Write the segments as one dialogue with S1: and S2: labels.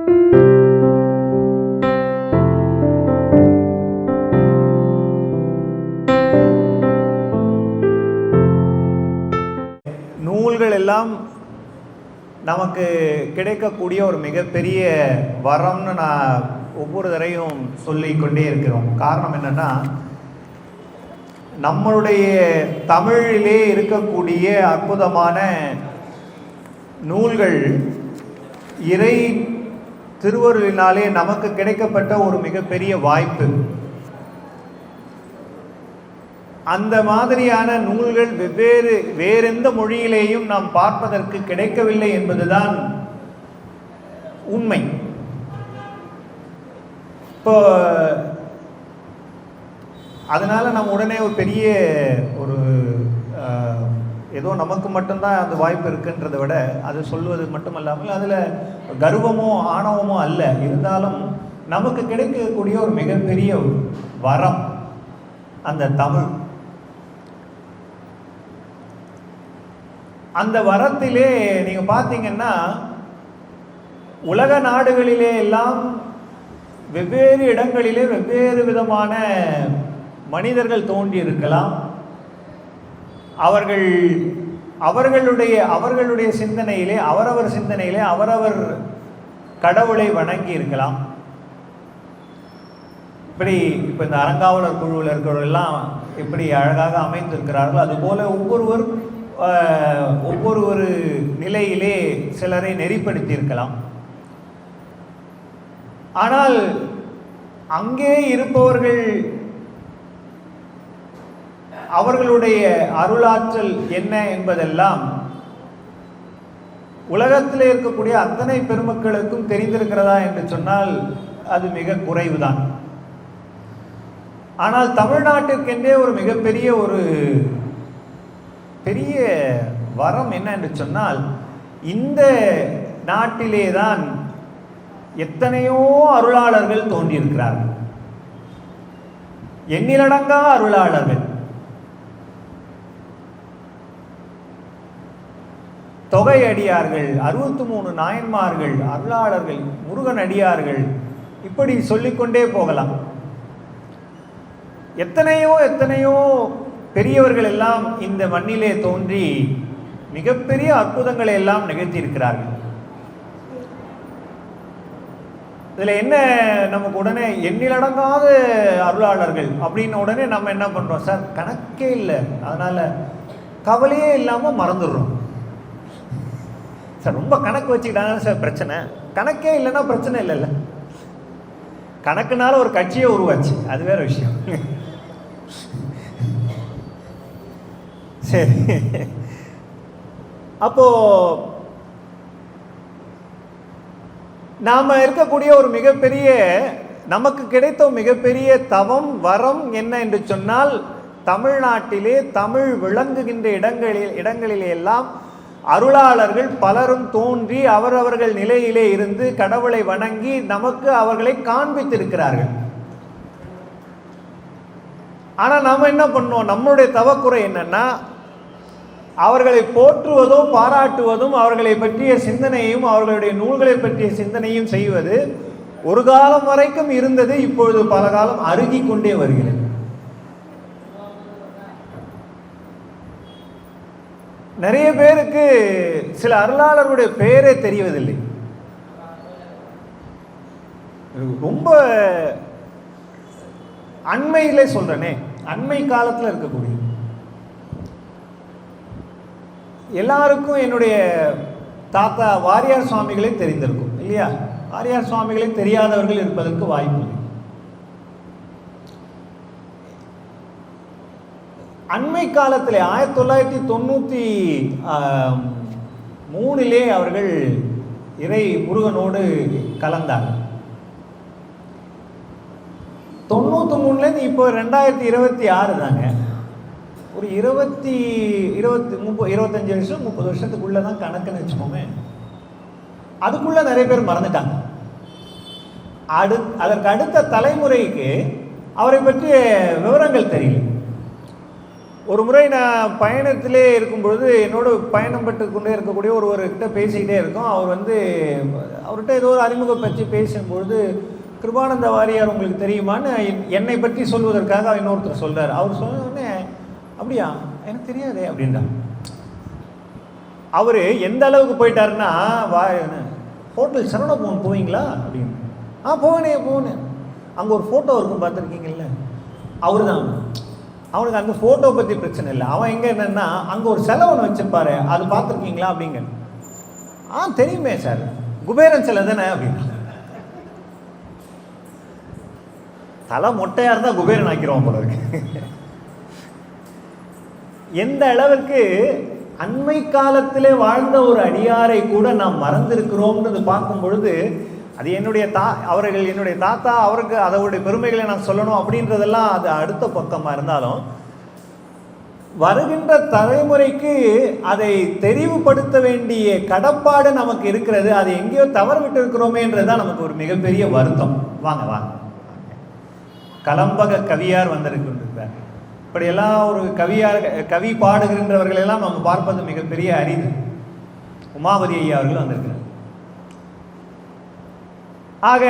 S1: நூல்கள் எல்லாம் நமக்கு கிடைக்கக்கூடிய ஒரு மிகப்பெரிய வரம்னு நான் ஒவ்வொரு தரையும் சொல்லிக்கொண்டே இருக்கிறோம். காரணம் என்னன்னா, நம்மளுடைய தமிழிலே இருக்கக்கூடிய அற்புதமான நூல்கள் இறை திருவருளினாலே நமக்கு கிடைக்கப்பட்ட ஒரு மிகப்பெரிய வாய்ப்பு. அந்த மாதிரியான நூல்கள் வேறெந்த மொழியிலேயும் நாம் பார்ப்பதற்கு கிடைக்கவில்லை என்பதுதான் உண்மை. இப்போ அதனால நம்ம உடனே ஒரு பெரிய ஒரு ஏதோ நமக்கு மட்டும்தான் அந்த வாய்ப்பு இருக்குன்றதை விட அது சொல்வது மட்டுமல்லாமல் அதில் கர்வமோ ஆணவமோ அல்ல, இருந்தாலும் நமக்கு கிடைக்கக்கூடிய ஒரு மிகப்பெரிய வரம் அந்த தமிழ். அந்த வரத்திலே நீங்க பார்த்தீங்கன்னா, உலக நாடுகளிலே எல்லாம் வெவ்வேறு இடங்களிலே வெவ்வேறு விதமான மனிதர்கள் தோன்றி இருக்கலாம். அவர்களுடைய சிந்தனையிலே அவரவர் சிந்தனையிலே அவரவர் கடவுளை வணங்கி இருக்கலாம். இப்படி இப்போ இந்த அறங்காவலர் குழுவில் இருக்கிறவர்களெல்லாம் எப்படி அழகாக அமைந்திருக்கிறார்கள், அதுபோல ஒவ்வொரு நிலையிலே சிலரை நெறிப்படுத்தி இருக்கலாம். ஆனால் அங்கே இருப்பவர்கள் அவர்களுடைய அருளாற்றல் என்ன என்பதெல்லாம் உலகத்தில் இருக்கக்கூடிய அத்தனை பெருமக்களுக்கும் தெரிந்திருக்கிறதா என்று சொன்னால் அது மிக குறைவுதான். ஆனால் தமிழ்நாட்டிற்கென்றே ஒரு மிகப்பெரிய ஒரு பெரிய வரம் என்ன என்று சொன்னால், இந்த நாட்டிலே தான் எத்தனையோ அருளாளர்கள் தோன்றியிருக்கிறார்கள். எண்ணிலடங்கா அருளாளர்கள், தொகை அடியார்கள், 63 நாயன்மார்கள், அருளாளர்கள், முருகன் அடியார்கள், இப்படி சொல்லிக்கொண்டே போகலாம். எத்தனையோ பெரியவர்கள் எல்லாம் இந்த மண்ணிலே தோன்றி மிகப்பெரிய அற்புதங்களை எல்லாம் நிகழ்த்தியிருக்கிறார்கள். இதுல என்ன நமக்கு உடனே எண்ணிலடங்காத அருளாளர்கள் அப்படின்னு உடனே நம்ம என்ன பண்றோம், சார் கணக்கே இல்லை, அதனால கவலையே இல்லாம மறந்துடுறோம். சார் ரொம்ப கணக்கு வச்சுக்கிட்டாங்க சார் பிரச்சனை, கணக்கே இல்லைன்னா பிரச்சனை இல்லைல்ல. கணக்குனால ஒரு கட்சியே உருவாச்சு, அது வேற விஷயம். சரி, அப்போ நாம இருக்கக்கூடிய ஒரு மிகப்பெரிய நமக்கு கிடைத்த மிகப்பெரிய தவம் வரம் என்ன என்று சொன்னால், தமிழ்நாட்டிலே தமிழ் விளங்குகின்ற இடங்களிலே எல்லாம் அருளாளர்கள் பலரும் தோன்றி அவரவர்கள் நிலையிலே இருந்து கடவுளை வணங்கி நமக்கு அவர்களை காண்பித்திருக்கிறார்கள். ஆனா நாம என்ன பண்ணோம், நம்மளுடைய தவக்குறை என்னன்னா, அவர்களை போற்றுவதோ பாராட்டுவதும் அவர்களை பற்றிய சிந்தனையும் அவர்களுடைய நூல்களை பற்றிய சிந்தனையும் செய்வது ஒரு காலம் வரைக்கும் இருந்தது, இப்பொழுது பல காலம் அருகி கொண்டே வருகிறது. நிறைய பேருக்கு சில அருளாளருடைய பெயரே தெரிவதில்லை. ரொம்ப அண்மையிலே சொல்றேனே, அண்மை காலத்தில் இருக்கக்கூடிய எல்லாருக்கும் என்னுடைய தாத்தா வாரியார் சுவாமிகளே தெரிந்திருக்கும் இல்லையா? வாரியார் சுவாமிகளே தெரியாதவர்கள் இருப்பதற்கு வாய்ப்பு இல்லை. அண்மை காலத்திலே 1993 அவர்கள் இறை முருகனோடு கலந்தார்கள். 93 இப்போ 2026 தாங்க. ஒரு 25 வருஷம் 30 வருஷத்துக்குள்ள தான் கணக்குன்னு வச்சுக்கோமே. அதுக்குள்ள நிறைய பேர் மறந்துட்டாங்க. அதற்கு அடுத்த தலைமுறைக்கு அவரை பற்றிய விவரங்கள் தெரியல. ஒரு முறை நான் பயணத்திலே இருக்கும்பொழுது என்னோட பயணம் பட்டு கொண்டே இருக்கக்கூடிய ஒருவர்கிட்ட பேசிக்கிட்டே இருக்கோம். அவர் அவர்கிட்ட ஏதோ ஒரு அறிமுகம் பற்றி பேசும்பொழுது, கிருபானந்த வாரியார் உங்களுக்கு தெரியுமான்னு என்னை பற்றி சொல்வதற்காக இன்னொருத்தர் சொல்கிறார். அவர் சொன்ன உடனே, அப்படியா எனக்கு தெரியாதே அப்படின்னா. அவர் எந்த அளவுக்கு போயிட்டாருன்னா, ஹோட்டல் சரவணபவன் போவீங்களா அப்படின்னு. போனேன். அங்கே ஒரு ஃபோட்டோ இருக்கும், பார்த்துருக்கீங்கல்ல, அவர் தான். அவனுக்கு அந்த ஃபோட்டோ பற்றி பிரச்சனை இல்லை. அவன் எங்கே என்னன்னா, அங்கே ஒரு சிலை ஒன்று வச்சுருப்பாரு, அது பார்த்துருக்கீங்களா அப்படிங்க. தெரியுமே சார், குபேரன் சிலை தானே அப்படின்னு. தலை மொட்டையாக இருந்தால் குபேரன் ஆக்கிடுவான் போல இருக்கு. எந்த அளவுக்கு அண்மை காலத்திலே வாழ்ந்த ஒரு அடியாரை கூட நாம் மறந்திருக்கிறோம்ன்றது பார்க்கும் பொழுது, அது என்னுடைய தாத்தா, அவருக்கு அதோடைய பெருமைகளை நான் சொல்லணும் அப்படின்றதெல்லாம் அது அடுத்த பக்கமாக இருந்தாலும், வருகின்ற தலைமுறைக்கு அதை தெரிவுபடுத்த வேண்டிய கடப்பாடு நமக்கு இருக்கிறது. அதை எங்கேயோ தவறு விட்டு இருக்கிறோமேன்றதுதான் நமக்கு ஒரு மிகப்பெரிய வருத்தம். வாங்க கலம்பக கவியார் வந்திருக்கின்றார். இப்படியெல்லாம் ஒரு கவி பாடுகின்றவர்களெல்லாம் நம்ம பார்ப்பது மிகப்பெரிய அரிது. உமாபதி ஐயா அவர்கள் வந்திருக்கிறார். ஆக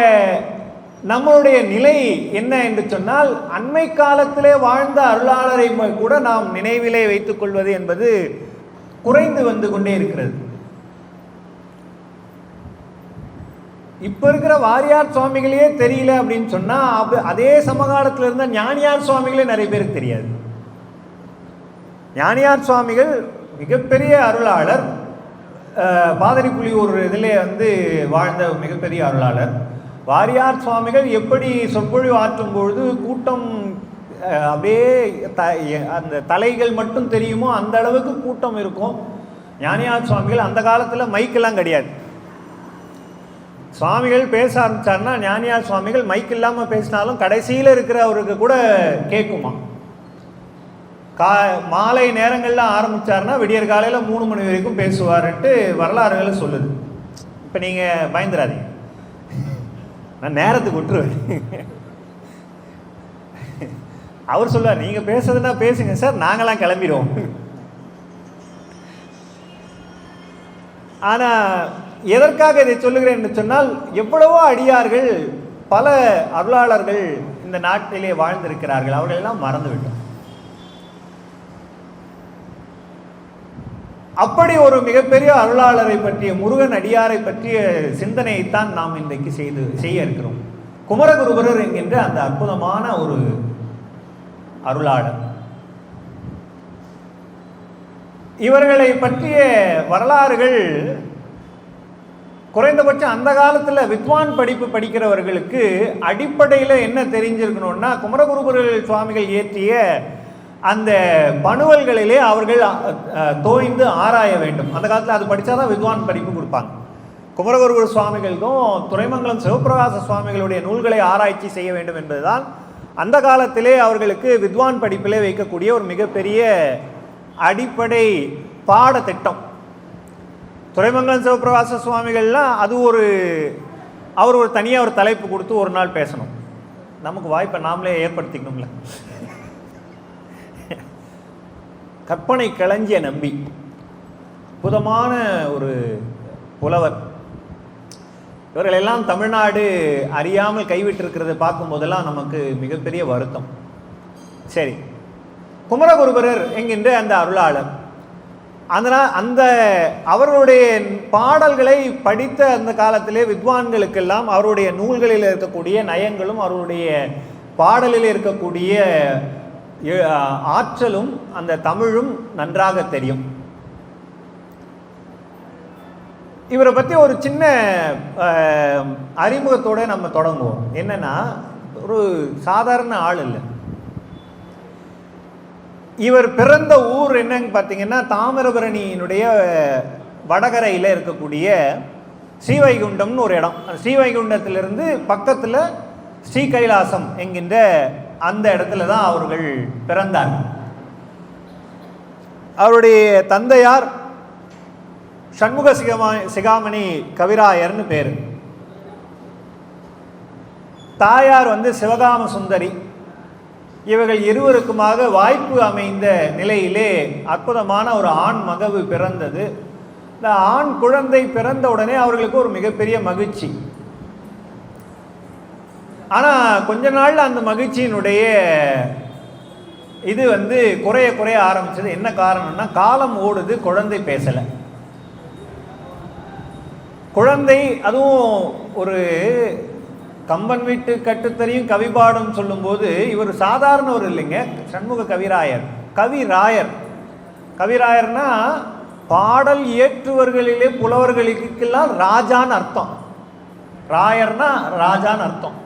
S1: நம்மளுடைய நிலை என்ன என்று சொன்னால், அண்மை காலத்திலே வாழ்ந்த அருளாளரை கூட நாம் நினைவிலே வைத்துக் கொள்வது என்பது குறைந்து வந்து கொண்டே இருக்கிறது. இப்ப இருக்கிற வாரியார் சுவாமிகளையே தெரியல அப்படின்னு சொன்னா, அதே சமகாலத்தில் இருந்த ஞானியார் சுவாமிகளே நிறைய பேருக்கு தெரியாது. ஞானியார் சுவாமிகள் மிகப்பெரிய அருளாளர், பாதிரிப்புலி ஒரு இதிலே வாழ்ந்த மிகப்பெரிய அருளாளர். வாரியார் சுவாமிகள் எப்படி சொற்பொழிவு ஆற்றும் பொழுது கூட்டம் அப்படியே அந்த தலைகள் மட்டும் தெரியுமோ அந்த அளவுக்கு கூட்டம் இருக்கும். ஞானியார் சுவாமிகள் அந்த காலத்தில் மைக்கெல்லாம் கிடையாது. சுவாமிகள் பேச ஆரம்பிச்சார்னா, ஞானியார் சுவாமிகள் மைக் இல்லாமல் பேசினாலும் கடைசியில் இருக்கிறவருக்கு கூட கேட்குமா. மாலை நேரங்களில் ஆரம்பித்தார்னா விடியற் காலையில் 3 மணி வரைக்கும் பேசுவார்ன்ட்டு வரலாறுகளை சொல்லுது. இப்போ நீங்கள் பயந்துடாதீங்க, நான் நேரத்துக்கு விட்டுருவேன். அவர் சொல்லுவார், நீங்கள் பேசுறதுன்னா பேசுங்க சார், நாங்களாம் கிளம்பிடுவோம். ஆனால் எதற்காக இதை சொல்லுகிறேன் என்று சொன்னால், எவ்வளவோ அடியார்கள், பல அருளாளர்கள் இந்த நாட்டிலே வாழ்ந்திருக்கிறார்கள். அவர்கள் எல்லாம் மறந்துவிட்டோம். அப்படி ஒரு மிகப்பெரிய அருளாளரை பற்றிய, முருகன் அடியாரை பற்றிய சிந்தனையைத்தான் நாம் இன்றைக்கு செய்ய இருக்கிறோம். குமரகுருபரர் என்கின்ற அந்த அற்புதமான ஒரு அருளாளர், இவர்களை பற்றிய வரலாறுகள் குறைந்தபட்சம் அந்த காலத்தில் வித்வான் படிப்பு படிக்கிறவர்களுக்கு அடிப்படையில் என்ன தெரிஞ்சிருக்கணும்னா, குமரகுருபரர் சுவாமிகள் இயற்றிய அந்த பணுவல்களிலே அவர்கள் தோய்ந்து ஆராய வேண்டும். அந்த காலத்தில் அது படித்தாதான் வித்வான் படிப்பு கொடுப்பாங்க. குமரகுருபரர் சுவாமிகளுக்கும் துரைமங்கலம் சிவபிரகாச சுவாமிகளுடைய நூல்களை ஆராய்ச்சி செய்ய வேண்டும் என்பதுதான் அந்த காலத்திலே அவர்களுக்கு வித்வான் படிப்பிலே வைக்கக்கூடிய ஒரு மிகப்பெரிய அடிப்படை பாடத்திட்டம். துரைமங்கலம் சிவபிரகாச சுவாமிகள்லாம் அது அவர் ஒரு தனியாக ஒரு தலைப்பு கொடுத்து ஒரு நாள் பேசணும். நமக்கு வாய்ப்பை நாமளே ஏற்படுத்திக்கணும்ல. கற்பனை களஞ்சிய நம்பி அற்புதமான ஒரு புலவர். இவர்களெல்லாம் தமிழ்நாடு அறியாமல் கைவிட்டிருக்கிறத பார்க்கும் போதெல்லாம் நமக்கு மிகப்பெரிய வருத்தம். சரி, குமரகுருபரர் என்கின்ற அந்த அருளாளர், அந்த அவர்களுடைய பாடல்களை படித்த அந்த காலத்திலே வித்வான்களுக்கெல்லாம் அவருடைய நூல்களில் இருக்கக்கூடிய நயங்களும் அவருடைய பாடலில் இருக்கக்கூடிய ஆற்றலும் அந்த தமிழும் நன்றாக தெரியும். இவரை பற்றி ஒரு சின்ன அறிமுகத்தோடு நம்ம தொடங்குவோம். என்னன்னா, ஒரு சாதாரண ஆள் இல்லை. இவர் பிறந்த ஊர் என்னன்னு பார்த்தீங்கன்னா, தாமிரபரணியினுடைய வடகரையில் இருக்கக்கூடிய ஸ்ரீவைகுண்டம்னு ஒரு இடம். ஸ்ரீவைகுண்டத்திலிருந்து பக்கத்தில் ஸ்ரீகைலாசம் என்கின்ற அந்த இடத்துல தான் அவர்கள் பிறந்தார். அவருடைய தந்தையார் சண்முக சிகாமணி கவிராயர்னு பேர். தாயார் சிவகாம சுந்தரி. இவர்கள் இருவருக்குமாக வாய்ப்பு அமைந்த நிலையிலே அற்புதமான ஒரு ஆண் மகவு பிறந்தது. இந்த ஆண் குழந்தை பிறந்த உடனே அவர்களுக்கு ஒரு மிகப்பெரிய மகிழ்ச்சி. ஆனால் கொஞ்ச நாள் அந்த மகிழ்ச்சியினுடைய இது குறைய ஆரம்பிச்சது. என்ன காரணம்னா, காலம் ஓடுது, குழந்தை பேசலை. குழந்தை அதுவும் ஒரு கம்பன் வீட்டு கட்டுத்தறியும் கவிபாடும் சொல்லும்போது இவர் சாதாரண ஒரு இல்லைங்க, சண்முக கவிராயர்னா பாடல் இயற்றுவர்களிலே புலவர்களுக்கெல்லாம் ராஜான்னு அர்த்தம். ராயர்னா ராஜான்னு அர்த்தம்.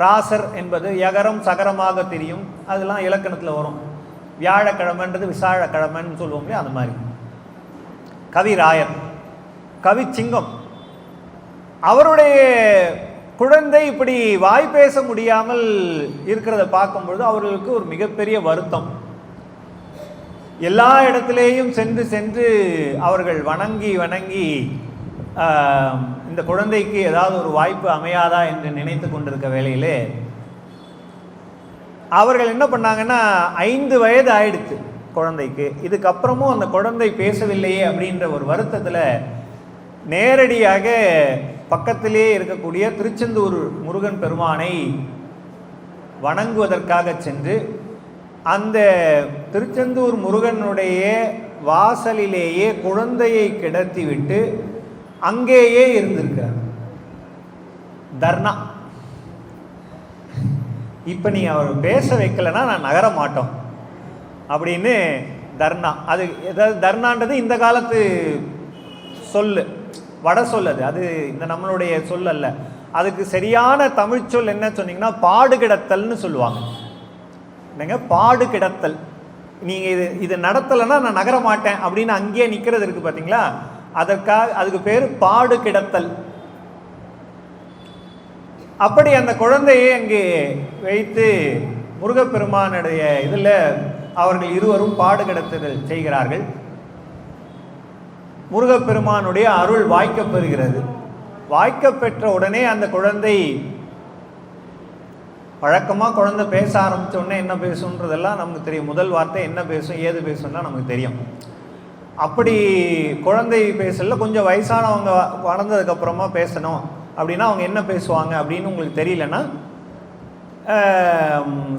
S1: ராசர் என்பது யகரம் சகரமாக தெரியும், அதெல்லாம் இலக்கணத்தில் வரும். வியாழக்கிழமைன்றது விசாழக்கிழமைன்னு சொல்லுவோம் இல்லையா, அந்த மாதிரி கவிராயர், கவிச்சிங்கம். அவருடைய குழந்தை இப்படி வாய் பேச முடியாமல் இருக்கிறத பார்க்கும்பொழுது அவர்களுக்கு ஒரு மிகப்பெரிய வருத்தம். எல்லா இடத்திலேயும் சென்று அவர்கள் வணங்கி இந்த குழந்தைக்கு ஏதாவது ஒரு வாய்ப்பு அமையாதா என்று நினைத்து கொண்டிருக்க வேளையிலே அவர்கள் என்ன பண்ணாங்கன்னா, 5 வயது ஆயிடுச்சு குழந்தைக்கு. இதுக்கப்புறமும் அந்த குழந்தை பேசவில்லையே அப்படின்ற ஒரு வருத்தத்தில் நேரடியாக பக்கத்திலே இருக்கக்கூடிய திருச்செந்தூர் முருகன் பெருமானை வணங்குவதற்காக சென்று அந்த திருச்செந்தூர் முருகனுடைய வாசலிலேயே குழந்தையை கிடத்திவிட்டு அங்கேயே இருந்திருக்கிறார். தர்ணா. இப்போ நீ அவர் பேச வைக்கலைன்னா நான் நகர மாட்டோம் அப்படின்னு தர்ணா. அது ஏதாவது தர்ணான்றது இந்த காலத்து சொல்லு, வட சொல். அது இந்த நம்மளுடைய சொல் அல்ல. அதுக்கு சரியான தமிழ் சொல் என்ன சொன்னீங்கன்னா பாடு கிடத்தல்னு சொல்லுவாங்க. என்னங்க பாடு கிடத்தல்? நீங்கள் இது நடத்தலைன்னா நான் நகர மாட்டேன் அப்படின்னு அங்கேயே நிற்கிறது இருக்குது பார்த்தீங்களா, அதுக்கு பேர் பாடு கிடத்தல். அப்படி அந்த குழந்தையை அங்கே வைத்து முருகப்பெருமானுடைய இதில் அவர்கள் இருவரும் பாடு கிடத்தல் செய்கிறார்கள். முருகப்பெருமானுடைய அருள் வாய்க்கப்பெறுகிறது. வாய்க்கப்பெற்ற உடனே அந்த குழந்தை வழக்கமாக குழந்தை பேச ஆரம்பித்த உடனே என்ன பேசுன்றதெல்லாம் நமக்கு தெரியும். முதல் வார்த்தை என்ன பேசும் ஏது பேசும்லாம் நமக்கு தெரியும். அப்படி குழந்தை பேசல. கொஞ்சம் வயசானவங்க வளர்ந்ததுக்கப்புறமா பேசணும் அப்படின்னா அவங்க என்ன பேசுவாங்க அப்படின்னு உங்களுக்கு தெரியலன்னா,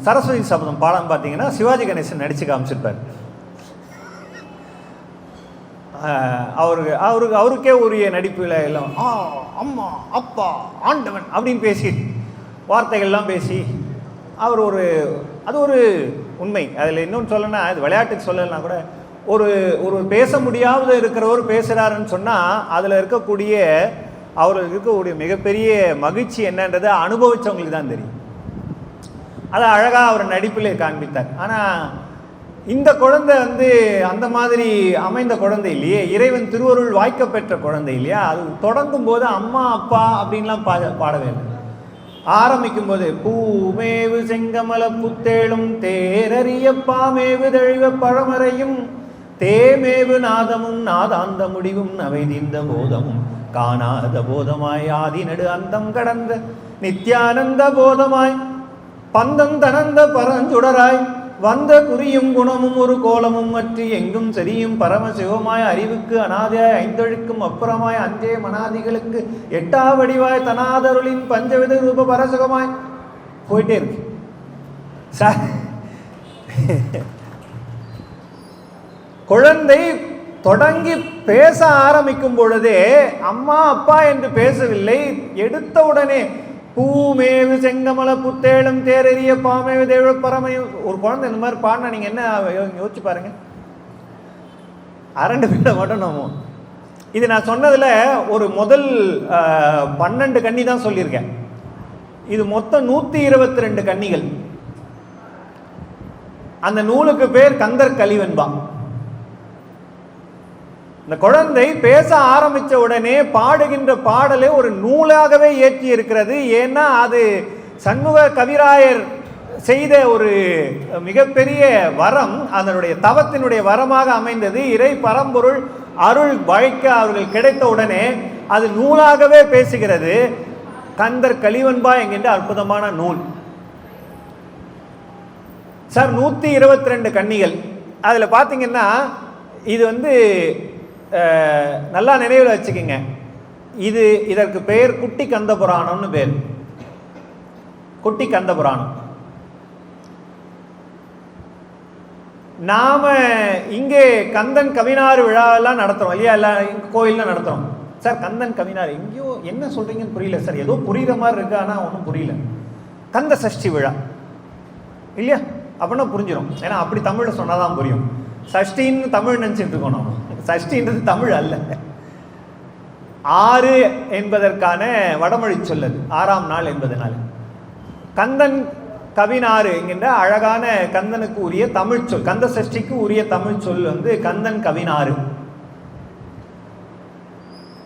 S1: சரஸ்வதி சபதம் பாடம் பார்த்தீங்கன்னா சிவாஜி கணேசன் நடித்து காமிச்சிருப்பார். அவருக்கே உரிய நடிப்பில் எல்லாம் அம்மா அப்பா ஆண்டவன் அப்படின்னு பேசி வார்த்தைகள்லாம் பேசி அவர் அது ஒரு உண்மை. அதில் இன்னொன்று சொல்லணும்னா, அது விளையாட்டுக்கு சொல்லலைன்னா கூட ஒரு பேச முடியாத இருக்கிறவர் பேசுகிறாருன்னு சொன்னால் அதில் இருக்கக்கூடிய அவருக்கு இருக்கக்கூடிய மிகப்பெரிய மகிழ்ச்சி என்னன்றதை அனுபவித்தவங்களுக்கு தான் தெரியும். அதை அழகாக அவர் நடிப்பிலே காண்பித்தார். ஆனால் இந்த குழந்தை அந்த மாதிரி அமைந்த குழந்தை இல்லையே, இறைவன் திருவருள் வாய்க்கப்பெற்ற குழந்தை இல்லையா. அது தொடங்கும் போது அம்மா அப்பா அப்படின்லாம் பாடவே இல்லை. ஆரம்பிக்கும் போது பூமேவு செங்கமல புத்தேளும் தேரறிய பாமேவு தழிவ பழமறையும் தேமேவு நாதமும் நாதாந்த முடிவும் நவைதீந்த போதமும் காணாத போதமாய் ஆதி நடு அந்தம் கடந்த நித்யானந்த போதமாய் பந்தந்தனந்த பரஞ்சுடராய் வந்த குறியும் குணமும் ஒரு கோலமும் மற்றி எங்கும் சரியும் பரமசிவமாய் அறிவுக்கு அநாதியாய் ஐந்தொழுக்கும் அப்புறமாய் அஞ்சே மனாதிகளுக்கு எட்டா வடிவாய் தனாதருளின் பஞ்சவித ரூப பரசுகமாய் போயிட்டே இருக்கு. குழந்தை தொடங்கி பேச ஆரம்பிக்கும் பொழுதே அம்மா அப்பா என்று பேசவில்லை. எடுத்த உடனே பூமேவு செங்கமல புத்தேளும் தேரறிய பாமேவு தேவ பரமையும். ஒரு குழந்தை இந்த மாதிரி பாடினா நீங்கள் என்ன யோசிச்சு பாருங்க. அரண்டு பேரை மட்டும் நம்ம இது நான் சொன்னதில் ஒரு முதல் 12 கன்னி தான் சொல்லியிருக்கேன். இது மொத்தம் 122 கன்னிகள். அந்த நூலுக்கு பேர் கந்தர் கலிவெண்பா. இந்த குழந்தை பேச ஆரம்பித்த உடனே பாடுகின்ற பாடலை ஒரு நூலாகவே ஏற்றி இருக்கிறது. ஏன்னா அது சண்முக கவிராயர் செய்த ஒரு மிகப்பெரிய வரம், அதனுடைய தவத்தினுடைய வரமாக அமைந்தது. இறை பரம்பொருள் அருள் வாய்க்க அவர்கள் கிடைத்த உடனே அது நூலாகவே பேசுகிறது. கந்தர் கலிவெண்பா என்கின்ற அற்புதமான நூல். சார் 122 கன்னிகள். அதில் பார்த்தீங்கன்னா இது வந்து நல்லா நினைவில் வச்சுக்கோங்க, இதற்கு பெயர் குட்டி கந்த புராணம்னு பேர். குட்டி கந்த புராணம். நாம இங்கே கந்தன் கவினாறு விழாவெல்லாம் நடத்துறோம் இல்லையா, எல்லாம் கோயிலில் நடத்துறோம். சார் கந்தன் கவினாறு எங்கேயோ என்ன சொல்றீங்கன்னு புரியல சார், ஏதோ புரியுற மாதிரி இருக்கு ஆனால் ஒன்றும் புரியல. கந்த சஷ்டி விழா இல்லையா, அப்படின்னா புரிஞ்சிடும். ஏன்னா அப்படி தமிழில் சொன்னாதான் புரியும். சஷ்டின்னு தமிழ் நினச்சிட்டு இருக்கோம் நம்ம. சஷ்டின்றது தமிழ் அல்ல. 6 என்பதற்கான வடமொழி சொல்லது 6ஆம் நாள் என்பதனால். கந்தன் கவினாறு என்கின்ற அழகான கந்தனுக்கு உரிய தமிழ் சொல், கந்த சஷ்டிக்கு உரிய தமிழ் சொல் வந்து கந்தன் கவினாறு.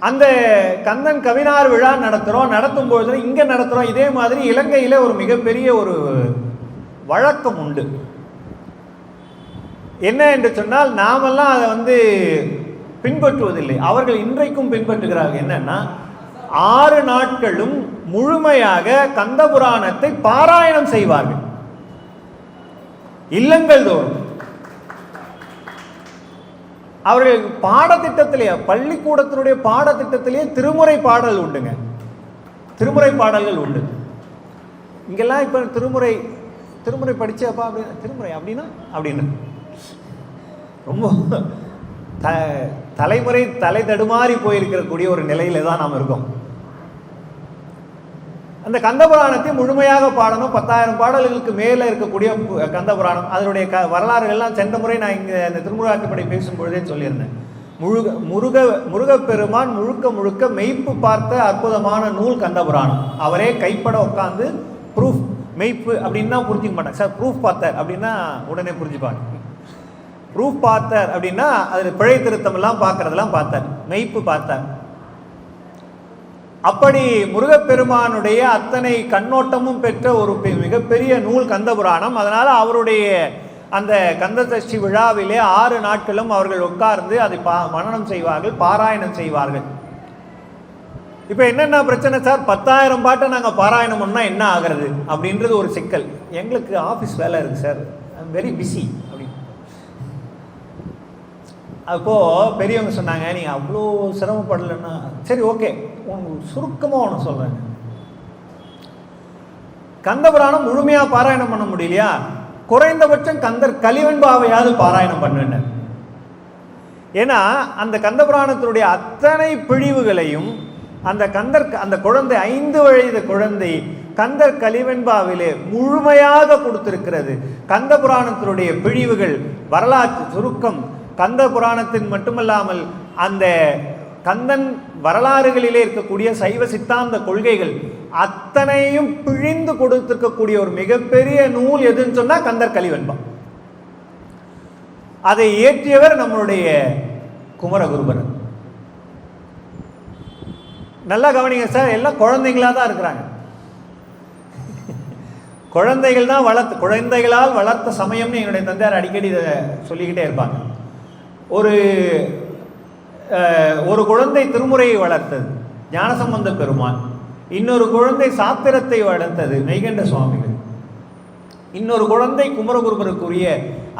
S1: அந்த கந்தன் கவினாறு விழா நடத்தும் பொழுது இங்க நடத்துறோம். இதே மாதிரி இலங்கையில ஒரு மிகப்பெரிய ஒரு வழக்கம் உண்டு. என்ன என்று சொன்னால் நாமெல்லாம் அதை வந்து பின்பற்றுவதில்லை, அவர்கள் இன்றைக்கும் பின்பற்றுகிறார்கள். என்னன்னா 6 நாட்களும் முழுமையாக கந்த புராணத்தை பாராயணம் செய்வார்கள் இல்லங்கள் தோறும். அவர்கள் பாடத்திட்டத்திலேயே, பள்ளிக்கூடத்தினுடைய பாடத்திட்டத்திலேயே திருமுறை பாடல் உண்டுங்க. திருமுறை பாடல்கள் உண்டு. இங்கெல்லாம் இப்ப திருமுறை படிச்சப்பா அப்படின்னா திருமுறை அப்படின்னா அப்படின்னு ரொம்ப தலைமுறை தலை தடுமாறி போயிருக்கக்கூடிய ஒரு நிலையில தான் நாம் இருக்கோம். அந்த கந்த புராணத்தை முழுமையாக பாடணும். 10,000 பாடல்களுக்கு மேலே இருக்கக்கூடிய கந்த புராணம், அதனுடைய வரலாறுகள்லாம் சென்ற முறை நான் இங்கே இந்த திருமுருகாற்றுப்படை பேசும்பொழுதே சொல்லியிருந்தேன். முருகப்பெருமான் முழுக்க மெய்ப்பு பார்த்த அற்புதமான நூல் கந்த புராணம். அவரே கைப்பட உட்காந்து ப்ரூஃப், மெய்ப்பு அப்படின்னா புரிஞ்சிக்க மாட்டாங்க சார். ப்ரூஃப் பார்த்தார் அப்படின்னா உடனே புரிஞ்சுப்பாங்க. ப்ரூஃப் பார்த்தார் அப்படின்னா அதில் பிழை திருத்தம் எல்லாம் பார்க்கறதெல்லாம் பார்த்தார், மெய்ப்பு பார்த்தார். அப்படி முருகப்பெருமானுடைய அத்தனை கண்ணோட்டமும் பெற்ற ஒரு மிகப்பெரிய நூல் கந்த புராணம். அதனால அவருடைய அந்த கந்த சஷ்டி விழாவிலே 6 நாட்களும் அவர்கள் உட்கார்ந்து அதை மனனம் செய்வார்கள், பாராயணம் செய்வார்கள். இப்போ என்னென்ன பிரச்சனை சார், 10,000 பாட்டை நாங்கள் பாராயணம் பண்ணால் என்ன ஆகிறது அப்படின்றது ஒரு சிக்கல். எங்களுக்கு ஆஃபீஸ் வேலை இருக்குது சார், ஐம் வெரி பிஸி அப்படின்னு. அப்போது பெரியவங்க சொன்னாங்க, நீங்கள் அவ்வளோ சிரமப்படலைன்னா சரி ஓகே, உங்களுக்கு சுருக்கமாக ஒன்று சொல்கிறேன். கந்த புராணம் முழுமையாக பாராயணம் பண்ண முடியலையா, குறைந்தபட்சம் கந்தர் கலிவெண்பாவையாவது பாராயணம் பண்ணுவேன். ஏன்னா அந்த கந்த புராணத்தினுடைய அத்தனை பிழிவுகளையும் அந்த குழந்தை 5 வயது குழந்தை கந்தர் கலிவெண்பாவிலே முழுமையாக கொடுத்திருக்கிறது. கந்த புராணத்தினுடைய பிழிவுகள், வரலாற்று சுருக்கம், கந்த புராணத்தின் மட்டுமல்லாமல் அந்த கந்தன் வரலாறுகளிலே இருக்கக்கூடிய சைவ சித்தாந்த கொள்கைகள் அத்தனையும் பிழிந்து கொடுத்திருக்கக்கூடிய ஒரு மிகப்பெரிய நூல் எதுன்னு சொன்னா கந்தர் கலிவெண்பா. அதை இயற்றியவர் நம்மளுடைய குமரகுருபரர். நல்லா கவனிங்க சார், எல்லாம் குழந்தைங்களா தான் இருக்கிறாங்க. குழந்தைகள் தான் குழந்தைகளால் வளர்த்த சமயம்னு என்னுடைய தந்தையார் அடிக்கடி இதை சொல்லிக்கிட்டே இருப்பாங்க. ஒரு குழந்தை திருமுறையை வளர்த்தது ஞானசம்பந்த பெருமான், இன்னொரு குழந்தை சாத்திரத்தை வளர்த்தது மெய்கண்ட சுவாமிகள், இன்னொரு குழந்தை குமரகுருபருக்குரிய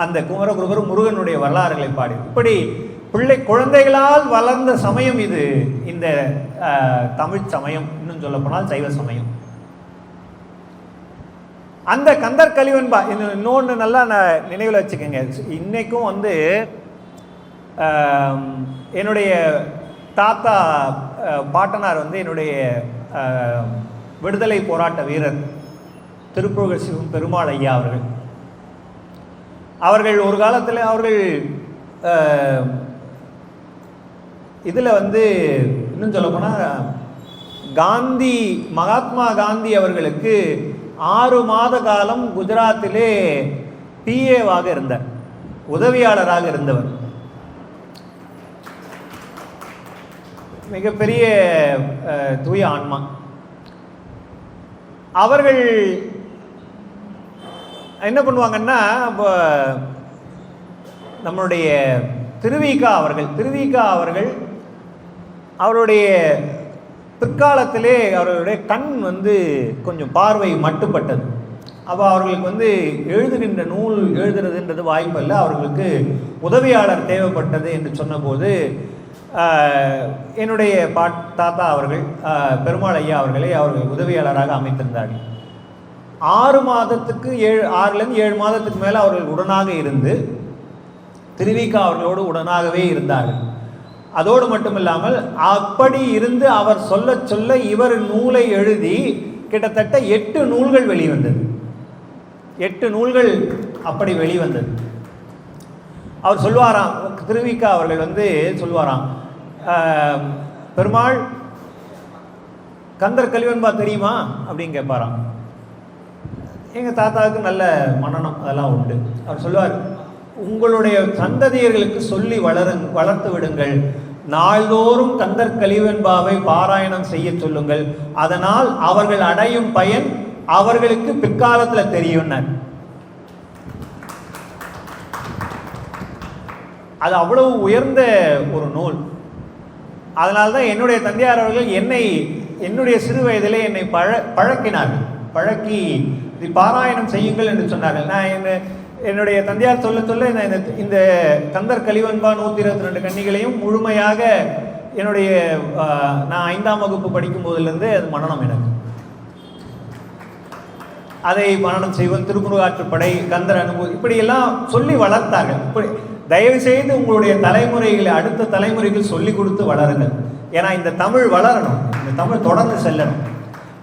S1: அந்த குமரகுருபர் முருகனுடைய வரலாறுகளை பாடி, இப்படி குழந்தைகளால் வளர்ந்த சமயம் இது இந்த தமிழ் சமயம், இன்னும் சொல்ல போனால் சைவ சமயம். அந்த கந்தர் கலிவெண்பா இன்னொன்று நல்லா நினைவில் வச்சுக்கோங்க. இன்னைக்கும் வந்து என்னுடைய தாத்தா பாட்டனார் வந்து என்னுடைய விடுதலை போராட்ட வீரர் திருப்புகழ் சிவம் பெருமாள் ஐயா அவர்கள் ஒரு காலத்தில் அவர்கள் இதில் வந்து இன்னும் சொல்ல போனால் மகாத்மா காந்தி அவர்களுக்கு 6 மாத காலம் குஜராத்திலே பிஏவாக இருந்தார், உதவியாளராக இருந்தவர். மிகப்பெரிய தூய ஆன்மா. அவர்கள் என்ன பண்ணுவாங்கன்னா, இப்போ நம்மளுடைய திருவிகா அவர்கள் அவருடைய பிற்காலத்திலே அவர்களுடைய கண் வந்து கொஞ்சம் பார்வை மட்டுப்பட்டது. அப்போ அவர்களுக்கு எழுதுகின்ற நூல் எழுதுறதுன்றது வாய்ப்பல்ல, அவர்களுக்கு உதவியாளர் தேவைப்பட்டது என்று சொன்னபோது என்னுடைய தாத்தா அவர்கள் பெருமாள் ஐயா அவர்கள் உதவியாளராக அமைத்திருந்தார்கள். 6 மாதத்துக்கு 6லேருந்து 7 மாதத்துக்கு மேலே அவர்கள் உடனாக இருந்து திருவிக்கா அவர்களோடு உடனாகவே இருந்தார்கள். அதோடு மட்டுமில்லாமல் அப்படி இருந்து அவர் சொல்ல சொல்ல இவர் நூலை எழுதி கிட்டத்தட்ட 8 நூல்கள் வெளிவந்தது. 8 நூல்கள் அப்படி வெளிவந்தது. அவர் சொல்வாராம், திருவிக்கா அவர்கள் சொல்வாராம், பெருமாள் கந்தர் கலிவன்பா தெரியுமா அப்படின்னு கேட்பாராம். எங்கள் தாத்தாவுக்கு நல்ல மனநம் அதெல்லாம் உண்டு. அவர் சொல்லுவார், உங்களுடைய சந்ததியர்களுக்கு சொல்லி வளர்த்து விடுங்கள், நாள்தோறும் கந்தர் கலிவெண்பாவை பாராயணம் செய்ய சொல்லுங்கள், அதனால் அவர்கள் அடையும் பயன் அவர்களுக்கு பிற்காலத்தில் தெரியும். அது அவ்வளவு உயர்ந்த ஒரு நூல். அதனால்தான் என்னுடைய தந்தையார் அவர்கள் என்னுடைய சிறு வயதிலே என்னை பழக்கி பாராயணம் செய்யுங்கள் என்று சொன்னார்கள். நான் என்னுடைய தந்தையார் சொல்ல சொல்ல இந்த கந்தர் கலிவன்பா 122 கன்னிகளையும் முழுமையாக நான் 5ஆம் வகுப்பு படிக்கும் போதிலிருந்து அது மனனம் எனக்கு. அதை மனனம் செய்வோம், திருமுருகாற்றுப்படை, கந்தர் அனுபவம், இப்படியெல்லாம் சொல்லி வளர்த்தார்கள். இப்படி தயவு செய்து உங்களுடைய தலைமுறைகளை அடுத்த தலைமுறைகள் சொல்லி கொடுத்து வளருங்கள். ஏன்னா இந்த தமிழ் வளரணும், இந்த தமிழ் தொடர்ந்து செல்லணும்.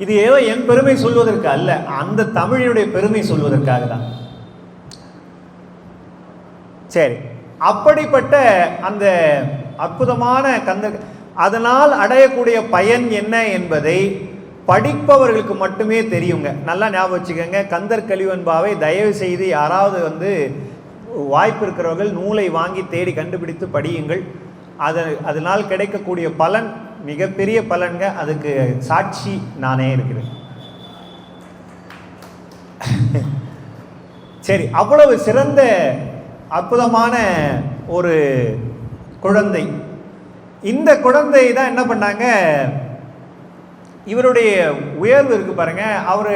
S1: இது ஏதோ என் பெருமை சொல்வதற்கு அல்ல, அந்த தமிழினுடைய பெருமை சொல்வதற்காக தான். சரி, அப்படிப்பட்ட அந்த அற்புதமான அதனால் அடையக்கூடிய பயன் என்ன என்பதை படிப்பவர்களுக்கு மட்டுமே தெரியுங்க. நல்லா ஞாபகம் வச்சுக்கோங்க. கந்தர் கலிவெண்பாவை தயவு செய்து யாராவது வாய்ப்பு இருக்கிறவர்கள் நூலை வாங்கி தேடி கண்டுபிடித்து படியுங்கள். அதனால் கிடைக்கக்கூடிய பலன் மிகப்பெரிய பலன்க. அதுக்கு சாட்சி நானே இருக்கிறேன். சரி, அவ்வளவு சிறந்த அற்புதமான ஒரு குழந்தை. இந்த குழந்தை தான் என்ன பண்ணாங்க, இவருடைய உயர்வு இருக்கு பாருங்க. அவர்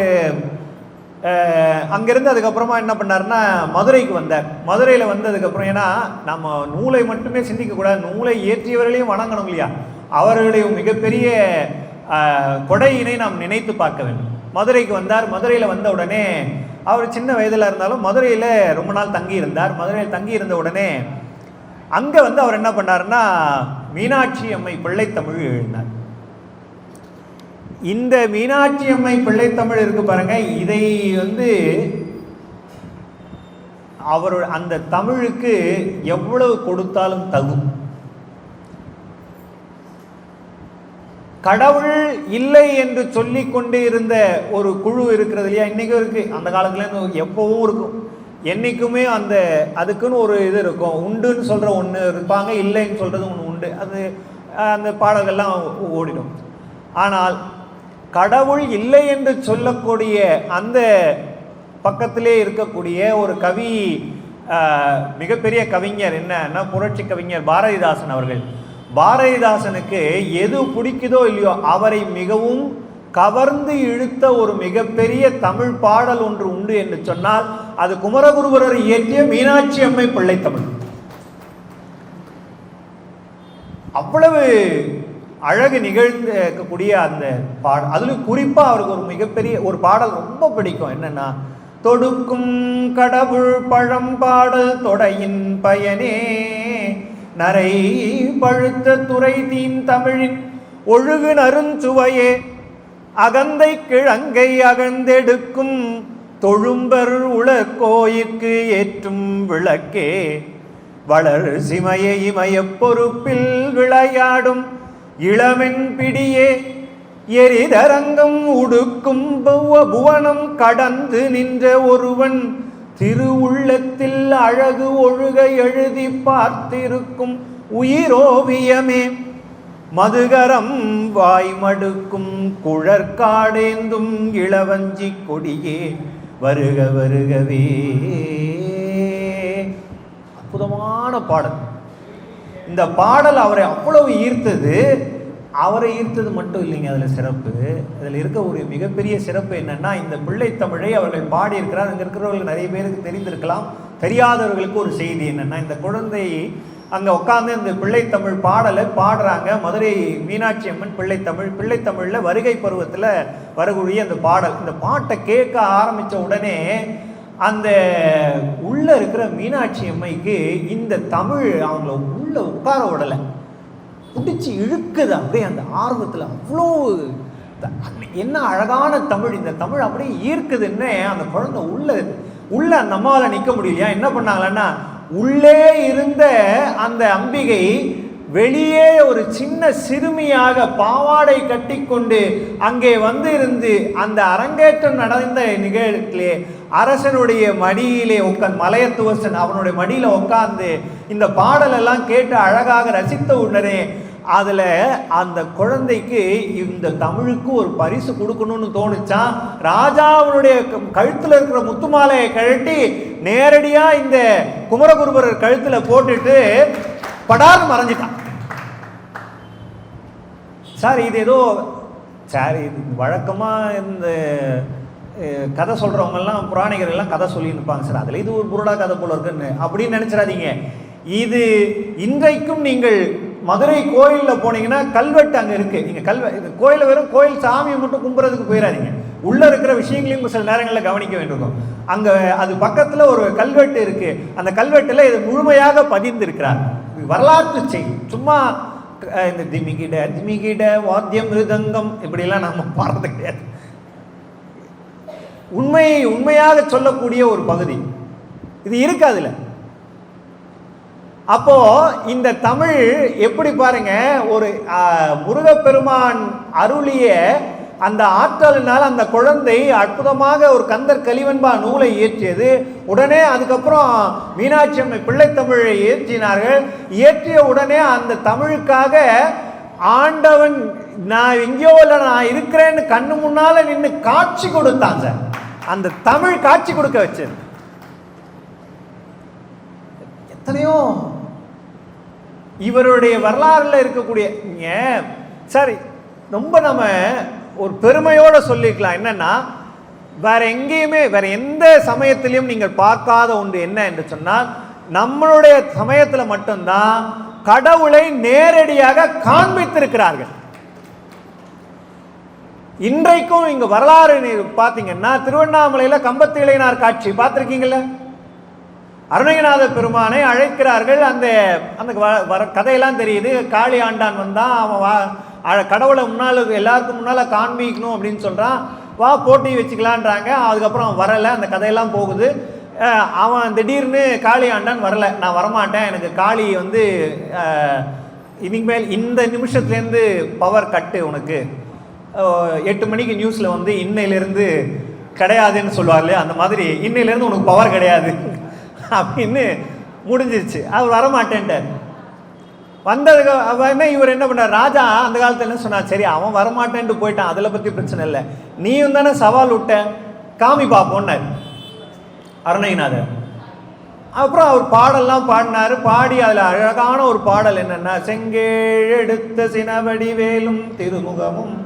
S1: அங்கிருந்து அதுக்கப்புறமா என்ன பண்ணாருன்னா மதுரைக்கு வந்தார். மதுரையில் வந்ததுக்கப்புறம், ஏன்னா நம்ம நூலை மட்டுமே சிந்திக்கக்கூடாது, நூலை இயற்றியவர்களையும் வணங்கணும் இல்லையா, அவர்களுடைய மிகப்பெரிய கொடையினை நாம் நினைத்து பார்க்க வேண்டும். மதுரைக்கு வந்தார். மதுரையில் வந்த உடனே அவர் சின்ன வயதில் இருந்தாலும் மதுரையில் ரொம்ப நாள் தங்கி இருந்தார். மதுரையில் தங்கி இருந்த உடனே அங்கே அவர் என்ன பண்ணார்னா மீனாட்சி அம்மை பிள்ளைத்தமிழ் எழுதினார். இந்த மீனாட்சி அம்மை பிள்ளைத்தமிழ் இருக்கு பாருங்க, இதை அந்த தமிழுக்கு எவ்வளவு கொடுத்தாலும் தகும். கடவுள் இல்லை என்று சொல்லி கொண்டே இருந்த ஒரு குழு இருக்கிறது இல்லையா, இன்றைக்கும் இருக்குது, அந்த காலத்துலேருந்து எப்பவும் இருக்கும். என்றைக்குமே அதுக்குன்னு ஒரு இது இருக்கும். உண்டுன்னு சொல்கிற ஒன்று இருப்பாங்க, இல்லைன்னு சொல்கிறது ஒன்று உண்டு. அந்த பாடல்கள்லாம் ஓடிடும். ஆனால் கடவுள் இல்லை என்று சொல்லக்கூடிய அந்த பக்கத்திலே இருக்கக்கூடிய ஒரு கவி, மிகப்பெரிய கவிஞர், என்னன்னா புரட்சி கவிஞர் பாரதிதாசன் அவர்கள். பாரதிதாசனுக்கு எது பிடிக்குதோ இல்லையோ அவரை மிகவும் கவர்ந்து இழுத்த ஒரு மிகப்பெரிய தமிழ் பாடல் ஒன்று உண்டு என்று சொன்னால் அது குமரகுருபரர் இயற்றிய மீனாட்சி அம்மை பிள்ளைத்தமிழ். அவ்வளவு அழகு நிகழ்ந்தக்கூடிய அந்த பாடல். அதில் குறிப்பாக அவருக்கு ஒரு மிகப்பெரிய ஒரு பாடல் ரொம்ப பிடிக்கும். என்னன்னா, தொடுக்கும் கடவுள் பழம்பாடல் தொடையின் பயனே நரை பழுத்த துறை தீன் தமிழின் ஒழுகு நறுஞ்சுவையே அகந்தை கிழங்கை அகழ்ந்தெடுக்கும் தொழும்பர் உலர்கோயிற்கு ஏற்றும் விளக்கே வளர் சிமையை இமயப் பொறுப்பில் விளையாடும் இளமென் பிடியே எரிதரங்கம் உடுக்கும் புவனம் கடந்து நின்ற ஒருவன் திருவுள்ளத்தில் அழகு ஒழுக எழுதி பார்த்திருக்கும் உயிரோவியமே மதுகரம் வாய்மடுக்கும் குழற்காடேந்தும் இளவஞ்சி கொடியே வருக வருகவே. அற்புதமான பாடல். இந்த பாடல் அவரை அவ்வளவு ஈர்த்தது. அவரை ஈர்த்தது மட்டும் இல்லைங்க அதில் சிறப்பு. அதில் இருக்க ஒரு மிகப்பெரிய சிறப்பு என்னென்னா, இந்த பிள்ளைத்தமிழை அவர்கள் பாடியிருக்கிறார். அங்கே இருக்கிறவர்கள் நிறைய பேருக்கு தெரிந்திருக்கலாம். தெரியாதவர்களுக்கு ஒரு செய்தி என்னென்னா, இந்த குழந்தை அங்கே உட்காந்து இந்த பிள்ளைத்தமிழ் பாடலை பாடுறாங்க. மதுரை மீனாட்சி அம்மன் பிள்ளைத்தமிழில் வருகை பருவத்தில் வரக்கூடிய அந்த பாடல், இந்த பாட்டை கேட்க ஆரம்பித்த உடனே அந்த உள்ளே இருக்கிற மீனாட்சி அம்மைக்கு இந்த தமிழ் அவங்கள உள்ளே உட்கார விடலை, பிடிச்சி இழுக்குது. அப்படியே அந்த ஆர்வத்தில் அவ்வளோ என்ன அழகான தமிழ், இந்த தமிழ் அப்படியே ஈர்க்குதுன்னு அந்த குழந்தை உள்ள அந்த அம்மாவால் நிற்க முடியலையா. என்ன பண்ணாங்களன்னா, உள்ளே இருந்த அந்த அம்பிகை வெளியே ஒரு சின்ன சிறுமியாக பாவாடை கட்டி கொண்டு அங்கே இருந்து அந்த அரங்கேற்றம் நடந்த நிகழ்ச்சியிலே அரசனுடைய மடியிலே உட்கார்ந்து, மலையத்துவசன் அவனுடைய மடியில் உட்கார்ந்து இந்த பாடலெல்லாம் கேட்டு அழகாக ரசித்த உடனே அதில் அந்த குழந்தைக்கு இந்த தமிழுக்கு ஒரு பரிசு கொடுக்கணும்னு தோணுச்சான். ராஜாவுடைய கழுத்தில் இருக்கிற முத்துமாலையை கழட்டி நேரடியாக இந்த குமரகுருபரர் கழுத்தில் போட்டுட்டு படார்னு மறைஞ்சிட்டான். சார் இது ஏதோ சார் இது வழக்கமாக இந்த கதை சொல்கிறவங்கெல்லாம் புராணிகர்கள்லாம் கதை சொல்லியிருப்பாங்க சார், அதில் இது ஒரு புருடா கதை போல இருக்குன்னு அப்படின்னு நினச்சிடாதீங்க. இது இன்றைக்கும் நீங்கள் மதுரை கோயிலில் போனீங்கன்னா கல்வெட்டு அங்கே இருக்குது. நீங்கள் கோயிலில் வெறும் கோயில் சாமியை மட்டும் கும்புறதுக்கு போயிடாதீங்க, உள்ளே இருக்கிற விஷயங்களையும் சில நேரங்களில் கவனிக்க வேண்டியிருக்கும். அங்கே அது பக்கத்தில் ஒரு கல்வெட்டு இருக்குது. அந்த கல்வெட்டில் இது முழுமையாக பதிந்திருக்கிறார். வரலாற்று செய்தி, சும்மா இந்த திமிகிட வாத்தியம் மிருதங்கம் இப்படிலாம் நம்ம பாடுறது கிடையாது. உண்மையாக சொல்லக்கூடிய ஒரு பகுதி இது இருக்கு அதில். அப்போ இந்த தமிழ் எப்படி பாருங்க, ஒரு முருகப்பெருமான் அருளிய அந்த ஆற்றலினால் அந்த குழந்தை அற்புதமாக ஒரு கந்தர் கலிவன்பா நூலை இயற்றியது. உடனே அதுக்கப்புறம் மீனாட்சி அம்மை பிள்ளைத்தமிழை இயற்றினார்கள். இயற்றிய உடனே அந்த தமிழுக்காக ஆண்டவன் நான் எங்கேயோ இல்லை நான் இருக்கிறேன்னு கண்ணு முன்னால நின்று காட்சி கொடுத்தாங்க. அந்த தமிழ் காட்சி கொடுக்க வச்சது. எத்தனையோ இவருடைய வரலாறுல இருக்கக்கூடிய சரி ரொம்ப நம்ம ஒரு பெருமையோட சொல்லிக்கலாம். என்னன்னா, வேற எங்கேயுமே வேற எந்த சமயத்திலையும் நீங்கள் பார்க்காத ஒன்று என்ன என்று சொன்னால், நம்மளுடைய சமயத்தில் மட்டும்தான் கடவுளை நேரடியாக காண்பித்திருக்கிறார்கள். இன்றைக்கும் இங்க வரலாறு பார்த்தீங்கன்னா, திருவண்ணாமலையில கம்பத்து இளையனார் காட்சி பார்த்திருக்கீங்கல்ல, அருணகிரிநாத பெருமானை அழைக்கிறார்கள். அந்த அந்த கதையெல்லாம் தெரியுது. காளி ஆண்டான் வந்தான், அவன் கடவுளை முன்னால் எல்லாருக்கும் முன்னால் காண்பிக்கணும் அப்படின்னு சொல்கிறான். வா போட்டி வச்சுக்கலான்றாங்க. அதுக்கப்புறம் அவன் வரலை, அந்த கதையெல்லாம் போகுது. அவன் திடீர்னு காளி ஆண்டான் வரலை, நான் வரமாட்டேன், எனக்கு காளி இனிமேல் இந்த நிமிஷத்துலேருந்து பவர் கட்டு, உனக்கு 8 மணிக்கு நியூஸில் இன்னையிலேருந்து கிடையாதுன்னு சொல்லுவார்ல, அந்த மாதிரி இன்னையிலேருந்து உனக்கு பவர் கிடையாது அப்படின்னு முடிஞ்சிருச்சு. அவர் வரமாட்டேன்ட்டார். வந்ததுக்கு அவன் இவர் என்ன பண்ணார், ராஜா அந்த காலத்தில் என்ன சொன்னார், சரி அவன் வரமாட்டேன்ட்டு போயிட்டான், அதில் பற்றி பிரச்சனை இல்லை, நீயும் தானே சவால் விட்ட, காமி பார்ப்போன்னார் அருணகிரிநாதர். அப்புறம் அவர் பாடல்லாம் பாடினார். பாடி அதில் அழகான ஒரு பாடல் என்னன்னா, செங்கேழெடுத்த சினவடி வேலும் திருமுகமும்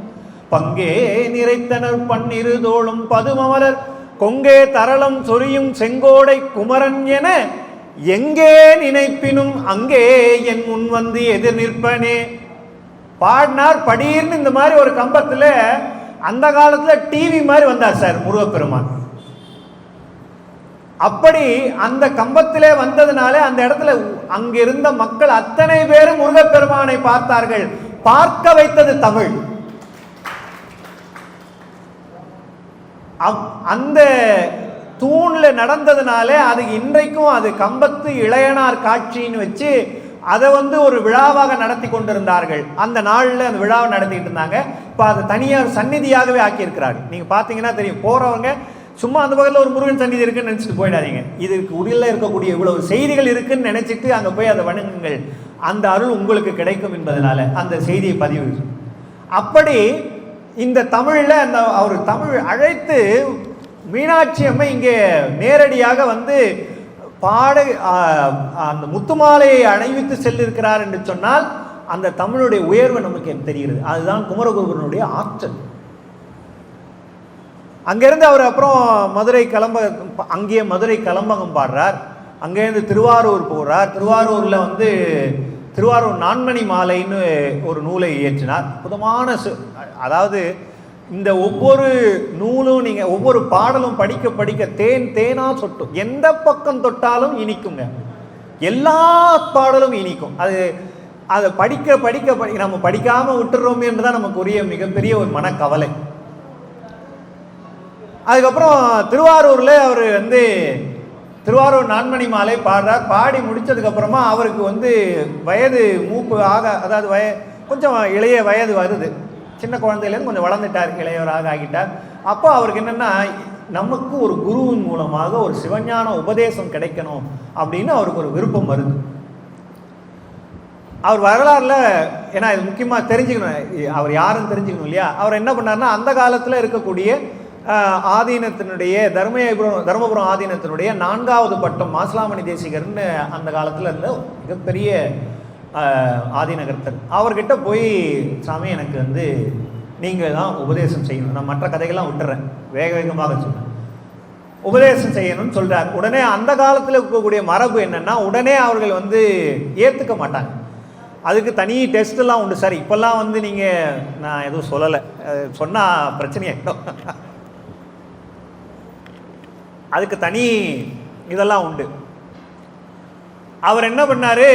S1: பங்கே நிறைத்தனர் பன்னிருதோளும் பதுமமலர் கொங்கே தரளம் சொரியும் செங்கோடை குமரன் என எங்கே நினைப்பினும் அங்கே என் முன் வந்து எதிர் நிற்பனே பாடினார். படீர்னு இந்த மாதிரி ஒரு கம்பத்தில் அந்த காலத்தில் டிவி மாதிரி வந்தார் சார் முருகப்பெருமான். அப்படி அந்த கம்பத்திலே வந்ததுனாலே அந்த இடத்துல அங்கிருந்த மக்கள் அத்தனை பேரும் முருகப்பெருமானை பார்த்தார்கள். பார்க்க வைத்தது தமிழ். அந்த தூண்ல நடந்ததுனாலே அது இன்றைக்கும் அது கம்பத்து இளையனார் காட்சின்னு வச்சு அதை ஒரு விழாவாக நடத்தி கொண்டிருந்தார்கள். அந்த நாளில் அந்த விழாவை நடத்திட்டு இருந்தாங்க. இப்போ அதை தனியார் சந்நிதியாகவே ஆக்கியிருக்கிறார்கள். நீங்கள் பார்த்தீங்கன்னா தெரியும், போகிறவங்க சும்மா அந்த பக்கத்தில் ஒரு முருகன் சந்நிதி இருக்குன்னு நினச்சிட்டு போயிடாதீங்க. இதுக்கு உடலில் இருக்கக்கூடிய இவ்வளவு செய்திகள் இருக்குன்னு நினச்சிட்டு அங்கே போய் அதை வணங்குங்கள், அந்த அருள் உங்களுக்கு கிடைக்கும் என்பதனால அந்த செய்தியை பதிவு. அப்படி இந்த தமிழில் அந்த அவர் தமிழ் அழைத்து மீனாட்சி அம்மை இங்கே நேரடியாக அந்த முத்துமாலையை அணிவித்து செல்லிருக்கிறார் என்று சொன்னால், அந்த தமிழுடைய உயர்வு நமக்கு தெரிகிறது. அதுதான் குமரகுருபரனுடைய ஆற்றல். அங்கேருந்து அவர் அப்புறம் அங்கேயே மதுரை கலம்பகம் பாடுறார். அங்கேருந்து திருவாரூர் போகிறார். திருவாரூரில் வந்து திருவாரூர் நான்மணி மாலைன்னு ஒரு நூலை இயற்றினார். அற்புதமான அதாவது இந்த ஒவ்வொரு நூலும் நீங்கள் ஒவ்வொரு பாடலும் படிக்க படிக்க தேனா சொட்டும். எந்த பக்கம் தொட்டாலும் இனிக்குங்க. எல்லா பாடலும் இனிக்கும். அதை படிக்க படிக்க நம்ம படிக்காமல் விட்டுறோமே என்று தான் நமக்கு உரிய மிகப்பெரிய ஒரு மனக்கவலை. அதுக்கப்புறம் திருவாரூரில் அவர் வந்து திருவாரூர் நான்மணி மாலை பாடுறார். பாடி முடித்ததுக்கப்புறமா அவருக்கு வந்து வயது மூப்பு அதாவது கொஞ்சம் இளைய வயது வருது. சின்ன குழந்தையிலேருந்து கொஞ்சம் வளர்ந்துட்டார், இளையவராக ஆகிட்டார். அப்போ அவருக்கு என்னென்னா, நமக்கு ஒரு குருவின் மூலமாக ஒரு சிவஞான உபதேசம் கிடைக்கணும் அப்படின்னு அவருக்கு ஒரு விருப்பம் வருது. அவர் வரலாறுல, ஏன்னா இது முக்கியமாக தெரிஞ்சுக்கணும், அவர் யாருன்னு தெரிஞ்சுக்கணும் இல்லையா. அவர் என்ன பண்ணார்னா, அந்த காலத்தில் இருக்கக்கூடிய ஆதீனத்தினுடைய தருமபுரம் ஆதீனத்தினுடைய 4வது பட்டம் மாசிலாமணி தேசிகர்னு அந்த காலத்தில் இருந்த மிகப்பெரிய ஆதீனகர்த்தர். அவர்கிட்ட போய், சாமி எனக்கு வந்து நீங்கள் தான் உபதேசம் செய்யணும், நான் மற்ற கதைகள்லாம் விட்டுறேன், வேகமாக சொல்கிறேன், உபதேசம் செய்யணும்னு சொல்கிறார். உடனே அந்த காலத்தில் இருக்கக்கூடிய மரபு என்னென்னா, உடனே அவர்கள் வந்து ஏற்றுக்க மாட்டாங்க. அதுக்கு தனி டெஸ்ட்டெல்லாம் உண்டு. சார் இப்போல்லாம் வந்து நீங்கள், நான் எதுவும் சொல்லலை, சொன்னால் பிரச்சனையாகிடும், அதுக்கு தனி இதெல்லாம் உண்டு. அவர் என்ன பண்ணார்,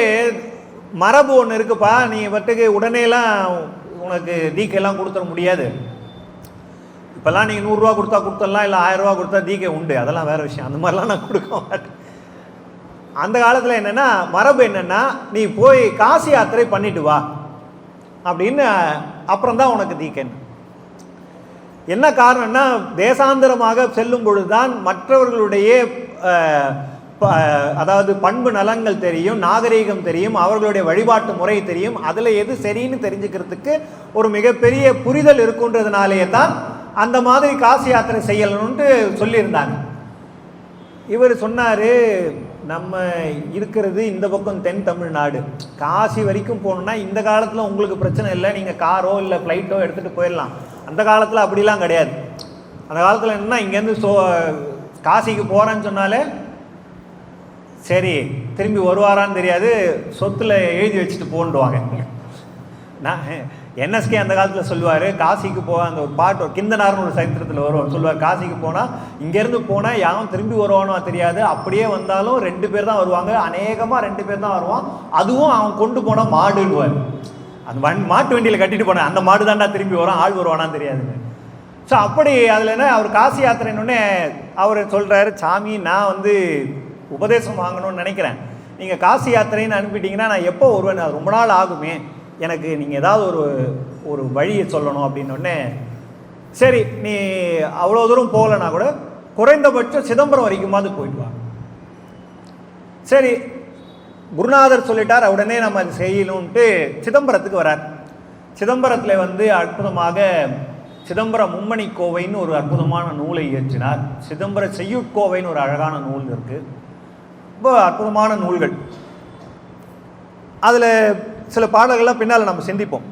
S1: மரபு ஒன்று இருக்குப்பா, நீ வட்டுக்கு உடனேலாம் உனக்கு தீக்கையெல்லாம் கொடுத்துட முடியாது. இப்போல்லாம் நீங்கள் 100 ரூபா கொடுத்துடலாம், இல்லை 1000 ரூபா கொடுத்தா தீக்கை உண்டு, அதெல்லாம் வேறு விஷயம். அந்த மாதிரிலாம் நான் கொடுக்க மாட்டேன். அந்த காலத்தில் என்னென்னா, மரபு என்னென்னா, நீ போய் காசி யாத்திரை பண்ணிட்டு வா அப்படின்னு, அப்புறம்தான் உனக்கு தீக்கைன்னு. என்ன காரணம்னா, தேசாந்தரமாக செல்லும் பொழுதுதான் மற்றவர்களுடைய அதாவது பண்பு நலங்கள் தெரியும், நாகரீகம் தெரியும், அவர்களுடைய வழிபாட்டு முறை தெரியும். அதில் எது சரின்னு தெரிஞ்சுக்கிறதுக்கு ஒரு மிகப்பெரிய புரிதல் இருக்குன்றதுனாலேயே தான் அந்த மாதிரி காசி யாத்திரை செய்யணும்னு சொல்லியிருந்தாங்க. இவர் சொன்னார், நம்ம இருக்கிறது இந்த பக்கம் தென் தமிழ்நாடு, காசி வரைக்கும் போகணுன்னா இந்த காலத்தில் உங்களுக்கு பிரச்சனை இல்லை, நீங்கள் காரோ இல்லை ஃப்ளைட்டோ எடுத்துகிட்டு போயிடலாம். அந்த காலத்தில் அப்படிலாம் கிடையாது. அந்த காலத்தில் என்னன்னா, இங்கேருந்து காசிக்கு போகிறேன்னு சொன்னாலே சரி, திரும்பி வருவாரான்னு தெரியாது, சொத்தில் எழுதி வச்சுட்டு போண்டுவாங்க. நான் என்எஸ்கே அந்த காலத்தில் சொல்லுவார், காசிக்கு அந்த ஒரு பாட்டு, ஒரு கிந்தனார்னு ஒரு சரித்திரத்தில் வரும், சொல்லுவார், காசிக்கு போனால் இங்கேருந்து போனால் யாரும் திரும்பி வருவானோ தெரியாது, அப்படியே வந்தாலும் 2 பேர் தான் வருவாங்க, அநேகமாக 2 பேர் தான் வருவான், அதுவும் அவன் கொண்டு போனால் மாடுன்னுவார். அந்த மாட்டு வண்டியில் கட்டிட்டு போனேன், அந்த மாடு தாண்டா திரும்பி வரும், ஆள் வருவானான்னு தெரியாதுங்க. ஸோ அப்படி அதில் என்ன, அவர் காசி யாத்திரைன்னொடனே அவர் சொல்கிறாரு, சாமி நான் வந்து உபதேசம் வாங்கணும்னு நினைக்கிறேன், நீங்கள் காசி யாத்திரைன்னு அனுப்பிட்டீங்கன்னா நான் எப்போ வருவேன், அது ரொம்ப நாள் ஆகுமே, எனக்கு நீங்கள் ஏதாவது ஒரு வழியை சொல்லணும் அப்படின்னோடனே, சரி நீ அவ்வளோ தூரம் போகலன்னா கூட குறைந்தபட்சம் சிதம்பரம் வரைக்குமாவது போயிட்டு வா. சரி, குருநாதர் சொல்லிட்டார், உடனே நம்ம அது செய்யணும்ன்ட்டு சிதம்பரத்துக்கு வரார். சிதம்பரத்தில் வந்து அற்புதமாக சிதம்பரம் மும்மணி கோவைன்னு ஒரு அற்புதமான நூலை இயற்றினார். சிதம்பர செய்யுட்கோவைன்னு ஒரு அழகான நூல் இருக்குது, ரொம்ப அற்புதமான நூல்கள். அதில் சில பாடல்கள்லாம் பின்னால் நம்ம சிந்திப்போம்.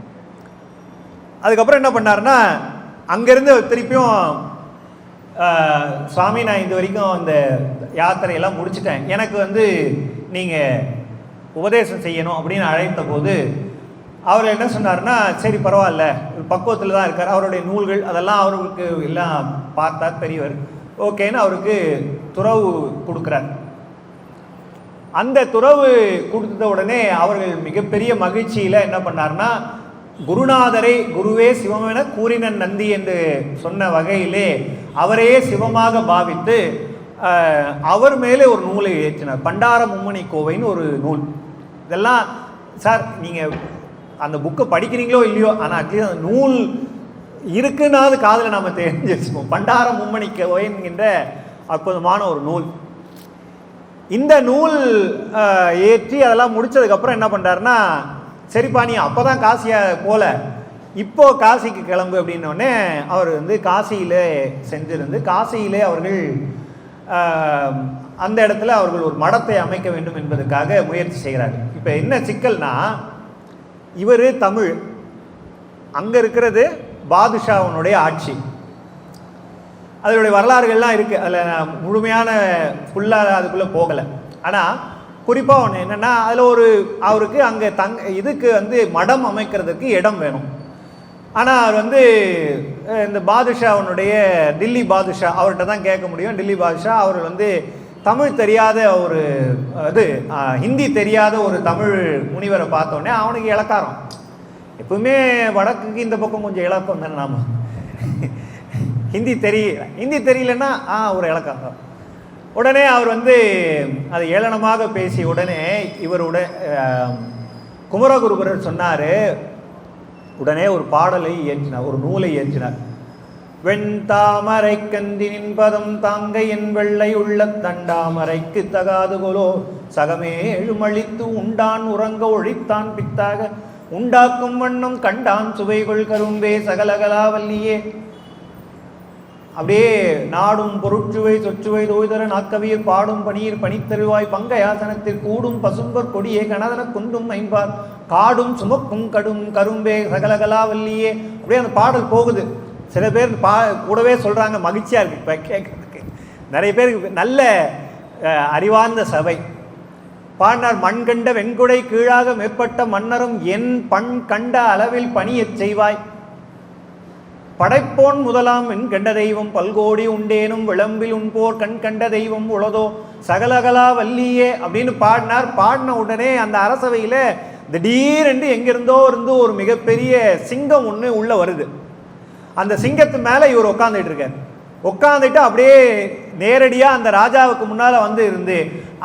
S1: அதுக்கப்புறம் என்ன பண்ணார்னா, அங்கேருந்து திருப்பியும் சுவாமி நான் இது வரைக்கும் இந்த யாத்திரையெல்லாம் முடிச்சுட்டேன், எனக்கு வந்து நீங்கள் உபதேசம் செய்யணும் அப்படின்னு அழைத்த போது அவர் என்ன சொன்னார்னா, சரி பரவாயில்ல, பக்குவத்தில் தான் இருக்கார், அவருடைய நூல்கள் அதெல்லாம் அவருக்கு எல்லாம் பார்த்தார் பெரியவர், ஓகேன்னு அவருக்கு துறவு கொடுக்குறார். அந்த துறவு கொடுத்த உடனே அவர்கள் மிகப்பெரிய மகிழ்ச்சியில் என்ன பண்ணார்னா, குருநாதரை குருவே சிவமென கூறினன் நந்தி என்று சொன்ன வகையிலே அவரையே சிவமாக பாவித்து அவர் மேலே ஒரு நூலை ஏற்றினார். பண்டார மும்மணி கோவைன்னு ஒரு நூல். இதெல்லாம் சார் நீங்கள் அந்த புக்கை படிக்கிறீங்களோ இல்லையோ, ஆனால் அட்லீஸ்ட் அந்த நூல் இருக்குன்னாவது காதில் நம்ம தெரிஞ்சு வச்சுப்போம். பண்டார மும்மணி கோவை என்கின்ற அற்புதமான ஒரு நூல். இந்த நூல் ஏற்றி அதெல்லாம் முடித்ததுக்கப்புறம் என்ன பண்ணுறாருன்னா, சரிப்பா நீ அப்போ தான் காசியை போல, இப்போது காசிக்கு கிளம்பு அப்படின்னோடனே அவர் வந்து காசியில் சென்றிருந்து காசியிலே அவர்கள் அந்த இடத்துல அவர்கள் ஒரு மடத்தை அமைக்க வேண்டும் என்பதற்காக முயற்சி செய்கிறார்கள். இப்போ என்ன சிக்கல்னா, இவர் தமிழ், அங்கே இருக்கிறது பாதுஷாவுனுடைய ஆட்சி. அதனுடைய வரலாறுகள்லாம் இருக்குது, அதில் நான் முழுமையான ஃபுல்லாக அதுக்குள்ளே போகலை. ஆனால் குறிப்பாக ஒன்று என்னென்னா, அதில் அவருக்கு அங்கே இதுக்கு மடம் அமைக்கிறதுக்கு இடம் வேணும். ஆனால் அவர் இந்த பாதுஷாவுனுடைய டில்லி பாதுஷா அவர்கிட்ட தான் கேட்க முடியும். டில்லி பாதுஷா அவர் தமிழ் தெரியாத ஒரு ஹிந்தி தெரியாத ஒரு தமிழ் முனிவரை பார்த்தோன்னே அவனுக்கு இலக்காரம். எப்பவுமே வடக்குக்கு இந்த பக்கம் கொஞ்சம் இலக்கம் தானே, நாம ஹிந்தி தெரியலன்னா ஒரு இலக்காரம். உடனே அவர் அதை ஏளனமாக பேசி உடனே குமரகுருபரர் சொன்னார், உடனே ஒரு பாடலை இயற்றினார், ஒரு நூலை இயற்றினார். வெண்தாமரை கந்தினின் பதம் தாங்க என் வெள்ளை உள்ள தண்டாமரைக்கு தகாதுகொலோ சகமேழும் அழித்து உண்டான் உறங்க ஒழித்தான் பித்தாக உண்டாக்கும் வண்ணம் கண்டான் சுவைகொள் கரும்பே சகலகலாவல்லியே. அப்படியே நாடும் பொருட்சுவை சொச்சுவை தோய்தர நாக்கவியர் பாடும் பணியர் பணித்தருவாய் பங்கையாசனத்தில் கூடும் பசும்பர் கொடியே கனதன குந்தும் ஐம்பார் காடும் சுமக்கும் கடும் கரும்பே சகலகலாவல்லியே. அப்படியே அந்த பாடல் போகுது. சில பேர் கூடவே சொல்கிறாங்க, மகிழ்ச்சியாக இருக்குது இப்போ கேட்கறதுக்கு. நிறைய பேருக்கு நல்ல அறிவார்ந்த சபை. பாடினார், மண் கண்ட வெண்குடை கீழாக மேற்பட்ட மன்னரும் என் பண் கண்ட அளவில் பணியச் செய்வாய் படைப்போன் முதலாம் என் கண்ட தெய்வம் பல்கோடி உண்டேனும் விளம்பில் உண்போர் கண் கண்ட தெய்வம் உளதோ சகலகலா வல்லியே அப்படின்னு பாடினார். பாடின உடனே அந்த அரசவையில் திடீரென்று எங்கிருந்தோ இருந்து ஒரு மிகப்பெரிய சிங்கம் ஒன்று உள்ளே வருது. அந்த சிங்கத்து மேலே இவர் உட்காந்துட்டு இருக்கார். உட்காந்துட்டு அப்படியே நேரடியாக அந்த ராஜாவுக்கு முன்னால் இருந்து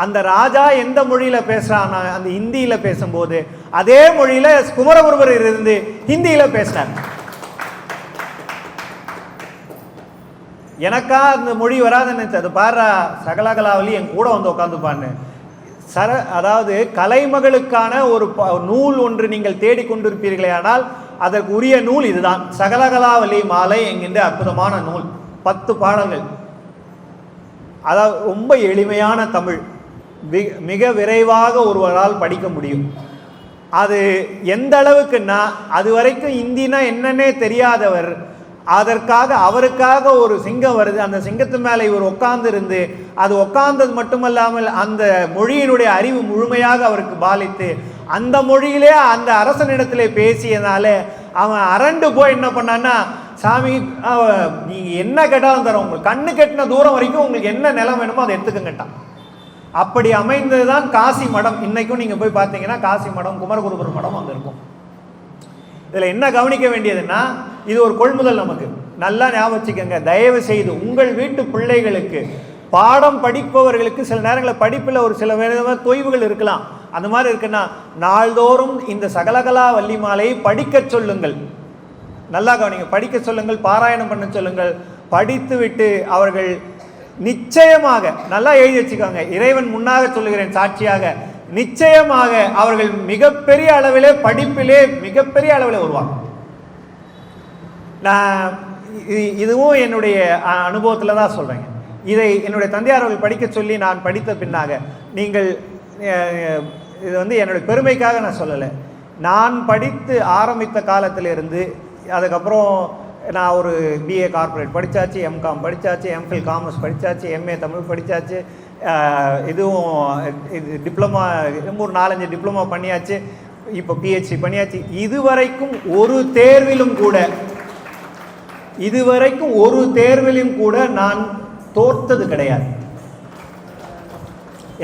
S1: அந்த ராஜா எந்த மொழியில் பேசுகிறான், அந்த ஹிந்தியில் பேசும்போது அதே மொழியில் குமரகுருபர் இருந்து ஹிந்தியில் பேசினார். எனக்கா அந்த மொழி வராதுன்னு அது பாரு சகலகலாவலி என் கூட உட்காந்துப்பான்னு. அதாவது கலைமகளுக்கான ஒரு நூல் ஒன்று நீங்கள் தேடிக்கொண்டிருப்பீர்களே, ஆனால் அதற்கு உரிய நூல் இதுதான், சகலகலாவலி மாலை என்கின்ற அற்புதமான நூல். 10 பாடல்கள். அதாவது ரொம்ப எளிமையான தமிழ், மிக விரைவாக ஒருவரால் படிக்க முடியும். அது எந்த அளவுக்குன்னா, அது வரைக்கும் இந்தினா என்னன்னே தெரியாதவர் அவருக்காக ஒரு சிங்கம் வருது, அந்த சிங்கத்து மேலே இவர் உட்கார்ந்து இருந்து அது உட்கார்ந்தது மட்டுமல்லாமல் அந்த மொழியினுடைய அறிவு முழுமையாக அவருக்கு பாலித்து அந்த மொழியிலே அந்த அரசனிடத்திலே பேசியதுனால அவன் அரண்டு போய் என்ன பண்ணான்னா, சாமி நீங்கள் என்ன கேட்டாலும் தரோம், உங்களுக்கு கண்ணு கெட்டின தூரம் வரைக்கும் உங்களுக்கு என்ன நிலம் வேணுமோ அதை எடுத்துக்கங்கட்டான். அப்படி அமைந்தது தான் காசி மடம். இன்னைக்கும் நீங்கள் போய் பார்த்தீங்கன்னா காசி மடம், குமரகுருபர் மடம் அங்கே இருக்கும். இதில் என்ன கவனிக்க வேண்டியதுன்னா, இது ஒரு கொள்முதல். நமக்கு நல்லா ஞாபகம் வச்சுக்கோங்க. தயவு செய்து உங்கள் வீட்டு பிள்ளைகளுக்கு, பாடம் படிப்பவர்களுக்கு சில நேரங்களில் படிப்பில் ஒரு சில விதமான தொய்வுகள் இருக்கலாம். அந்த மாதிரி இருக்குன்னா நாள்தோறும் இந்த சகலகலா வள்ளி மாலையை படிக்க சொல்லுங்கள். நல்லா கவனிங்க, படிக்க சொல்லுங்கள், பாராயணம் பண்ண சொல்லுங்கள். படித்து விட்டு அவர்கள் நிச்சயமாக, நல்லா எழுதி வச்சுக்கோங்க, இறைவன் முன்னாக சொல்லுகிறேன் சாட்சியாக, நிச்சயமாக அவர்கள் மிகப்பெரிய அளவிலே படிப்பிலே மிகப்பெரிய அளவில் வருவாங்க. நான் இதுவும் என்னுடைய அனுபவத்தில் தான் சொல்கிறேங்க. இதை என்னுடைய தந்தையார் அவர்கள் படிக்க சொல்லி நான் படித்த பின்னாக, நீங்கள் இது என்னுடைய பெருமைக்காக நான் சொல்லலை, நான் படித்து ஆரம்பித்த காலத்திலிருந்து அதுக்கப்புறம் நான் ஒரு பிஏ கார்ப்பரேட் படித்தாச்சு, எம்காம் படித்தாச்சு, எம்ஃபில் காமர்ஸ் படித்தாச்சு, எம்ஏ தமிழ் படித்தாச்சு, இதுவும் டிப்ளமா 3-4 டிப்ளமா பண்ணியாச்சு, இப்போ பிஹெச்டி பண்ணியாச்சு. இதுவரைக்கும் ஒரு தேர்விலும் கூட நான் தோற்றது கிடையாது.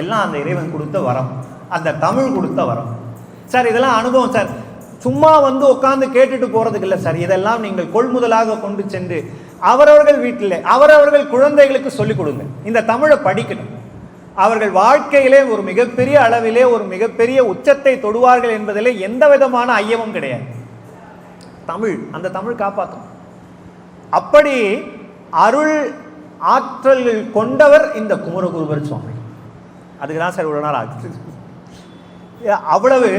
S1: எல்லாம் அந்த இறைவன் கொடுத்த வரம், அந்த தமிழ் கொடுத்த வரம். சார் இதெல்லாம் அனுபவம் சார், சும்மா உட்காந்து கேட்டுட்டு போறதுக்கு இல்லை சார். இதெல்லாம் நீங்கள் கொள்முதலாக கொண்டு சென்று அவரவர்கள் வீட்டில் அவரவர்கள் குழந்தைகளுக்கு சொல்லிக் கொடுங்க. இந்த தமிழை படிக்கணும். அவர்கள் வாழ்க்கையிலே ஒரு மிகப்பெரிய அளவிலே ஒரு மிகப்பெரிய உச்சத்தை தொடுவார்கள் என்பதிலே எந்த விதமான ஐயமும் கிடையாது. தமிழ், அந்த தமிழ் காப்பாற்றும். அப்படி அருள் ஆற்றல்கள் கொண்டவர் இந்த குமரகுருபர் சுவாமி. அதுக்கு தான் சார் இவ்வளோ நாள் ஆச்சு. அவ்வளவு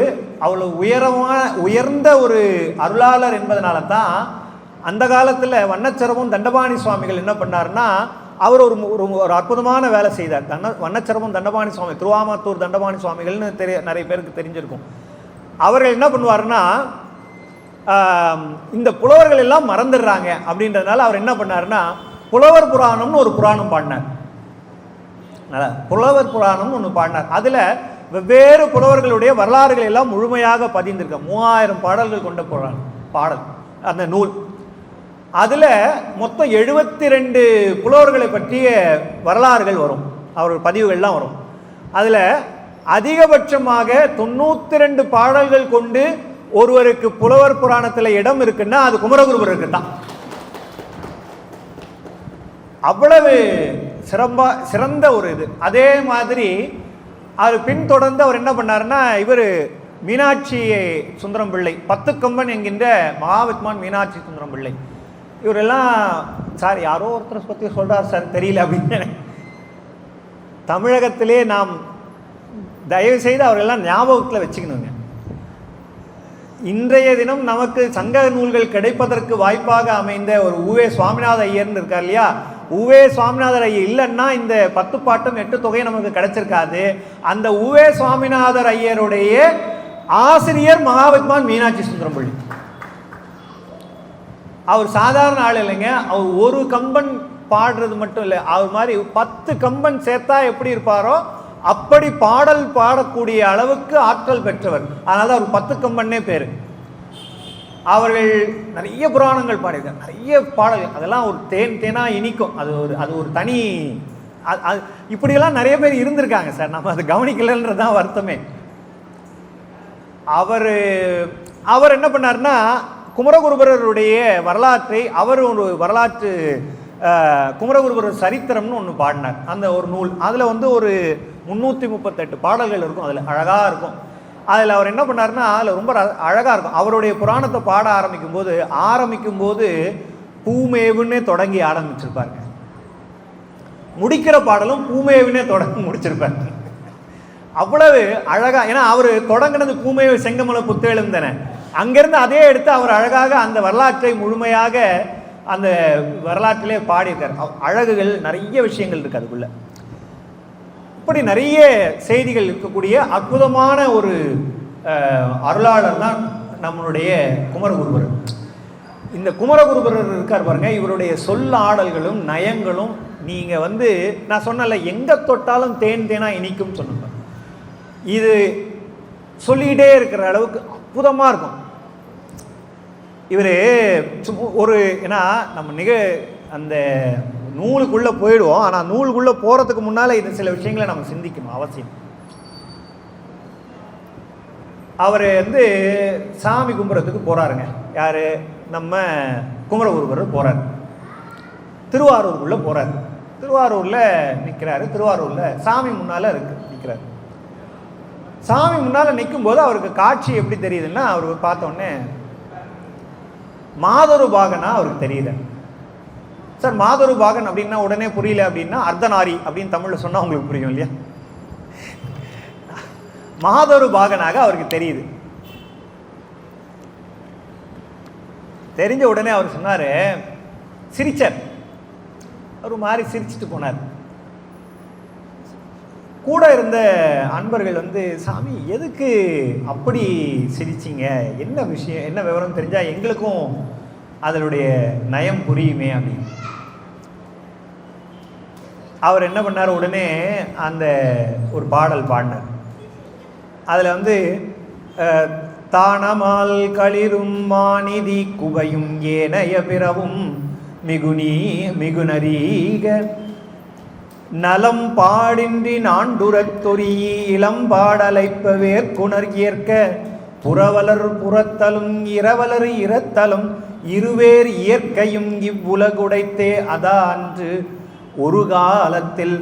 S1: உயர்ந்த ஒரு அருளாளர் என்பதனால தான் அந்த காலத்தில் வண்ணச்சரமும் தண்டபாணி சுவாமிகள் என்ன பண்ணார்னா, அவர் ஒரு அற்புதமான வேலை செய்தார். வண்ணச்சரமும் தண்டபாணி சுவாமி, திருவாமத்தூர் தண்டபாணி சுவாமிகள்னு நிறைய பேருக்கு தெரிஞ்சிருக்கும். அவர்கள் என்ன பண்ணுவாருன்னா, இந்த புலவர்கள் எல்லாம் மறந்துடுறாங்க அப்படின்றதுனால அவர் என்ன பண்ணாருன்னா, புலவர் புராணம்னு ஒரு புராணம் பாடினார். புலவர் புராணம்னு ஒன்று பாடினார். அதில் வெவ்வேறு புலவர்களுடைய வரலாறுகள் எல்லாம் முழுமையாக பதிந்திருக்க 3000 பாடல்கள் கொண்ட பாடல் அந்த நூல். அதில் மொத்தம் 72 புலவர்களை பற்றிய வரலாறுகள் வரும், அவர்கள் பதிவுகள்லாம் வரும். அதில் அதிகபட்சமாக 92 பாடல்கள் கொண்டு ஒருவருக்கு புலவர் புராணத்தில் இடம் இருக்குன்னா அது குமரகுருபரருக்கு தான். அவ்வளவு சிறந்த ஒரு இது. அதே மாதிரி அது பின்தொடர்ந்து அவர் என்ன பண்ணாருன்னா, இவர் மீனாட்சி சுந்தரம் பிள்ளை, 10 கம்பன் என்கின்ற மகாவித்வான் மீனாட்சி சுந்தரம் பிள்ளை, இவரெல்லாம் சார் யாரோ ஒருத்தரை பற்றி சொல்கிறார் சார் தெரியல அப்படின்னு தமிழகத்திலே நாம் தயவு செய்து அவரெல்லாம் ஞாபகத்தில் வச்சுக்கணுங்க. இன்றைய தினம் நமக்கு சங்க நூல்கள் கிடைப்பதற்கு வாய்ப்பாக அமைந்த ஒரு உவே சுவாமிநாத ஐயர்னு இருக்கார் இல்லையா, உவே சுவாமிநாதர் ஐயர் இல்லைன்னா இந்த 10 பாட்டும் 8 தொகை நமக்கு கிடைச்சிருக்காது. அந்த உவே சுவாமிநாதர் ஐயருடைய ஆசிரியர் மகாவித்வான் மீனாட்சி சுந்தரம் பிள்ளை. அவர் சாதாரண ஆள் இல்லைங்க. அவர் ஒரு கம்பன் பாடுறது மட்டும் இல்லை, அவர் மாதிரி 10 கம்பன் சேர்த்தா எப்படி இருப்பாரோ அப்படி பாடல் பாடக்கூடிய அளவுக்கு ஆற்றல் பெற்றவர். அதனால அவர் 10 கம்பன்னே பேர். அவர்கள் நிறைய புராணங்கள் பாடியிருக்காங்க, நிறைய பாடல்கள், அதெல்லாம் ஒரு தேனா இனிக்கும். அது ஒரு தனி இப்படியெல்லாம் நிறைய பேர் இருந்திருக்காங்க சார், நம்ம அதை கவனிக்கலன்றது தான் வருத்தமே. அவர் என்ன பண்ணார்னா, குமரகுருபரருடைய வரலாற்றை அவர் ஒரு வரலாற்று குமரகுருபரர் சரித்திரம்னு ஒன்று பாடினார். அந்த ஒரு நூல், அதில் வந்து ஒரு 338 பாடல்கள் இருக்கும், அதில் அழகாக இருக்கும். அதில் அவர் என்ன பண்ணார்னா, அதில் ரொம்ப அழகாக இருக்கும். அவருடைய புராணத்தை பாட ஆரம்பிக்கும் போது பூமேவுன்னே தொடங்கி ஆரம்பிச்சிருப்பாங்க, முடிக்கிற பாடலும் பூமேவுன்னே தொடங்கி முடிச்சிருப்பாங்க. அவ்வளவு அழகா, ஏன்னா அவர் தொடங்கினது பூமேவு செங்கமல புத்தேளும் தானே, அங்கிருந்து அதே எடுத்து அவர் அழகாக அந்த வரலாற்றை முழுமையாக அந்த வரலாற்றிலே பாடியிருக்கார். அழகுகள் நிறைய விஷயங்கள் இருக்கு அதுக்குள்ள. இப்படி நிறைய செய்திகள் இருக்கக்கூடிய அற்புதமான ஒரு அருளாளர் தான் நம்மளுடைய குமரகுருபரர். இந்த குமரகுருபரர் இருக்கார் பாருங்க, இவருடைய சொல் ஆடல்களும் நயங்களும் நீங்க வந்து நான் சொன்னல எங்க தொட்டாலும் தேனா இனிக்கும் சொன்ன, இது சொல்லிக்கிட்டே இருக்கிற அளவுக்கு அற்புதமா இருக்கும். இவர் ஒரு ஏன்னா நம்ம அந்த நூலுக்குள்ளே போயிடுவோம், ஆனால் நூலுக்குள்ளே போகிறதுக்கு முன்னால் இது சில விஷயங்களை நம்ம சிந்திக்கணும் அவசியம். அவர் வந்து சாமி கும்பிட்றதுக்கு போகிறாருங்க. யார்? நம்ம குமரகுருபரர் போகிறார். திருவாரூருக்குள்ளே போகிறார். திருவாரூரில் நிற்கிறாரு. திருவாரூரில் சாமி முன்னால் நிற்கிறார். சாமி முன்னால் நிற்கும்போது அவருக்கு காட்சி எப்படி தெரியுதுன்னா, அவருக்கு பார்த்தோன்னே மாதொரு பாகனா அவருக்கு தெரியுது. சார் மாதொரு பாகன் அப்படின்னா உடனே புரியல அப்படின்னா அர்த்தநாரி அப்படின்னு தமிழில் சொன்னால் உங்களுக்கு புரியும் இல்லையா? மாதொரு பாகனாக அவருக்கு தெரியுது. தெரிஞ்ச உடனே அவர் சொன்னார், சிரிச்சார். ஒரு மாதிரி சிரிச்சுட்டு போனார். கூட இருந்த அன்பர்கள் வந்து, சாமி எதுக்கு அப்படி சிரிச்சிங்க, என்ன விஷயம், என்ன விவரம் தெரிஞ்சால் எங்களுக்கும் அதனுடைய நயம் புரியுமே அப்படின்னு. அவர் என்ன பண்ணார், உடனே அந்த ஒரு பாடல் பாடினார். அதில் வந்து தானமால் களிரும் மாநிதி குவையும் ஏனைய பிறவும் மிகுநரீக நலம் பாடின்றி நாண்டுரத் தொரியி இளம்பாடலைப்ப வேற்குணர் ஏற்க புறவலர் புறத்தலும் இரவலர் இரத்தலும் இருவேறு இயற்கையும் இவ்வுலகுடைத்தே அதா அன்று ஒரு காலத்தில்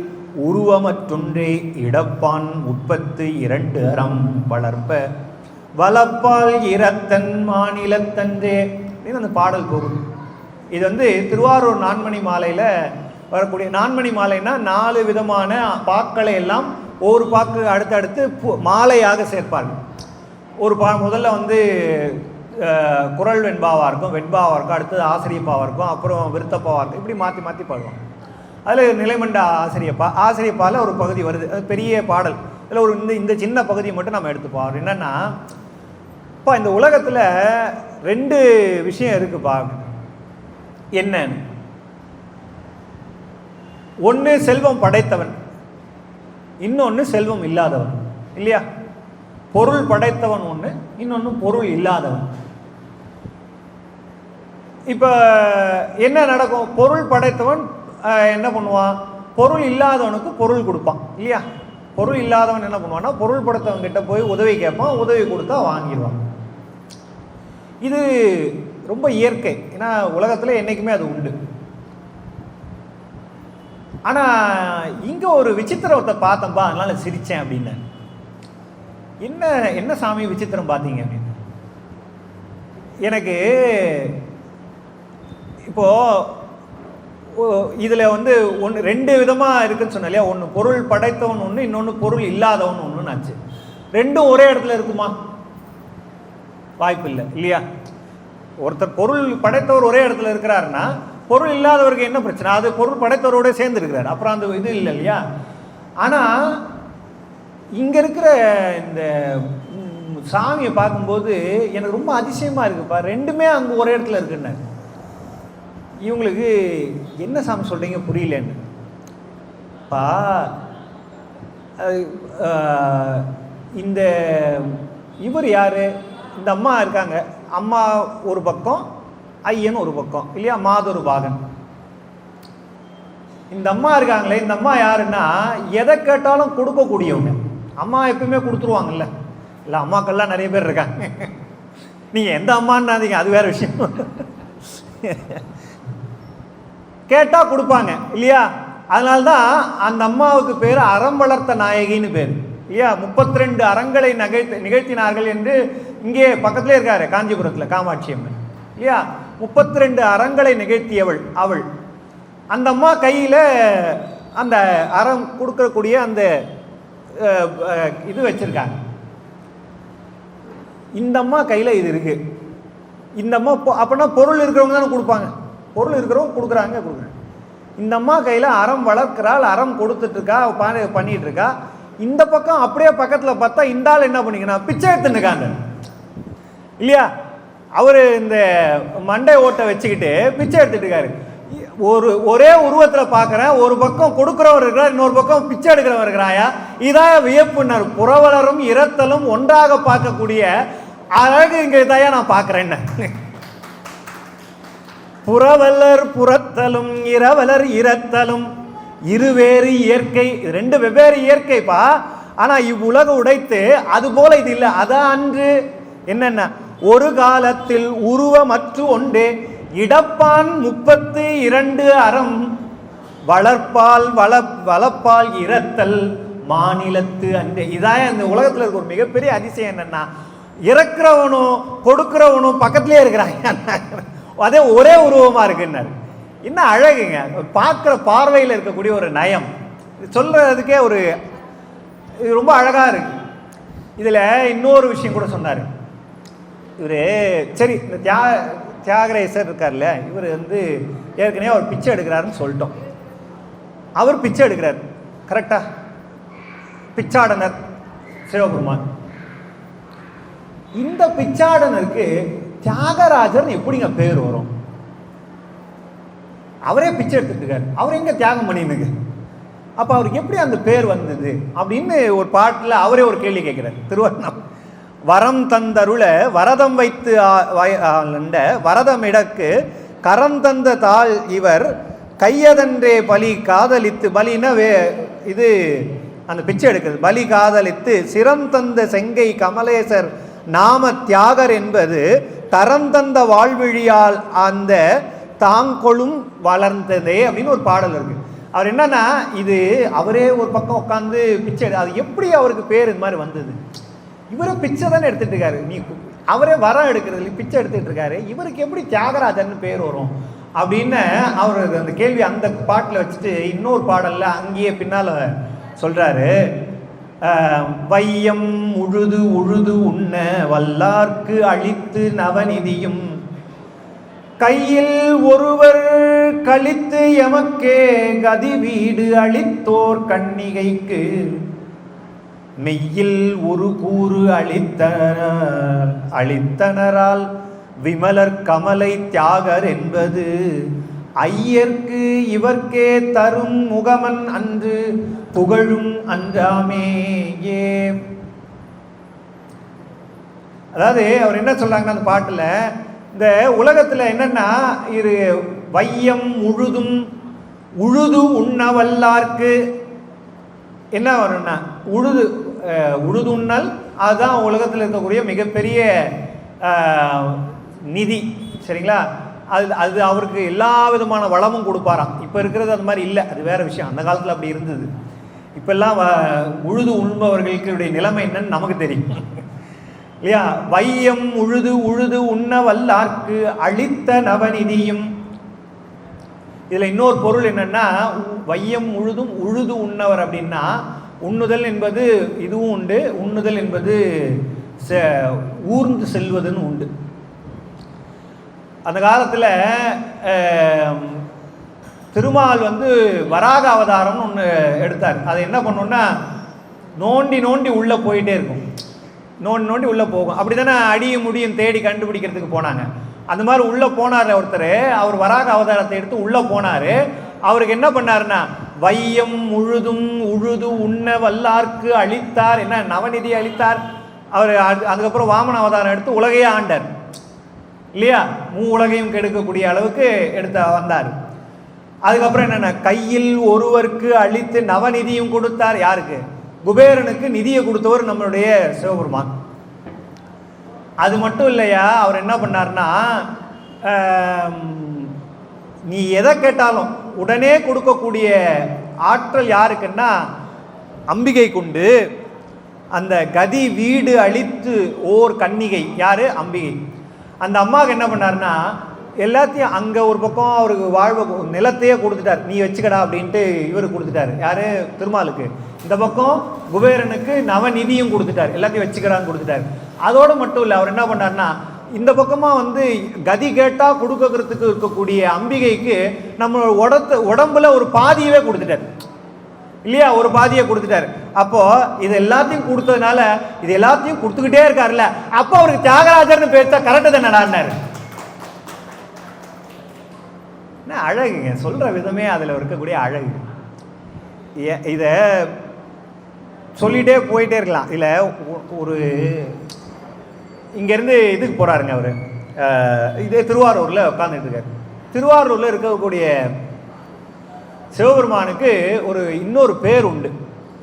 S1: உருவமற்றொன்றே இடப்பான் உற்பத்து 2 அறம் வளர்ப்ப வளப்பால் இரத்தன் மாநிலத்தன்றே அப்படின்னு அந்த பாடல் போகும். இது வந்து திருவாரூர் நான்மணி மாலையில் வரக்கூடிய, நான்மணி மாலைன்னா 4 விதமான பாக்களை எல்லாம் ஒரு பாக்கு அடுத்தடுத்து மாலையாக சேர்ப்பார்கள். ஒரு முதல்ல வந்து குரல் வெண்பாவாக இருக்கும், அடுத்தது ஆசிரியப்பாவாக இருக்கும், அப்புறம் விருத்தப்பாவாக இருக்கும், இப்படி மாற்றி மாற்றி பாடுவோம். அதில் நிலைமண்ட ஆசிரியப்பாவில் ஒரு பகுதி வருது, அது பெரிய பாடல். இதில் இந்த சின்ன பகுதியை மட்டும் நம்ம எடுத்துப்போம். என்னென்னா, அப்பா இந்த உலகத்தில் 2 விஷயம் இருக்குப்பா. என்னன்னு, ஒன்று செல்வம் படைத்தவன், இன்னொன்று செல்வம் இல்லாதவன் இல்லையா? பொருள் படைத்தவன் ஒன்று, இன்னொன்று பொருள் இல்லாதவன். இப்போ என்ன நடக்கும்? பொருள் படைத்தவன் என்ன பண்ணுவான்? பொருள் இல்லாதவனுக்கு பொருள் கொடுப்பான் இல்லையா? பொருள் இல்லாதவன் என்ன பண்ணுவான்னா பொருள் படைத்தவன் கிட்ட போய் உதவி கேட்பான், உதவி கொடுத்தா வாங்கிடுவான். இது ரொம்ப இயற்கை, ஏன்னா உலகத்தில் என்றைக்குமே அது உண்டு. ஆனால் இங்கே ஒரு விசித்திரத்தை பார்த்தம்பா, அதனால சிரித்தேன் அப்படின்னு. என்ன என்ன சாமி விசித்திரம் பார்த்தீங்க அப்படின்னு. எனக்கு இப்போது இதில் 2 விதமாக இருக்குன்னு சொன்னேன் இல்லையா? ஒன்று பொருள் படைத்தவன் ஒன்று, இன்னொன்று பொருள் இல்லாதவன் ஒன்றுன்னு ஆச்சு. 2ம் ஒரே இடத்துல இருக்குமா? வாய்ப்பு இல்லை இல்லையா? ஒருத்தர் பொருள் படைத்தவர் ஒரே இடத்துல இருக்கிறாருன்னா பொருள் இல்லாதவருக்கு என்ன பிரச்சனை? அது பொருள் படைத்தவரோட சேர்ந்து இருக்கிறார், அப்புறம் அந்த இது இல்லை இல்லையா? ஆனால் இங்கே இருக்கிற இந்த சாமியை பார்க்கும்போது எனக்கு ரொம்ப அதிசயமாக இருக்குப்பா. 2மே அங்கே ஒரே இடத்துல இருக்குன்னு. இவங்களுக்கு என்ன சாமி சொல்கிறீங்க புரியலன்னு பா. இந்த இவர் யார்? இந்த அம்மா இருக்காங்க, அம்மா ஒரு பக்கம், ஐயன் ஒரு பக்கம் இல்லையா? மாதொரு பாகன். இந்த அம்மா இருக்காங்களே, இந்த அம்மா யாருன்னா எதை கேட்டாலும் கொடுக்கக்கூடியவங்க. அம்மா எப்பயுமே கொடுத்துருவாங்கல்ல. இல்லை, அம்மாக்கள்லாம் நிறைய பேர் இருக்காங்க. நீங்கள் எந்த அம்மான்னாதீங்க, அது வேற விஷயம். கேட்டால் கொடுப்பாங்க இல்லையா? அதனால்தான் அந்த அம்மாவுக்கு பேர் அறம் வளர்த்த நாயகின்னு பேர் இல்லையா? 32 அறங்களை நிகழ்த்தினார்கள் என்று இங்கே பக்கத்திலே இருக்காரு, காஞ்சிபுரத்தில் காமாட்சி அம்மன் இல்லையா? 32 அறங்களை நிகழ்த்தியவள் அவள். அந்த அம்மா கையில் அந்த அறம் கொடுக்கக்கூடிய அந்த இது வச்சிருக்காங்க. இந்த அம்மா கையில் இது இருக்கு. இந்த அம்மா அப்படின்னா பொருள் இருக்கிறவங்க தானே கொடுப்பாங்க, பொருள் இருக்கிறவங்க கொடுக்குறாங்க. இந்த அம்மா கையில் அறம் வளர்க்கிறாள், அறம் கொடுத்துட்டு இருக்கா, பண்ணிட்டு இருக்கா. இந்த பக்கம் அப்படியே பக்கத்தில் பார்த்தா இந்த ஆள் என்ன பண்ணிக்கணும், பிச்சை எடுத்துருக்காங்க இல்லையா? அவர் இந்த மண்டை ஓட்டை வச்சுக்கிட்டு பிச்சை எடுத்துட்டு இருக்காரு. ஒரே உருவத்தில் பார்க்குறேன், ஒரு பக்கம் கொடுக்குறவர் இருக்கிறார், இன்னொரு பக்கம் பிச்சை எடுக்கிறவர் இருக்கிறாயா? இதான் வியப்புனர். புறவலரும் இரத்தலும் ஒன்றாக பார்க்கக்கூடிய அழகு இங்கே இதையா நான் பார்க்குறேன்னு. புறவலர் புறத்தலும் இரவலர் இரத்தலும் இருவேறு இயற்கை. 2 வெவ்வேறு இயற்கைப்பா. ஆனால் இவ்வுலக உடைத்து அது போல இது இல்லை. அதான் அன்று என்னென்ன ஒரு காலத்தில் உருவமற்று ஒன்றே இடப்பான் 32 அறம் வளர்ப்பால் வளப்பால் இரத்தல் மாநிலத்து அன்றே. இதான் இந்த உலகத்தில் இருக்க ஒரு மிகப்பெரிய அதிசயம். என்னன்னா இறக்குறவனும் கொடுக்குறவனும் பக்கத்திலே இருக்கிறாங்க, அதே ஒரே உருவமாக இருக்குன்னாரு. என்ன அழகுங்க, பார்க்குற பார்வையில் இருக்கக்கூடிய ஒரு நயம், சொல்கிறதுக்கே ஒரு ரொம்ப அழகாக இருக்கு. இதில் இன்னொரு விஷயம் கூட சொன்னார் இவர். சரி, இந்த தியாகரேசர் இருக்கார்ல, இவர் ஏற்கனவே அவர் பிச்சை எடுக்கிறாருன்னு சொல்லிட்டோம். அவர் பிச்சை எடுக்கிறார் கரெக்டா? பிச்சாடனர் சிவபெருமான். இந்த பிச்சாடனருக்கு தியாகராஜர் எப்படிங்க பேர் வரும்? அவரே பிச்சை எடுத்துட்டு இருக்காரு, அவர் எங்க தியாகம் பண்ணினுங்க, அப்ப அவருக்கு எப்படி அந்த பேர் வந்தது அப்படின்னு ஒரு பாட்டில் அவரே ஒரு கேள்வி கேட்கிறார். திருவண்ணம் வரம் தந்தருள வரதம் வைத்து வரதமிடக்கு கரம் தந்த தாள் இவர் கையதன்றே பலி காதலித்து, பலினா இது அந்த பிச்சை எடுக்கிறது, பலி காதலித்து சிரம் தந்த செங்கை கமலேசர் நாம தியாகர் என்பது தரம் தந்த வாழ்விழியால் அந்த தாங்கொழும் வளர்ந்ததே அப்படின்னு ஒரு பாடல் இருக்கு. அவர் என்னன்னா, இது அவரே ஒரு பக்கம் உட்காந்து பிச்சை, அது எப்படி அவருக்கு பேர் இது மாதிரி வந்தது? இவரை பிச்சை தானே எடுத்துட்டு இருக்காரு, நீ அவரே வரம் எடுக்கிறது பிச்சை எடுத்துட்டு இருக்காரு, இவருக்கு எப்படி தியாகராஜன் பேர் வரும் அப்படின்னு அவர் அந்த கேள்வி அந்த பாட்டில் வச்சுட்டு இன்னொரு பாடல்ல அங்கேயே பின்னால சொல்றாரு. வையம் உழுது உழுது உண்ண வல்லார்க்கு அளித்து நவநிதியும் கையில் ஒருவர் கழித்து எமக்கே கதி வீடு அளித்தோர் கண்ணிகைக்கு மெய்யில் ஒரு கூறு அளித்தனரால் விமலர் கமலை தியாகர் என்பது ஐயர்க்கு இவர்க்கே தரும் முகமன் அன்று புகழும் அன்றாமே. ஏ அதாவது அவர் என்ன சொல்றாங்கன்னா அந்த பாட்டுல, இந்த உலகத்துல என்னன்னா இது வையம் முழுதும் உழுது உண்ணவல்லார்க்கு என்ன வரும்னா உழுது உண்ணல், அதுதான் உலகத்தில் இருக்கக்கூடிய மிகப்பெரிய நிதி. சரிங்களா? அது அவருக்கு எல்லா விதமான வளமும் கொடுப்பாராம். இப்போ இருக்கிறது அது மாதிரி இல்லை, அது வேற விஷயம். அந்த காலத்தில் அப்படி இருந்தது. இப்பெல்லாம் உழுது உண்பவர்களுடைய நிலைமை என்னன்னு நமக்கு தெரியும் இல்லையா? வையம் உழுது உண்ண வல்லார்க்கு அளித்த நவநிதியும். இதில் இன்னொரு பொருள் என்னன்னா, வையம் முழுதும் உழுது உண்ணவர் அப்படின்னா, உண்ணுதல் என்பது இதுவும் உண்டு, உண்ணுதல் என்பது ஊர்ந்து செல்வதுன்னு உண்டு. அந்த காலத்தில் திருமால் வராக அவதாரம்னு ஒன்று எடுத்தார். அதை என்ன பண்ணோன்னா, நோண்டி நோண்டி உள்ளே போயிட்டே இருக்கும், நோண்டி நோண்டி உள்ளே போகும். அப்படி தானே அடியும் முடியும் தேடி கண்டுபிடிக்கிறதுக்கு போனாங்க. அந்த மாதிரி உள்ளே போனார் ஒருத்தர். அவர் வராக அவதாரத்தை எடுத்து உள்ளே போனார். அவருக்கு என்ன பண்ணாருன்னா, வையம் முழுதும் உழுது உண்ண வல்லார்க்கு அளித்தார், என்ன நவநிதி அளித்தார். அவர் அதுக்கப்புறம் வாமன அவதாரம் எடுத்து உலகையே ஆண்டார் இல்லையா? உலகையும் கெடுக்கக்கூடிய அளவுக்கு எடுத்து வந்தார். அதுக்கப்புறம் என்னென்ன, கையில் ஒருவருக்கு அளித்து நவநிதியும் கொடுத்தார். யாருக்கு? குபேரனுக்கு நிதியை கொடுத்தவர் நம்மளுடைய சிவபெருமான். அது மட்டும் இல்லையா, அவர் என்ன பண்ணார்னா, நீ எதை கேட்டாலும் உடனே கொடுக்கக்கூடிய ஆற்றல் யாருக்குன்னா அம்பிகை கொண்டு. அந்த கதி வீடு அளித்து ஓர் கன்னிகை யாரு? அம்பிகை. அந்த அம்மாவுக்கு என்ன பண்ணார்னா, எல்லாத்தையும் அங்கே ஒரு பக்கம் அவருக்கு வாழ்வு நிலத்தையே கொடுத்துட்டார், நீ வச்சுக்கடா அப்படின்ட்டு இவருக்கு கொடுத்துட்டாரு. யாரு? திருமாலுக்கு. இந்த பக்கம் குபேரனுக்கு நவநிதியும் கொடுத்துட்டார், எல்லாத்தையும் வச்சுக்கிறான்னு கொடுத்துட்டார். அதோடு மட்டும் இல்லை, அவர் என்ன பண்ணார்னா, இந்த பக்கமாக கதி கேட்டால் கொடுக்கறதுக்கு இருக்கக்கூடிய அம்பிகைக்கு நம்ம உடம்புல ஒரு பாதியவே கொடுத்துட்டார் இல்லையா? ஒரு பாதியை கொடுத்துட்டாரு. அப்போ இது எல்லாத்தையும் கொடுத்ததுனால இது எல்லாத்தையும் கொடுத்துக்கிட்டே இருக்காருல்ல, அப்போ அவருக்கு தியாகராஜர்னு பேச கரெக்டு தானடான்னாரு. என்ன அழகுங்க, சொல்ற விதமே அதில் இருக்கக்கூடிய அழகு. இதை சொல்லிட்டே போயிட்டே இருக்கலாம். இதில் ஒரு இங்கேருந்து இதுக்கு போகிறாருங்க அவர், இதே திருவாரூரில் உட்காந்துட்டு இருக்காரு. திருவாரூரில் இருக்கக்கூடிய சிவபெருமானுக்கு ஒரு இன்னொரு பேர் உண்டு.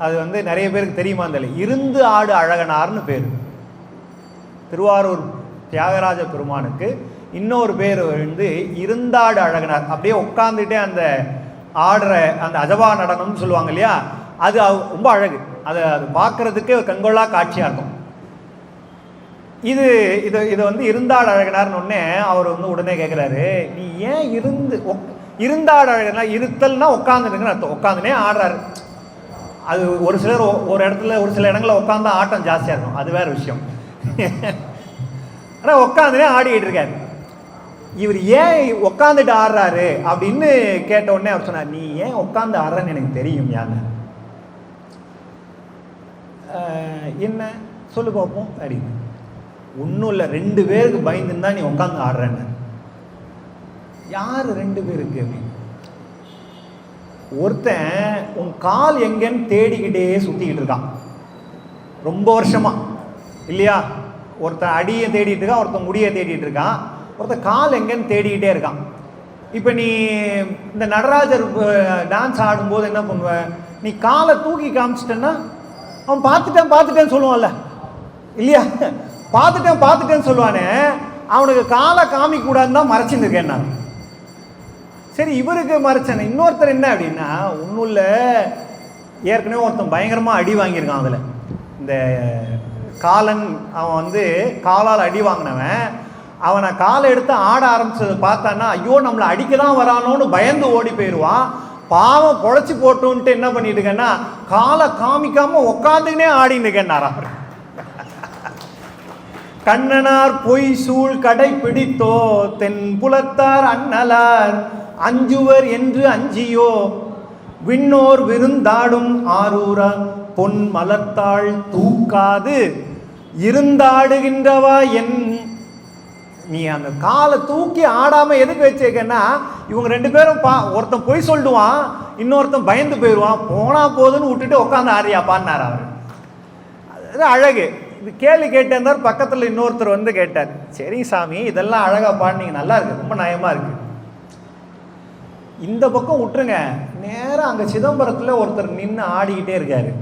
S1: அது நிறைய பேருக்கு தெரியுமா தெரியல, இருந்து ஆடு அழகனார்னு பேர். திருவாரூர் தியாகராஜ பெருமானுக்கு இன்னொரு பேர் இருந்தாடு அழகனார். அப்படியே உட்காந்துட்டே அந்த ஆடுற அந்த அஜபா நடனம்னு சொல்லுவாங்க இல்லையா, அது ரொம்ப அழகு. அது பார்க்கறதுக்கு கண்கொள்ளா காட்சியாக இருக்கும். இது இதை இருந்தாடு அழகனார்னு ஒன்னே அவர் உடனே கேட்குறாரு, நீ ஏன் இருந்தாடு அழகனா? இருத்தல்னா உட்காந்துட்டுங்கன்னு அர்த்தம். உட்காந்துனே ஆடுறாரு. அது ஒரு சிலர் ஒரு இடத்துல ஒரு சில இடங்களில் உட்காந்து ஆட்டம் ஜாஸ்தியாக இருக்கும், அது வேற விஷயம். ஆனால் உட்காந்துனே ஆடிக்கிட்டு இருக்காரு. இவர் ஏன் உட்காந்துட்டு ஆடுறாரு அப்படின்னு கேட்ட உடனே அவர் சொன்னார், நீ ஏன் உட்காந்து ஆடுறன்னு எனக்கு தெரியும். யானை என்ன சொல்லு பார்ப்போம் அப்படின்னு. ஒன்றும் இல்லை, 2 பேருக்கு பயந்துன்னு தான் நீ உட்காந்து ஆடுறேன்னு. யார் 2 பேருக்கு அப்படின்னு? ஒருத்தன் உன் கால் எங்கன்னு தேடிக்கிட்டே சுற்றிக்கிட்டு இருக்கான் ரொம்ப வருஷமா இல்லையா? ஒருத்தன் அடியை தேடிட்டு இருக்கான், ஒருத்தன் முடியை தேடிட்டு இருக்கான், ஒருத்தன் கால் எங்கன்னு தேடிக்கிட்டே இருக்கான். இப்போ நீ இந்த நடராஜர் டான்ஸ் ஆடும்போது என்ன பண்ணுவ? நீ காலை தூக்கி காமிச்சிட்டேன்னா அவன் பார்த்துட்டேன்னு சொல்லுவான்ல இல்லையா? பார்த்துட்டேன்னு சொல்லுவானே, அவனுக்கு காலை காமிக்க கூடாதுன்னு தான் மறைச்சின்னு இருக்கேன் நான். சரி, இவருக்கு மறைச்சேன். இன்னொருத்தர் என்ன அப்படின்னா, ஒன்றும் இல்லை, ஏற்கனவே ஒருத்தன் பயங்கரமாக அடி வாங்கியிருக்கான். அதில் இந்த காலன் அவன் காலால் அடி வாங்கினவன், அவனை காலை எடுத்து ஆட ஆரம்பிச்சதை பார்த்தான்னா, ஐயோ நம்மளை அடிக்க தான் வரானோன்னு பயந்து ஓடி போயிடுவான். பாவம் பொழைச்சி போட்டோன்ட்டு என்ன பண்ணிட்டு இருக்கேன்னா, காலை காமிக்காம உட்காந்துக்கினே ஆடின்னு இருக்கேன்னாரா. கண்ணனார் பொய் சூழ் கடை பிடித்தோ தென் புலத்தார் அண்ணலார் அஞ்சுவர் என்று அஞ்சியோ விண்ணோர் விருந்தாடும் ஆரூரா பொன் மலர்த்தாள் தூக்காது இருந்தாடுகின்றவா என். நீ அந்த காலை தூக்கி ஆடாம எதுக்கு வச்சிருக்கன்னா, இவங்க ரெண்டு பேரும் ஒருத்தன் பொய் சொல்லுவான், இன்னொருத்தன் பயந்து போயிடுவான், போனா போதுன்னு விட்டுட்டு உட்காந்து ஆறியாப்பான்னார் அவர். அது அழகு. இது கேள்வி கேட்டிருந்தார். பக்கத்தில் இன்னொருத்தர் வந்து கேட்டார், சரி சாமி இதெல்லாம் அழகா பாடினீங்க, நல்லா இருக்கு, ரொம்ப நயமா இருக்கு. இந்த பக்கம் விட்டுருங்க, நேரம் அங்க சிதம்பரத்தில் ஒருத்தர் நின்று ஆடிக்கிட்டே இருக்காரு.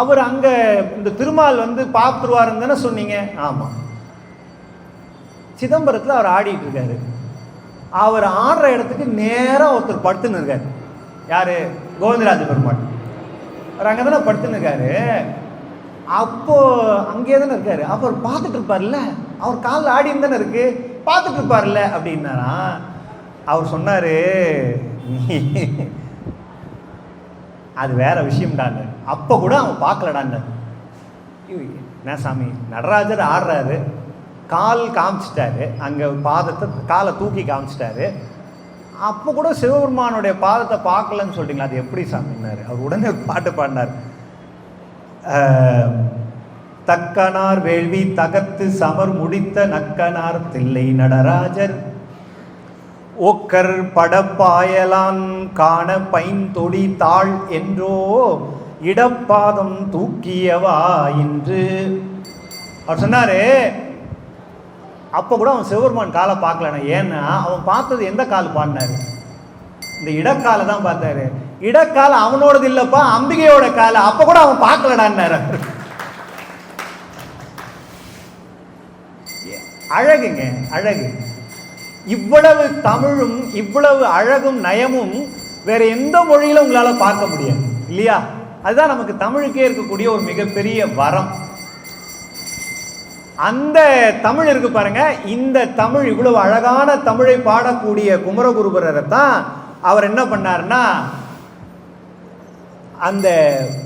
S1: அவர் அங்க இந்த திருமால் வந்து பார்த்துருவாருன்னு தானே சொன்னீங்க? ஆமா, சிதம்பரத்தில் அவர் ஆடிட்டு இருக்காரு. அவர் ஆடுற இடத்துக்கு நேரம் ஒருத்தர் படுத்துன்னு இருக்காரு. யாரு? கோவிந்தராஜ பெருமாள். அவர் அங்கே தானே படுத்துன்னு இருக்காரு. அப்போ அங்கே தானே இருக்காரு. அவர் பார்த்துட்டு இருப்பார்ல, அவர் காலில் ஆடின்னு தானே இருக்கு, பார்த்துட்டு இருப்பார்ல அப்படின்னாரா. அவர் சொன்னாரு, அது வேற விஷயம்டான்னு. அப்போ கூட அவன் பார்க்கலடான்னு. என்ன சாமி, நடராஜர் ஆடுறாரு, கால் காமிச்சிட்டாரு, அங்கே பாதத்தை காலை தூக்கி காமிச்சிட்டாரு, அப்போ கூட சிவபெருமானுடைய பாதத்தை பார்க்கலன்னு சொல்லிட்டீங்களா, அது எப்படி சாமின்னாரு. அவர் உடனே பாட்டு பாடினார். தக்கனார் வேள்வி தகத்து சமர் முடித்த நக்கனார் தில்லை நடராஜர் ஒக்கர் படப்பாயலான் காண பைந்தொடி தாழ் என்றோ இடப்பாதம் தூக்கியவா என்று அவர் சொன்னாரு. அப்போ கூட அவன் சிவபெருமான் காலை பார்க்கலண்ணா. ஏன்னா அவன் பார்த்தது எந்த கால் பாடினாரு? இந்த இடக்காலை தான் பார்த்தாரு. இடக்கால அவனோடது இல்லப்பா, அம்பிகையோட காலை. அப்ப கூட அவன் பார்க்கலடான்னாரு. அழகுங்க, அழகு. இவ்வளவு தமிழும் இவ்வளவு அழகும் நயமும் வேற எந்த மொழியில உங்களால பார்க்க முடியாது இல்லையா? அதுதான் நமக்கு தமிழுக்கே இருக்கக்கூடிய ஒரு மிகப்பெரிய வரம். அந்த தமிழ் இருக்கு பாருங்க. இந்த தமிழ், இவ்வளவு அழகான தமிழை பாடக்கூடிய குமரகுருபரரை தான் அவர் என்ன பண்ணார்னா, அந்த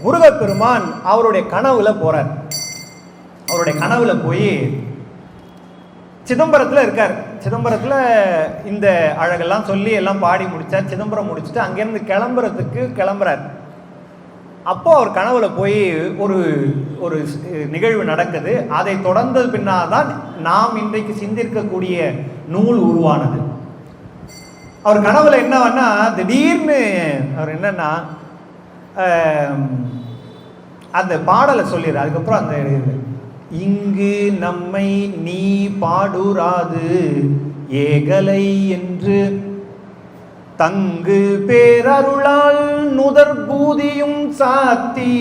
S1: முருகப்பெருமான் அவருடைய கனவுல போறார். அவருடைய கனவுல போய் சிதம்பரத்தில் இருக்கார். சிதம்பரத்தில் இந்த அழகெல்லாம் சொல்லி எல்லாம் பாடி முடிச்சார். சிதம்பரம் முடிச்சுட்டு அங்கேருந்து கிளம்புறார். அப்போ அவர் கனவுல போய் ஒரு ஒரு நிகழ்வு நடக்குது. அதை தொடர்ந்தது பின்னால் தான் நாம் இன்றைக்கு சிந்திக்கக்கூடிய நூல் உருவானது. அவர் கனவுல என்னன்னா, திடீர்னு அவர் என்னன்னா அந்த பாடலை சொல்லிடுற. அதுக்கப்புறம் அந்த இங்கு நம்மை நீ பாடுராது ஏகலை என்று தங்கு பேரருளால் நுதர் பூதியும் சாத்தி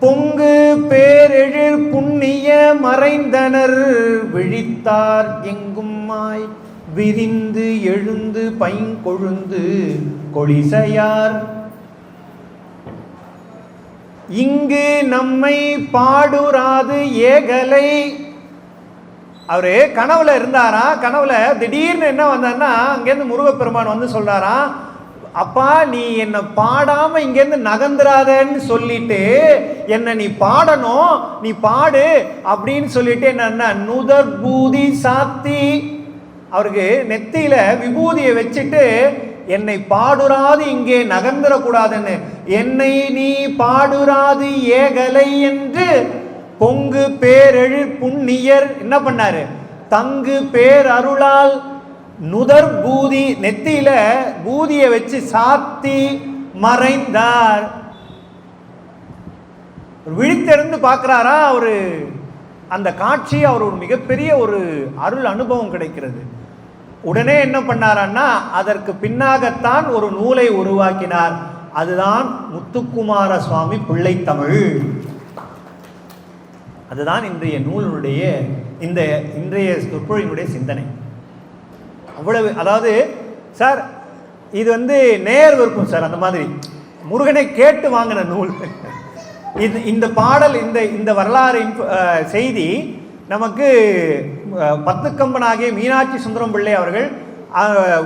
S1: பொங்கு பேரெழில் புண்ணிய மறைந்தனர் விழித்தார் எங்குமாய் விரிந்து எழுந்து பைங்கொழுந்து கொளிசையார் இங்கு நம்மை பாடுராது ஏகலை. அவரு கனவுல இருந்தாரா. கனவுல திடீர்னு என்ன வந்தார்னா, அங்கேருந்து முருகப்பெருமான் வந்து சொல்றாரா, அப்பா நீ என்னை பாடாம இங்கேருந்து நகர்ந்துராதன்னு சொல்லிட்டு என்ன நீ பாடணும், நீ பாடு அப்படின்னு சொல்லிட்டு என்னன்னா நுதர் பூதி சாத்தி, அவருக்கு நெத்தியில விபூதியை வச்சுட்டு என்னை பாடுராது இங்கே நகர்ந்துடக்கூடாதுன்னு, என்னை நீ பாடுராது ஏகலை என்று பொங்கு பேரெழில் புண்ணியர் என்ன பண்ணாரு, தங்கு பேர் அருளால் நுதர் பூதி, நெத்தியில பூதியை வச்சு சாத்தி மறைந்தார். விழித்திருந்து பார்க்கிறாரா அவரு. அந்த காட்சி அவர் ஒரு மிகப்பெரிய ஒரு அருள் அனுபவம் கிடைக்கிறது. உடனே என்ன பண்ணாரான்னா, அதற்கு பின்னாகத்தான் ஒரு நூலை உருவாக்கினார். அதுதான் முத்துக்குமார சுவாமி பிள்ளைத்தமிழ். அதுதான் இன்றைய நூலுடைய இன்றைய சொற்பொழிவினுடைய சிந்தனை. அவ்வளவு, அதாவது சார் இது வந்து நேர் விருப்பம் சார். அந்த மாதிரி முருகனை கேட்டு வாங்கின நூல் இது. இந்த பாடல், இந்த வரலாறு செய்தி நமக்கு பத்துக்கம்பனாகிய மீனாட்சி சுந்தரம் பிள்ளை அவர்கள்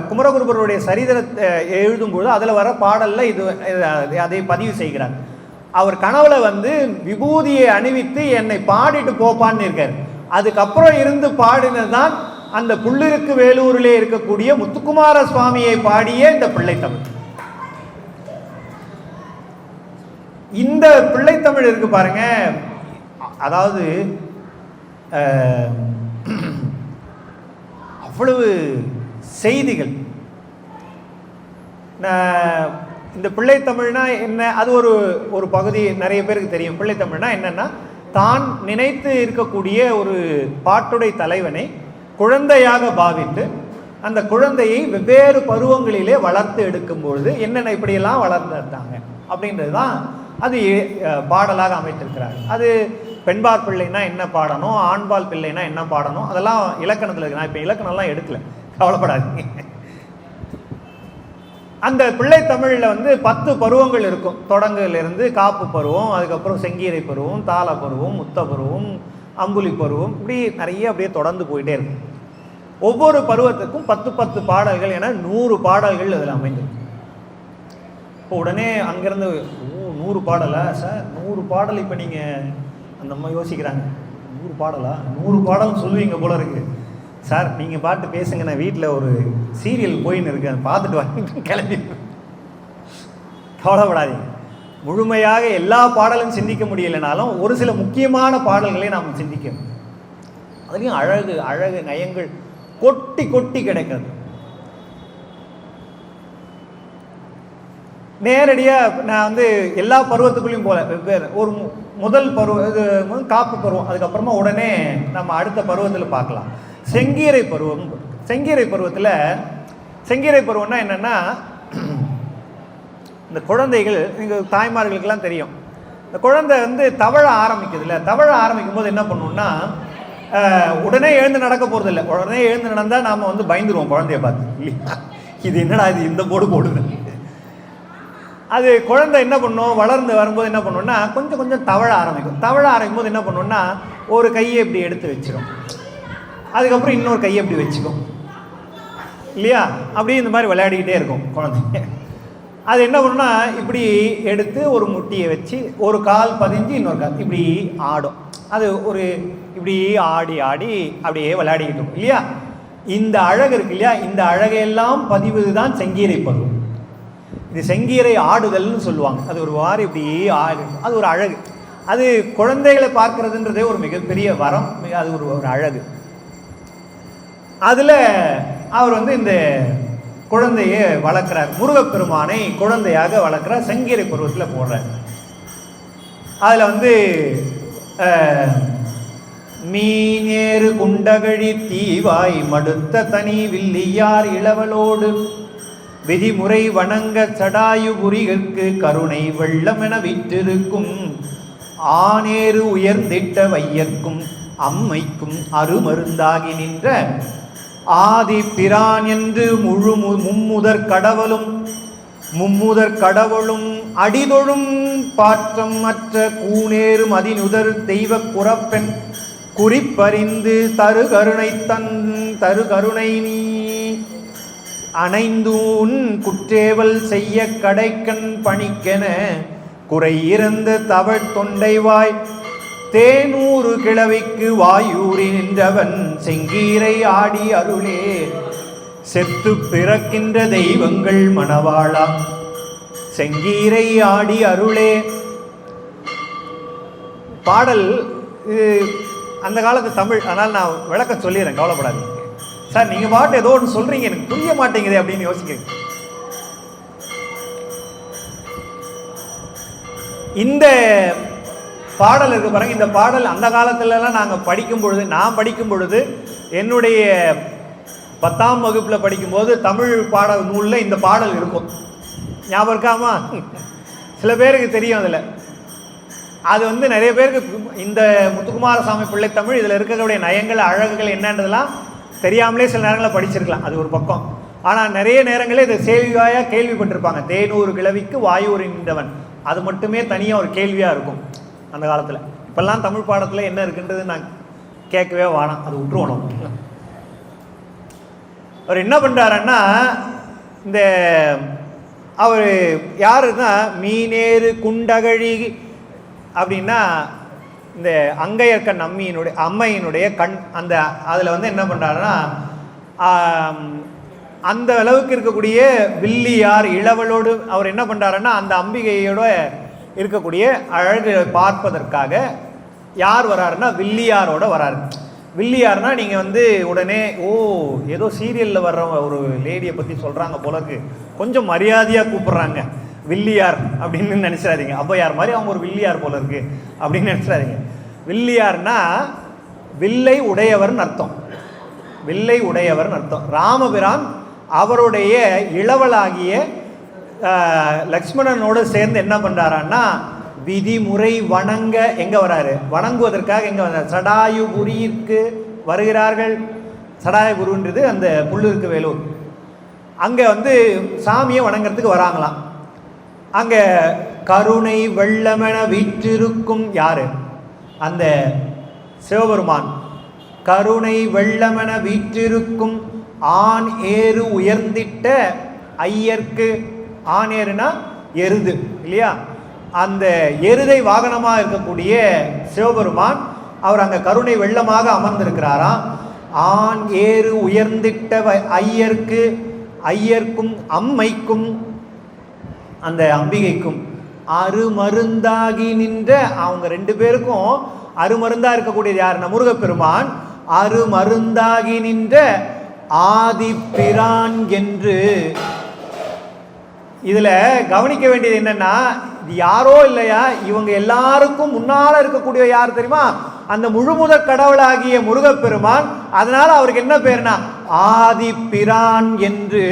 S1: குமரகுருபருடைய சரித்திரத்தை எழுதும்போது அதில் வர பாடலில் அதை பதிவு செய்கிறார். அவர் கனவுல வந்து விபூதியை அணிவித்து என்னை பாடிட்டு போப்பான்னு இருக்கார். அதுக்கப்புறம் இருந்து பாடினதுதான் அந்த புள்ளிருக்கு வேலூரிலே இருக்கக்கூடிய முத்துக்குமார சுவாமியை பாடிய இந்த பிள்ளைத்தமிழ். இந்த பிள்ளைத்தமிழ் இருக்கு பாருங்க, அதாவது அவ்வளவு செய்திகள். இந்த பிள்ளைத்தமிழ்னா என்ன, அது ஒரு பகுதி நிறைய பேருக்கு தெரியும். பிள்ளைத்தமிழ்னா என்னன்னா, தான் நினைத்து இருக்கக்கூடிய ஒரு பாட்டுடை தலைவனை குழந்தையாக பாவித்து அந்த குழந்தையை வெவ்வேறு பருவங்களிலே வளர்த்து எடுக்கும் பொழுது என்னென்ன இப்படியெல்லாம் வளர்ந்துட்டாங்க அப்படின்றது தான் அது பாடலாக அமைத்திருக்கிறார். அது பெண்பார் பிள்ளைனா என்ன பாடணும், ஆண்பால் பிள்ளைனா என்ன பாடணும், அதெல்லாம் இலக்கணத்தில் இருக்கு. நான் இப்போ இலக்கணம்லாம் எடுக்கல, கவலைப்படாதீங்க. அந்த பிள்ளை தமிழில் வந்து 10 பருவங்கள் இருக்கும். தொடங்கிலிருந்து காப்பு பருவம், அதுக்கப்புறம் செங்கீரை பருவம், தாள பருவம், முத்த பருவம், அம்புலி பருவம், இப்படி நிறைய அப்படியே தொடர்ந்து போயிட்டே இருக்கும். ஒவ்வொரு பருவத்துக்கும் 10 பாடல்கள் என 100 பாடல்கள் அதில் அமைந்திருக்கும். இப்போ உடனே அங்கேருந்து 100 பாடலா சார், 100 பாடல் இப்போ நீங்கள் அந்த அம்மா யோசிக்கிறாங்க, 100 பாடலா, 100 பாடல் சொல்லுவீங்க போல இருக்கு சார். நீங்கள் பாட்டு பேசுங்க, நான் வீட்டில் ஒரு சீரியல் போயின்னு இருக்கேன், பார்த்துட்டு வாங்க கிளம்பி. கவலைப்படாதீங்க, முழுமையாக எல்லா பாடலும் சிந்திக்க முடியலைனாலும் ஒரு சில முக்கியமான பாடல்களை நாம் சிந்திக்கணும். அதுலேயும் அழகு அழகு நயங்கள் கொட்டி கொட்டி கிடைக்கிறது. நேரடியாக நான் வந்து எல்லா பருவத்துக்குள்ளேயும் போல வெவ்வேறு ஒரு முதல் பருவம் இது காப்பு பருவம், அதுக்கப்புறமா உடனே நம்ம அடுத்த பருவத்தில் பார்க்கலாம். செங்கீரை பருவம். செங்கீரை பருவத்தில், செங்கீரை பருவம்னா என்னென்னா, இந்த குழந்தைகள், நீங்கள் தாய்மார்களுக்கெல்லாம் தெரியும், இந்த குழந்தை வந்து தவழ ஆரம்பிக்குதுல்ல, தவழ ஆரம்பிக்கும் போது என்ன பண்ணுவோம்னா, உடனே எழுந்து நடக்க போகிறது இல்லை. உடனே எழுந்து நடந்தால் நாம் வந்து பயந்துருவோம் குழந்தைய பார்த்து, இல்லையா, இது என்னடா இது இந்த போடுது. அது குழந்தை என்ன பண்ணும், வளர்ந்து வரும்போது என்ன பண்ணுவோம்னா கொஞ்சம் கொஞ்சம் தவழ ஆரம்பிக்கும். தவழ ஆரம்பிக்கும் போது என்ன பண்ணுவோம்னா ஒரு கையை இப்படி எடுத்து வச்சிடும், அதுக்கப்புறம் இன்னொரு கையை இப்படி வச்சுக்கும், இல்லையா, அப்படி இந்த மாதிரி விளையாடிக்கிட்டே இருக்கும் குழந்தைங்க. அது என்ன பண்ணுன்னா இப்படி எடுத்து ஒரு முட்டியை வச்சு ஒரு கால் பதிஞ்சு இன்னொரு கால் இப்படி ஆடும். அது ஒரு இப்படி ஆடி ஆடி அப்படியே விளையாடிக்கிட்டு இருக்கும், இல்லையா. இந்த அழகு இருக்கு இல்லையா, இந்த அழகையெல்லாம் பதிவு தான் செங்கீரை பருவம். இது செங்கீரை ஆடுதல்னு சொல்லுவாங்க. அது ஒரு வாரி இப்படி ஆடு, அது ஒரு அழகு. அது குழந்தைகளை பார்க்கறதுன்றதே ஒரு மிகப்பெரிய வரம், அது ஒரு அழகு. அதில் அவர் வந்து இந்த குழந்தையை வளர்க்குறார், முருகப்பெருமானை குழந்தையாக வளர்க்குறார், செங்கீரை பருவத்தில் போடுறார். அதில் வந்து மீனேறு குண்டகழி தீவாய் மடுத்த தனி வில்லியார் இளவலோடு விதிமுறை வணங்க சடாயு புரிகற்கு கருணை வெள்ளமென விற்றிருக்கும் ஆனேறு உயர்ந்திட்ட வையர்க்கும் அம்மைக்கும் அருமருந்தாகி நின்ற ஆதி பிரான் என்று மும்முதற் கடவுளும் அடிதொழும் பாற்றம் மற்ற கூனேறு மதிநுதர் தெய்வ குறப்பெண் குறிப்பறிந்து தருகருணை நீ அணைந்தூன் குற்றேவல் செய்ய கடைக்கண் பணிக்கென குறை இறந்த தவழ் தொண்டைவாய் தேனூறு கிழவிக்கு வாயூறி நின்றவன் செங்கீரை ஆடி அருளே செத்து பிறக்கின்ற தெய்வங்கள் மணவாளா செங்கீரை ஆடி அருளே. பாடல் இது அந்த காலத்து தமிழ், அதனால் நான் விளக்கம் சொல்லிடுறேன், கவலைப்படாதீங்க சார். நீங்கள் பாட்டு ஏதோ ஒன்று சொல்கிறீங்க, எனக்கு புரிய மாட்டேங்குது அப்படின்னு யோசிக்கிறீங்க. இந்த பாடல் இருக்கு பாருங்க, இந்த பாடல் அந்த காலத்துலலாம் நாங்கள் நான் படிக்கும் பொழுது என்னுடைய 10ஆம் வகுப்பில் படிக்கும்போது தமிழ் பாடல் நூலில் இந்த பாடல் இருக்கும். ஞாபகம் இருக்காமா? சில பேருக்கு தெரியும். அதில் அது வந்து நிறைய பேருக்கு இந்த முத்துக்குமாரசாமி பிள்ளை தமிழ் இதில் இருக்கக்கூடிய நயங்கள் அழகுகள் என்னன்றதெல்லாம் தெரியாமலே சில நேரங்களில் படிச்சிருக்கலாம், அது ஒரு பக்கம். ஆனால் நிறைய நேரங்களே இதை கேள்வியாக கேள்விப்பட்டிருப்பாங்க. தேனூறு கிழவிக்கு வாயூறி நின்றவன், அது மட்டுமே தனியாக ஒரு கேள்வியாக இருக்கும் அந்த காலத்தில். இப்போல்லாம் தமிழ் பாடத்தில் என்ன இருக்குன்றது நான் கேட்கவே வேணாம், அது விட்டுருவோம். அவர் என்ன பண்ணுறாருன்னா, இந்த அவர் யாருன்னா மீனேறு குண்டகழி அப்படின்னா இந்த அங்கையர்கண் அம்மையினுடைய கண், அந்த அதில் வந்து என்ன பண்ணுறாருன்னா அந்த அளவுக்கு இருக்கக்கூடிய வில்லியார் இளவலோடு அவர் என்ன பண்ணுறாருன்னா அந்த அம்பிகையோட இருக்கக்கூடிய அழகு பார்ப்பதற்காக யார் வராருன்னா வில்லியாரோட வராரு. வில்லியார்னா நீங்கள் வந்து உடனே ஏதோ சீரியலில் வர்ற ஒரு லேடியை பற்றி சொல்கிறாங்க போல இருக்கு, கொஞ்சம் மரியாதையாக கூப்பிட்றாங்க வில்லியார் அப்படின்னு நினச்சிடாதீங்க. ஔவையார் மாதிரி அவங்க ஒரு வில்லியார் போல இருக்கு அப்படின்னு நினச்சிடாதீங்க. வில்லியார்னா வில்லை உடையவர்னு அர்த்தம். வில்லை உடையவர்னு அர்த்தம். ராமபிரான் அவருடைய இளவலாகிய லக்ஷ்மணனோடு சேர்ந்து என்ன பண்ணுறாரான்னா விதிமுறை வணங்க எங்கே வராரு, வணங்குவதற்காக எங்கே வர்றாரு, சடாயுபுரிக்கு வருகிறார்கள். சடாயுபுரின்றது அந்த புல்லூருக்கு வேலூர். அங்கே வந்து சாமியை வணங்குறதுக்கு வராங்களாம். அங்கே கருணை வெள்ளமென வீற்றிருக்கும் யாரு, அந்த சிவபெருமான். கருணை வெள்ளமென வீற்றிருக்கும் ஆண் ஏறு உயர்ந்திட்ட ஐயர்க்கு, ஆண் ஏறுனா எருது இல்லையா, அந்த எருதை வாகனமாக இருக்கக்கூடிய சிவபெருமான் அவர் அங்கே கருணை வெள்ளமாக அமர்ந்திருக்கிறாராம். ஆண் ஏறு உயர்ந்திட்ட ஐயர்க்கு, ஐயர்க்கும் அம்மைக்கும் அந்த அம்பிகைக்கும் அருமருந்தாகி நின்ற, அவங்க ரெண்டு பேருக்கும் அருமருந்தா இருக்கக்கூடியது யாருன்னா முருகப்பெருமான். அருமருந்தாகி நின்ற ஆதிப்பிரான் என்று. இதுல கவனிக்க வேண்டியது என்னன்னா, இது யாரோ இல்லையா, இவங்க எல்லாருக்கும் முன்னால இருக்கக்கூடிய யார் தெரியுமா, அந்த முழுமுதற் கடவுளாகிய முருகப்பெருமான். அதனால அவருக்கு என்ன பேருனா ஆதிப்பிரான் என்று.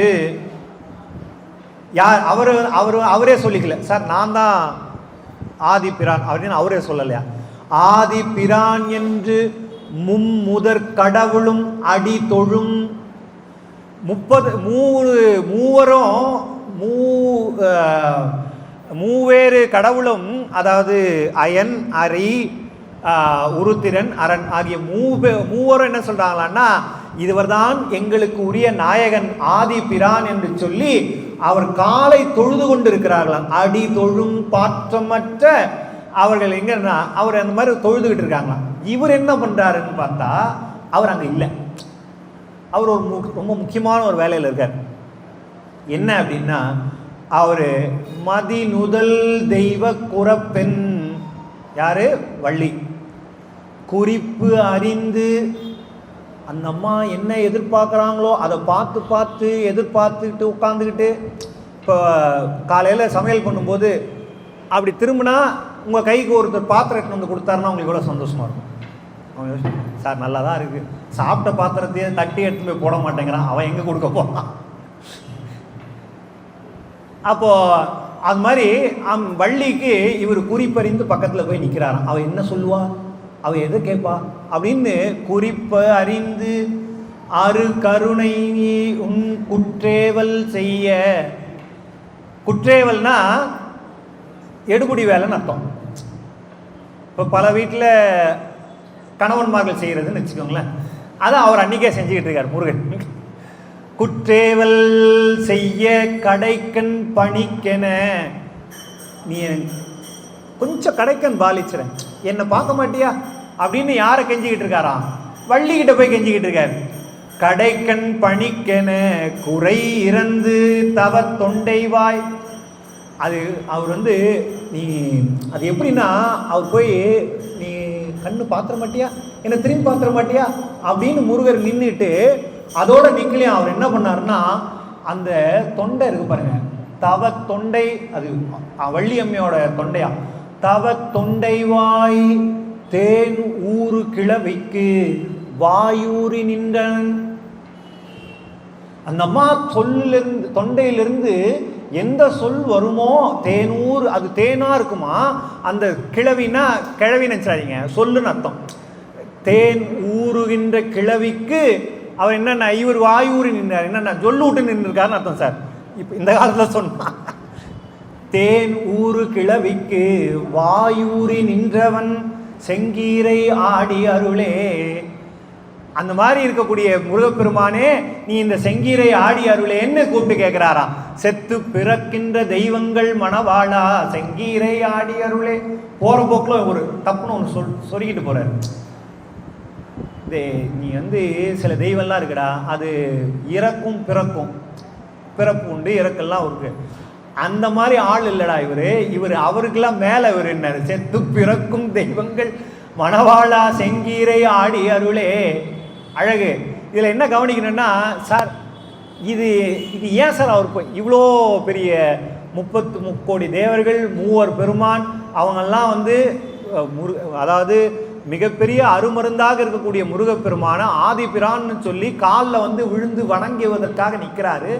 S1: யார் அவரே சொல்லிக்கல சார், நான் தான் ஆதிப்பிரான் அப்படின்னு அவரே சொல்லலையா. ஆதிப்பிரான் என்று மும்முதற் கடவுளும் அடி தொழும். மூவரும் மூவேறு கடவுளும், அதாவது அயன், அரி, உருத்திரன், அரண் ஆகிய மூவரும் என்ன சொல்றாங்களான்னா, இதுவர் தான் எங்களுக்கு உரிய நாயகன் ஆதிப்பிரான் என்று சொல்லி அவர் காலை தொழுது கொண்டு இருக்கிறார்களாம். அடி தொழும் பாற்றமற்ற அவர்கள் எங்கன்னா அவர் அந்த மாதிரி தொழுதுகிட்டு இருக்காங்களாம். இவர் என்ன பண்றாருன்னு பார்த்தா அவர் அங்கே இல்லை. அவர் ஒரு ரொம்ப முக்கியமான ஒரு வேலையில் இருக்கார். என்ன அப்படின்னா, அவர் மதிநுதல் தெய்வ குறப்பெண். யாரு? வள்ளி. குறிப்பு அறிந்து அந்த அம்மா என்ன எதிர்பார்க்குறாங்களோ அதை பார்த்து பார்த்து எதிர்பார்த்துக்கிட்டு உட்காந்துக்கிட்டு, இப்போ காலையில் சமையல் பண்ணும்போது அப்படி திரும்பினா உங்கள் கைக்கு ஒருத்தர் பாத்திரம் எடுத்துன்னு வந்து கொடுத்தாருன்னா உங்களுக்கு எவ்வளோ சந்தோஷமாக இருக்கும். அவன் சார் நல்லா தான் இருக்குது, சாப்பிட்ட பாத்திரத்தையே தட்டி எடுத்து போய் போட மாட்டேங்கிறான், அவன் எங்கே கொடுக்க போகிறான். அப்போது அது மாதிரி வள்ளிக்கு இவர் குறிப்பறிந்து பக்கத்தில் போய் நிற்கிறாராம். அவள் என்ன சொல்லுவா, அவள் எதை கேட்பா அப்படின்னு குறிப்பை அறிந்து அரு கருணை உன் குற்றேவல் செய்ய. குற்றேவல்னா எடுபடி வேலைன்னு அர்த்தம். இப்போ பல வீட்டில் கணவன்மார்கள் செய்கிறதுன்னு வச்சுக்கோங்களேன், அதான் அவர் அன்றைக்கே செஞ்சுக்கிட்டு இருக்கார் முருகன். குற்றேவல் செய்ய கடைக்கண் பணிக்கென, நீ கொஞ்சம் கடைக்கண் பாலிச்சிறேன், என்னை பார்க்க மாட்டியா அப்படின்னு யாரை கெஞ்சிக்கிட்டு இருக்காராம்? வள்ளிக்கிட்ட போய் கெஞ்சிக்கிட்டு இருக்காரு. கடைக்கண் பணிக்கென குறை இறந்து தவ தொண்டைவாய். அது அவர் வந்து நீ அது எப்படின்னா, அவர் போய் நீ கண்ணு பாத்திர மாட்டியா, என்னை திரும்பி பாத்திர மாட்டியா அப்படின்னு முருகர் நின்றுட்டு அதோட நிக்கலையும் அவர் என்ன பண்ணாருன்னா, அந்த தொண்டை இருக்கு பாருங்க, தவ தொண்டை, அது வள்ளி அம்மையோட தொண்டையா, தவ தொண்டைவாய் தேன் ஊறு கிளவிக்கு வாயூறி நின்றன். அந்த அம்மா சொல்லிலிருந்து தொண்டையிலிருந்து எந்த சொல் வருமோ, தேனூர், அது தேனா இருக்குமா, அந்த கிழவினா கிழவி நினைச்சாதீங்க, சொல்லுன்னு அர்த்தம். தேன் ஊறுகின்ற கிழவிக்கு அவர் என்னென்ன, இவர் வாயூரி நின்றார், என்னென்ன சொல்லு விட்டு நின்றுருக்காருன்னு அர்த்தம் சார். இப்போ இந்த காலத்தில் சொன்னா, தேன் ஊறு கிழவிக்கு வாயூரி நின்றவன் செங்கீரை ஆடி அருளே. அந்த மாதிரி இருக்கக்கூடிய முருகப்பெருமானே, நீ இந்த செங்கீரை ஆடி அருளேன்னு கூப்பிட்டு கேட்கிறாராம். செத்து பிறக்கின்ற தெய்வங்கள் மணவாளா செங்கீரை ஆடி அருளே. போற போக்கில் ஒரு தப்புன்னு ஒன்று சொல்லிக்கிட்டு போறாரு. நீ வந்து சில தெய்வம்லாம் இருக்குடா, அது இறக்கும் பிறக்கும், பிறப்பு உண்டு இறக்கெல்லாம் இருக்கு. அந்த மாதிரி ஆள் இல்லடா இவர் அவருக்கெல்லாம் மேல இவர் என்ன செத்து பிறக்கும் தெய்வங்கள் மணவாளா செங்கீரை ஆடி அருளே. அழகு. இதுல என்ன கவனிக்கணும்னா, சார் இது ஏன் சார் அவர் இவ்வளோ பெரிய 30 கோடி தேவர்கள், மூவர் பெருமான், அவங்கெல்லாம் வந்து அதாவது மிகப்பெரிய அருமருந்தாக இருக்கக்கூடிய முருகப்பெருமான ஆதிபிரான்னு சொல்லி காலில் வந்து விழுந்து வணங்குவதற்காக நிற்கிறாரு.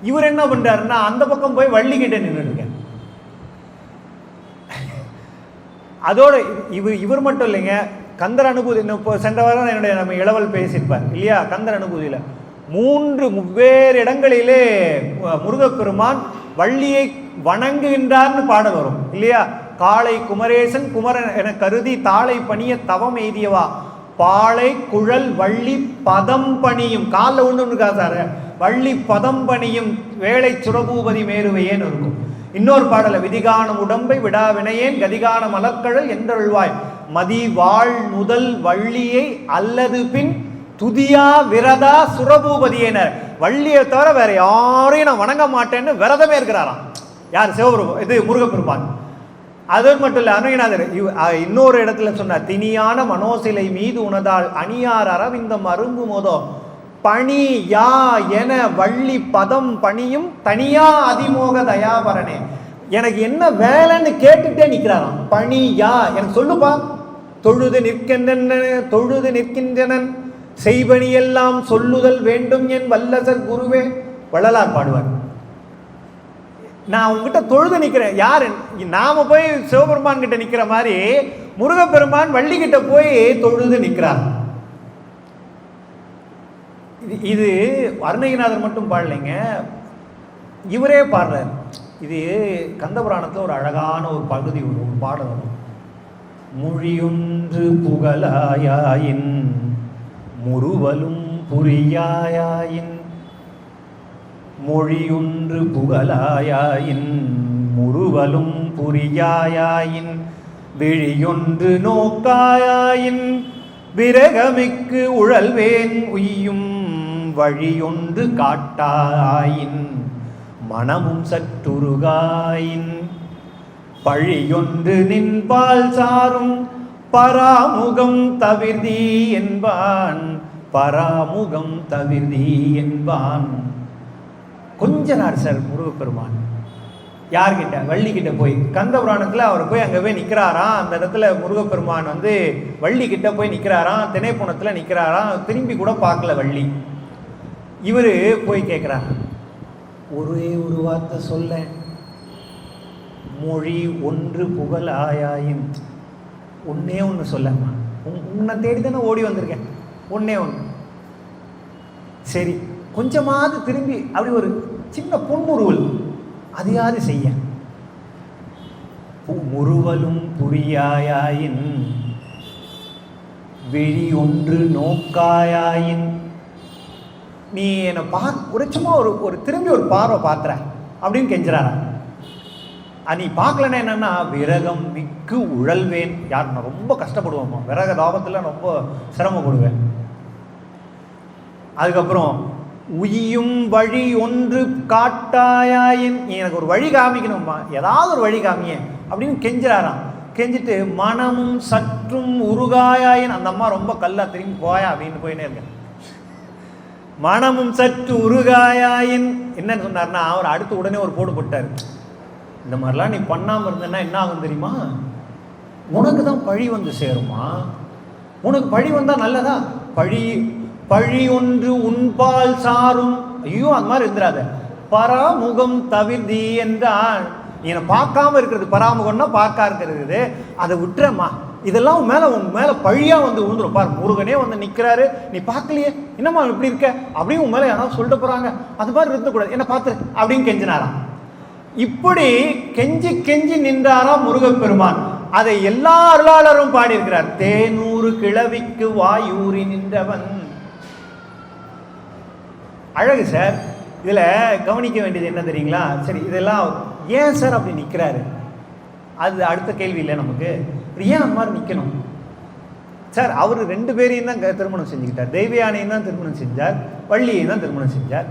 S1: இவர் என்ன பண்றாருன்னா அந்த பக்கம் போய் வள்ளி கிட்ட நின்றுருக்க. அதோட இவர் மட்டும் இல்லைங்க, கந்தர் அனுபூதி. சென்ற வாரம் என்னுடைய நம்ம இளவல் பேசியிருப்பார் இல்லையா, கந்தர் அனுபூதியில் 3 வெவ்வேறு இடங்களிலே முருகப்பெருமான் வள்ளியை வணங்குகின்றார்னு பாடல் வரும் இல்லையா. காளை குமரேசன் குமரன் என கருதி தாளை பணிய தவம் எய்தியவா பாளை குழல் வள்ளி பதம் பணியும், காலில் ஒன்று இருக்கா சார், வள்ளி பதம் பணியும் வேளை சுரபூபதி மேருவையேன்னு இருக்கும். இன்னொரு பாடல விதிகானம் உடம்பை விடாவினையேன் கதிகான மலர்கழல் என்றருள்வாய் மதி வாழ் முதல் வள்ளியை அல்லது பின் துதியா விரதா சுரபூபதியினர். வள்ளியை தவிர வேற யாரையும் நான் வணங்க மாட்டேன்னு விரதமே இருக்கிறாராம். யார்? சிவபெருமான், இது முருகப்பெருமான். அது மட்டும் இல்லை, அருணகிரிநாதர் இன்னொரு இடத்துல சொன்னார், திணியான மனோசிலை மீது உனதால் அணியார் அரவிந்தம் அரும்பு மோதோ பணி யா என வள்ளி பதம் பணியும் தனியா அதிமோக தயாபரணே. எனக்கு என்ன வேலைன்னு கேட்டுட்டே நிற்கிறாராம். பணி யா எனக்கு சொல்லுப்பா. தொழுது நிற்கின்றனன் செய்பணியெல்லாம் சொல்லுதல் வேண்டும் என் வல்லசர் குருவே. வள்ளலார் பாடுவார், நான் உங்ககிட்ட தொழுது நிற்கிறேன். யாரு? நாம போய் சிவபெருமான் கிட்ட நிற்கிற மாதிரி முருகப்பெருமான் வள்ளி கிட்ட போய் தொழுது நிற்கிறார். இது அருணகிரிநாதர் மட்டும் பாடலைங்க, இவரே பாடுறார். இது கந்தபுராணத்தில் ஒரு அழகான ஒரு பகுதி, ஒரு பாடல் வரும். மொழியொன்று புகழாயின் முறுவலும் புரியாயின், மொழியொன்று புகழாயின் முறுவலும் புரியாயின், விழியொன்று நோக்காயின் விரகமிக்கு உழல்வேன் உய்யும், வழியொன்று காட்டாயின் மனமும் சற்றுருகாயின், பழியொன்று நின்பால் சாரும் பராமுகம் தவிர்தி என்பான், பராமுகம் தவிர்தி என்பான். கொஞ்ச நாள் சார் முருகப்பெருமான் யார்கிட்ட? வள்ளி கிட்ட போய். கந்தபுராணத்தில் அவர் போய் அங்கே போய் நிற்கிறாராம். அந்த இடத்துல முருகப்பெருமான் வந்து வள்ளி கிட்ட போய் நிற்கிறாராம், திணைப்புணத்தில் நிற்கிறாராம். திரும்பி கூட பார்க்கல வள்ளி. இவர் போய் கேட்குறார், ஒரே ஒரு வார்த்தை சொல்ல, மொழி ஒன்று புகழாயின், ஒன்னே ஒன்று சொல்லம்மா, உன்னை தேடி தானே ஓடி வந்திருக்கேன், ஒன்னே ஒன்று. சரி, கொஞ்சமாவது திரும்பி அப்படி ஒரு சின்ன பொன்முறுவல் அதையாவது செய்ய. முறுவலும் புரியாயின் விழி ஒன்று நோக்காயின், நீ என்னை ஒரு சும்மா ஒரு திரும்பி ஒரு பார்வை பார்த்துற அப்படின்னு கெஞ்சுறாரா. நீ பார்க்கலன்னா என்னன்னா விரகம் மிக்கு உழல்வேன். யார்? நான் ரொம்ப கஷ்டப்படுவோம்மா, விரக தாபத்தில் ரொம்ப சிரமப்படுவேன். அதுக்கப்புறம் உய்யும் வழி ஒன்று காட்டாயின், நீ எனக்கு ஒரு வழி காமிக்கணும்மா, ஏதாவது ஒரு வழி காமியே அப்படின்னு கெஞ்சுறாராம். கெஞ்சிட்டு மனமும் சற்றும் உருகாயின், அந்த அம்மா ரொம்ப கல்லா திரும்பி போயா அப்படின்னு போயினே இருக்கேன். மனமும் சற்று உருகாயின் என்னன்னு சொன்னார்னா, அவர் அடுத்து உடனே ஒரு போடு போட்டார். இந்த மாதிரிலாம் நீ பண்ணாமல் இருந்தேன்னா என்ன ஆகும் தெரியுமா? உனக்கு தான் பழி வந்து சேருமா. உனக்கு பழி வந்தால் நல்லதா? பழி ஒன்று உன்பால் சாரும். ஐயோ, அந்த மாதிரி இருந்துடாத. பராமுகம் தவிர்தி என்றால், நீ என்னை பார்க்காம இருக்கிறது பராமுகம்னா பார்க்க இருக்கிறது, அதை விட்டுறம்மா. இதெல்லாம் உன் மேலே பழியாக வந்து விழுந்துரும். பார், முருகனே வந்து நிற்கிறாரு, நீ பார்க்கலையே, என்னம்மா இப்படி இருக்க அப்படின்னு உன் மேலே யாராவது சொல்லிட்டு போகிறாங்க, அது மாதிரி இருக்கக்கூடாது, என்ன பார்த்துரு அப்படின்னு கெஞ்சினாராம். இப்படி கெஞ்சி கெஞ்சி நின்றாராம் முருகப்பெருமான். அதை எல்லா அருளாளரும் பாடியிருக்கிறார். தேனூறு கிழவிக்கு வாயூறி நின்றவன். அழகு சார். இதில் கவனிக்க வேண்டியது என்ன தெரியுங்களா? சரி, இதெல்லாம் ஏன் சார் அப்படி நிற்கிறாரு? அது அடுத்த கேள்வி இல்லை நமக்கு. ஏன் அந்த மாதிரி நிற்கணும் சார்? அவர் 2 பேரையும் தான் திருமணம் செஞ்சுக்கிட்டார். தெய்வயானையும் தான் திருமணம் செஞ்சார், வள்ளியையும் தான் திருமணம் செஞ்சார்.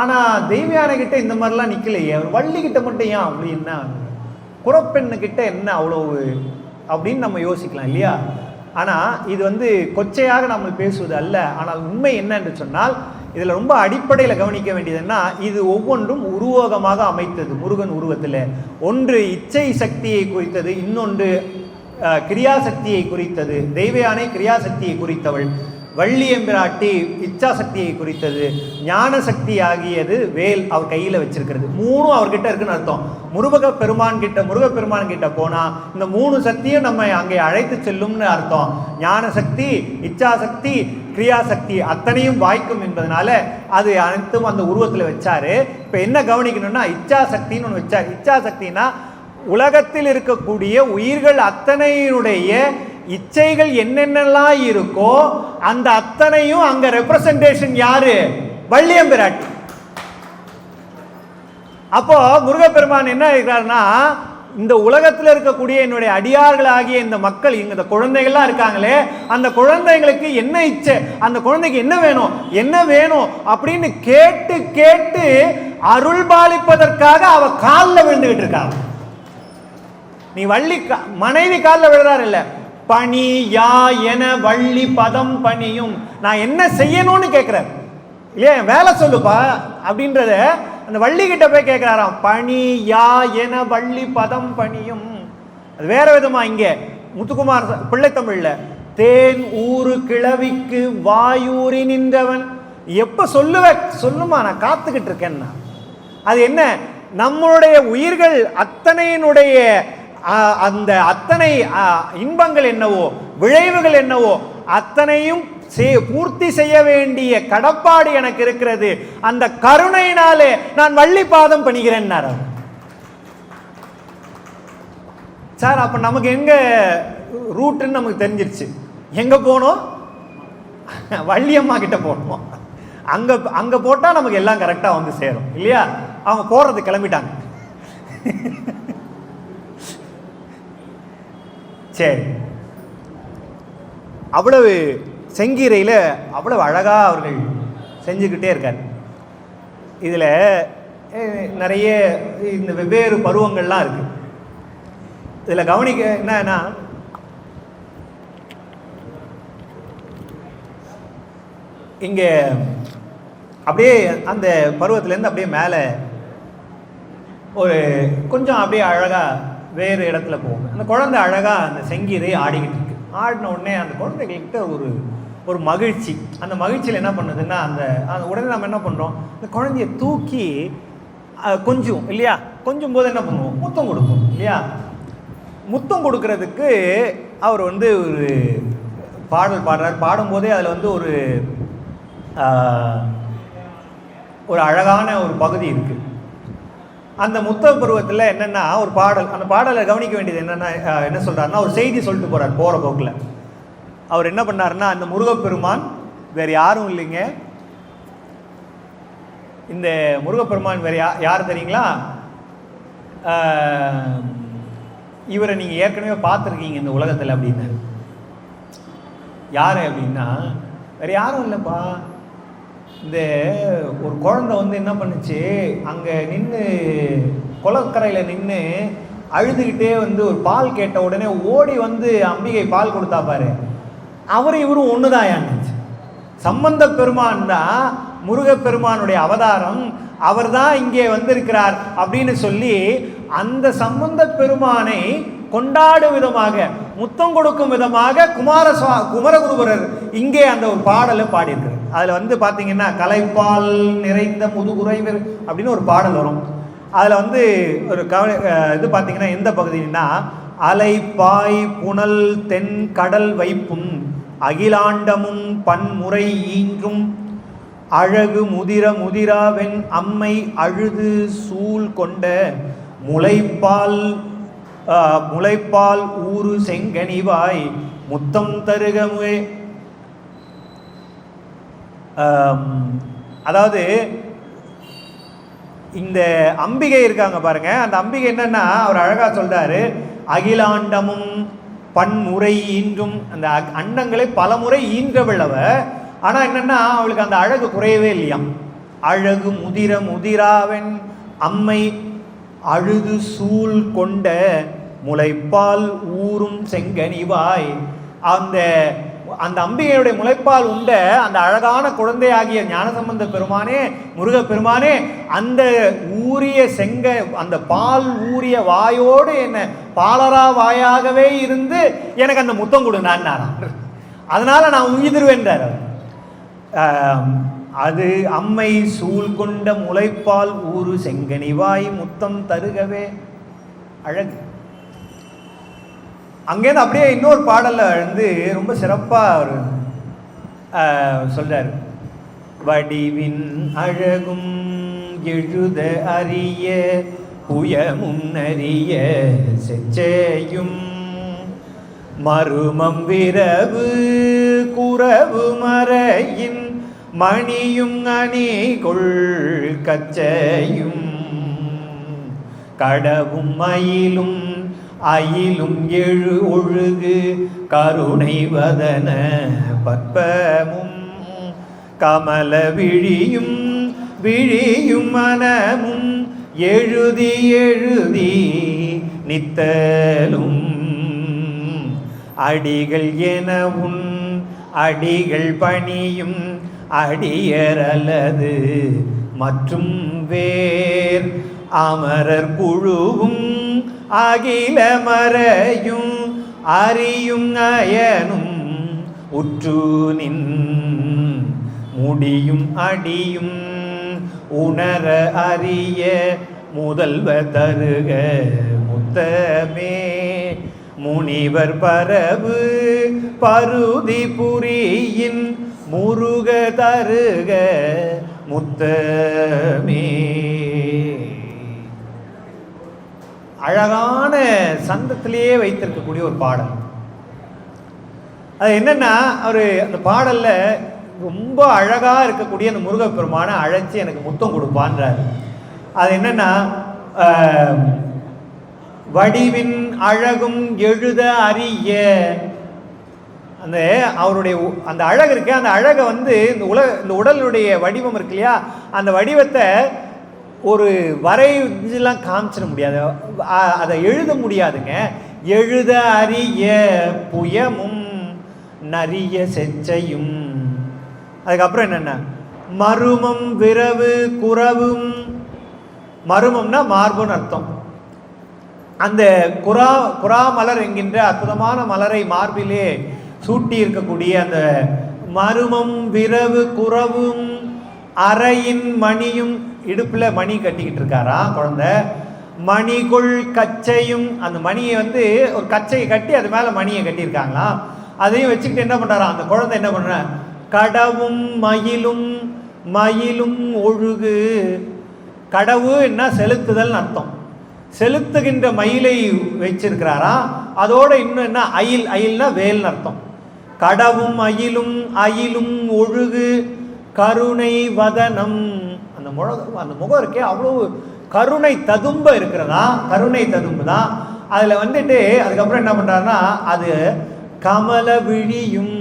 S1: ஆனால் தெய்வயானை கிட்ட இந்த மாதிரிலாம் நிற்கலையே, அவர் வள்ளி கிட்ட மட்டும் ஏன் அப்படின்னா, குறப்பெண்ணுக்கிட்ட என்ன அவ்வளோ அப்படின்னு நம்ம யோசிக்கலாம் இல்லையா? ஆனால் இது வந்து கொச்சையாக நம்ம பேசுவது அல்ல. ஆனால் உண்மை என்ன என்று சொன்னால், இதில் ரொம்ப அடிப்படையில் கவனிக்க வேண்டியதுன்னா, இது ஒவ்வொன்றும் உருவகமாக அமைத்தது. முருகன் உருவத்தில் ஒன்று இச்சை சக்தியை குறித்தது, இன்னொன்று கிரியாசக்தியை குறித்தது. தெய்வயானை கிரியாசக்தியை குறித்தவள், வள்ளி எம்பிராட்டி இச்சா சக்தியை குறித்தது, ஞான சக்தி ஆகியது வேல் அவர் கையில் வச்சிருக்கிறது. மூணும் அவர்கிட்ட இருக்குன்னு அர்த்தம். முருகப்பெருமான் கிட்ட போனால் இந்த மூணு சக்தியும் நம்ம அங்கே அழைத்து செல்லும்னு அர்த்தம். ஞான சக்தி, இச்சா சக்தி, கிரியாசக்தி அத்தனையும் வாய்க்கும் என்பதனால அது அனைத்தும் அந்த உருவத்தில் வச்சாரு. இப்போ என்ன கவனிக்கணும்னா, இச்சா சக்தின்னு ஒன்று வச்சார். இச்சா சக்தினா உலகத்தில் இருக்கக்கூடிய உயிர்கள் அத்தனையுடைய இச்சைகள் என்னென்னலாம் இருக்கோ அந்த அத்தனையும் அங்க ரெப்ரசன்டேஷன் யாரு? வள்ளியம்பிராட்டி. அப்போ முருகப்பெருமான் என்ன இருக்கிறார்னா, இந்த உலகத்தில் இருக்கக்கூடிய என்னுடைய அடியார்கள் ஆகிய இந்த மக்கள், இந்த குழந்தைகள்லாம் இருக்காங்களே, அந்த குழந்தைங்களுக்கு என்ன இச்சை, அந்த குழந்தைக்கு என்ன வேணும் அப்படின்னு கேட்டு கேட்டு அருள் பாலிப்பதற்காக அவ காலில் விழுந்துகிட்டு இருக்காங்க. நீ வள்ளி மனைவி காலில் விழுறாரு இல்ல, பணி யா என வள்ளி பதம் பணியும், நான் என்ன செய்யணும்னு கேட்கிறார் இல்லையா, வேலை சொல்லுப்பா அப்படின்றத அந்த வள்ளி கிட்ட போய் கேட்கிறாராம். பணி யா என வள்ளி பதம் பணியும். அது வேற விதமா இங்க முத்துக்குமார் பிள்ளைத்தமிழ்ல, தேன் ஊரு கிழவிக்கு வாயூரி நின்றவன், எப்ப சொல்லுமா, நான் காத்துக்கிட்டு இருக்கேன்னா. அது என்ன, நம்மளுடைய உயிர்கள் அத்தனையினுடைய அந்த அத்தனை இன்பங்கள் என்னவோ, விளைவுகள் என்னவோ, அத்தனையும் பூர்த்தி செய்ய வேண்டிய கடப்பாடு எனக்கு இருக்கிறது. அந்த கருணையினாலே நான் வள்ளி பாதம் பணிகிறேன் சார். அப்ப நமக்கு எங்க ரூட்டுன்னு நமக்கு தெரிஞ்சிருச்சு. எங்க போனோம்? வள்ளியம்மா கிட்ட போனோம். அங்க போட்டா நமக்கு எல்லாம் கரெக்டா வந்து சேரும் இல்லையா? அவங்க போறது கிளம்பிட்டாங்க. சரி, அவ்வளவு செங்கீரையில் அவ்வளவு அழகா அவர்கள் செஞ்சுக்கிட்டே இருக்கார். இதுல நிறைய இந்த வெவ்வேறு பருவங்கள்லாம் இருக்கு. இதுல கவனிக்க என்னன்னா, இங்க அப்படியே அந்த பருவத்திலேருந்து அப்படியே மேலே ஒரு கொஞ்சம் அப்படியே அழகா வேறு இடத்துல போகும். அந்த குழந்தை அழகா அந்த செங்கீரை ஆடிக்கிட்டு இருக்கு. ஆடின உடனே அந்த குழந்தைகிட்ட ஒரு மகிழ்ச்சி. அந்த மகிழ்ச்சியில் என்ன பண்ணுதுன்னா, அந்த உடனே நம்ம என்ன பண்ணுறோம், அந்த குழந்தைய தூக்கி கொஞ்சம் இல்லையா, கொஞ்சம் போது என்ன பண்ணுவோம், முத்தம் கொடுப்போம் இல்லையா. முத்தம் கொடுக்கறதுக்கு அவர் வந்து ஒரு பாடல் பாடுறார். பாடும்போதே அதில் வந்து ஒரு அழகான ஒரு பகுதி இருக்குது. அந்த முத்த பருவத்தில் என்னென்னா ஒரு பாடல், அந்த பாடலை கவனிக்க வேண்டியது என்னென்னா, என்ன சொல்கிறாருன்னா, ஒரு செய்தி சொல்லிட்டு போகிறார் போகிற போக்கில். அவர் என்ன பண்ணாருன்னா, அந்த முருகப்பெருமான் வேறு யாரும் இல்லைங்க, இந்த முருகப்பெருமான் வேறு யார் தெரியுங்களா, இவரை நீங்கள் ஏற்கனவே பார்த்துருக்கீங்க இந்த உலகத்தில் அப்படின்னு. யார் அப்படின்னா, வேறு யாரும் இல்லைப்பா, இந்த ஒரு குழந்தை வந்து என்ன பண்ணுச்சு, அங்கே நின்று குளக்கரையில் நின்று அழுதுகிட்டே வந்து ஒரு பால் கேட்ட உடனே ஓடி வந்து அம்பிகை பால் கொடுத்தா பாரு, அவரும் இவரும் ஒன்றுதான் யான்னுச்சு. சம்பந்த பெருமான் தான் முருகப்பெருமானுடைய அவதாரம், அவர் தான் இங்கே வந்திருக்கிறார் அப்படின்னு சொல்லி அந்த சம்பந்த பெருமானை கொண்டாடும் விதமாக, முத்தம் கொடுக்கும் விதமாக குமரகுருபரர் இங்கே அந்த ஒரு பாடலை பாடியிருக்கிறார். அதில் வந்து பார்த்தீங்கன்னா, கலைப்பால் நிறைந்த முதுகுறைவர் அப்படின்னு ஒரு பாடல் வரும். அதில் வந்து ஒரு இது பார்த்தீங்கன்னா எந்த பகுதினா, அலைப்பாய் புனல் தென் கடல் வைப்பும் அகிலாண்டமும் பன்முறை ஈன்றும் அழகு முதிராவென் அம்மை அழுது சூழ் கொண்ட முளைப்பால் ஊரு செங்கனிவாய் முத்தம் தருகமுவே. அதாவது இந்த அம்பிகை இருக்காங்க பாருங்க, அந்த அம்பிகை என்னன்னா அவர் அழகா சொல்றாரு, அகிலாண்டமும் பன்முறை ஈன்றும், அந்த அண்டங்களை பல முறை ஈன்றவள் அவ. ஆனா என்னன்னா அவளுக்கு அந்த அழகு குறையவே இல்லையாம். அழகு முதிர முதிராவன் அம்மை அழுது சூழ் கொண்ட முளைப்பால் ஊறும் செங்கனிவாய். அந்த அந்த அம்பிகையுடைய முளைப்பால் உண்ட அந்த அழகான குழந்தையாகிய ஞானசம்பந்த பெருமானே, முருக பெருமானே, அந்த ஊறிய அந்த பால் ஊறிய வாயோடு என்ன பாலரா வாயாகவே இருந்து எனக்கு அந்த முத்தம் கொடு நான், அதனால நான் உயிர்வேன்றார். அது அம்மை சூழ் கொண்ட முளைப்பால் ஊறு செங்கனிவாய் முத்தம் தருகவே. அழகு. அங்கேருந்து அப்படியே இன்னொரு பாடல்ல வந்து ரொம்ப சிறப்பாக அவர் சொல்றார். வடிவின் அழகும் எழுத அறிய புயமுன்னறிய செச்சையும் மருமம் விரவு குறவு மறையின் மணியும் அணிகொள் கச்சையும் கடவும் மயிலும் அயிலும் எழு ஒழுகு கருணை வதன பற்பமும் கமல விழியும் விழியும் மனமும் எழுதி எழுதி நித்தலும் அடிகள் என உன் அடிகள் பணியும் அடியர் அல்லது மற்றும் வேர் அமரர் குழுவும் அகில மறையும் அறியும் அயனும் உற்று நின் முடியும் அடியும் உணர அறிய முதல்வ தருக முத்தமே முனிவர் பரவு பருதி புரியின் முருக தருக முத்தமே. அழகான சந்தத்திலேயே வைத்திருக்கக்கூடிய ஒரு பாடல். அது என்னன்னா, அவர் அந்த பாடல்ல ரொம்ப அழகா இருக்கக்கூடிய அந்த முருகப்பெருமான அழைச்சி எனக்கு முத்தம் கொடுப்பான்றார். அது என்னன்னா, வடிவின் அழகும் எழுத அறிய. அந்த அவருடைய அந்த அழகு இருக்கு, அந்த அழகை வந்து இந்த உடலுடைய வடிவம் இருக்கு இல்லையா, அந்த வடிவத்தை ஒரு வரைஞ்செல்லாம் காமிச்சிட முடியாது, அதை எழுத முடியாதுங்க. எழுத அறிய புயமும் நரிய செச்சையும். அதுக்கப்புறம் என்னென்ன, மருமம் விரவு குறவும். மருமம்னா மார்புன்னு அர்த்தம். அந்த குறா மலர் என்கின்ற அற்புதமான மலரை மார்பிலே சூட்டி இருக்கக்கூடிய அந்த மருமம் விரவு குறவும் அறையின் மணியும், இடுப்பில் மணி கட்டிக்கிட்டு இருக்காரா குழந்தை. மணிகொள் கச்சையும், அந்த மணியை வந்து ஒரு கச்சையை கட்டி அது மேலே மணியை கட்டியிருக்காங்களாம். அதையும் வச்சுக்கிட்டு என்ன பண்ணுறாராம் அந்த குழந்தை, என்ன பண்ணுற, கடவும் மயிலும் மயிலும் ஒழுகு. கடவு என்ன, செலுத்துதல் அர்த்தம். செலுத்துகின்ற மயிலை வச்சிருக்கிறாரா. அதோட இன்னும் என்ன, அயில், அயில்னா வேல்னு அர்த்தம். கடவும் அயிலும் அயிலும் ஒழுகு கருணை வதனம். அந்த முகம் இருக்கே அவ்வளவு கருணை ததும்ப இருக்கிறதா, கருணை ததும்பு தான் அதில் வந்துட்டு. அதுக்கப்புறம் என்ன பண்ணுறாருன்னா, அது கமல விழியும்,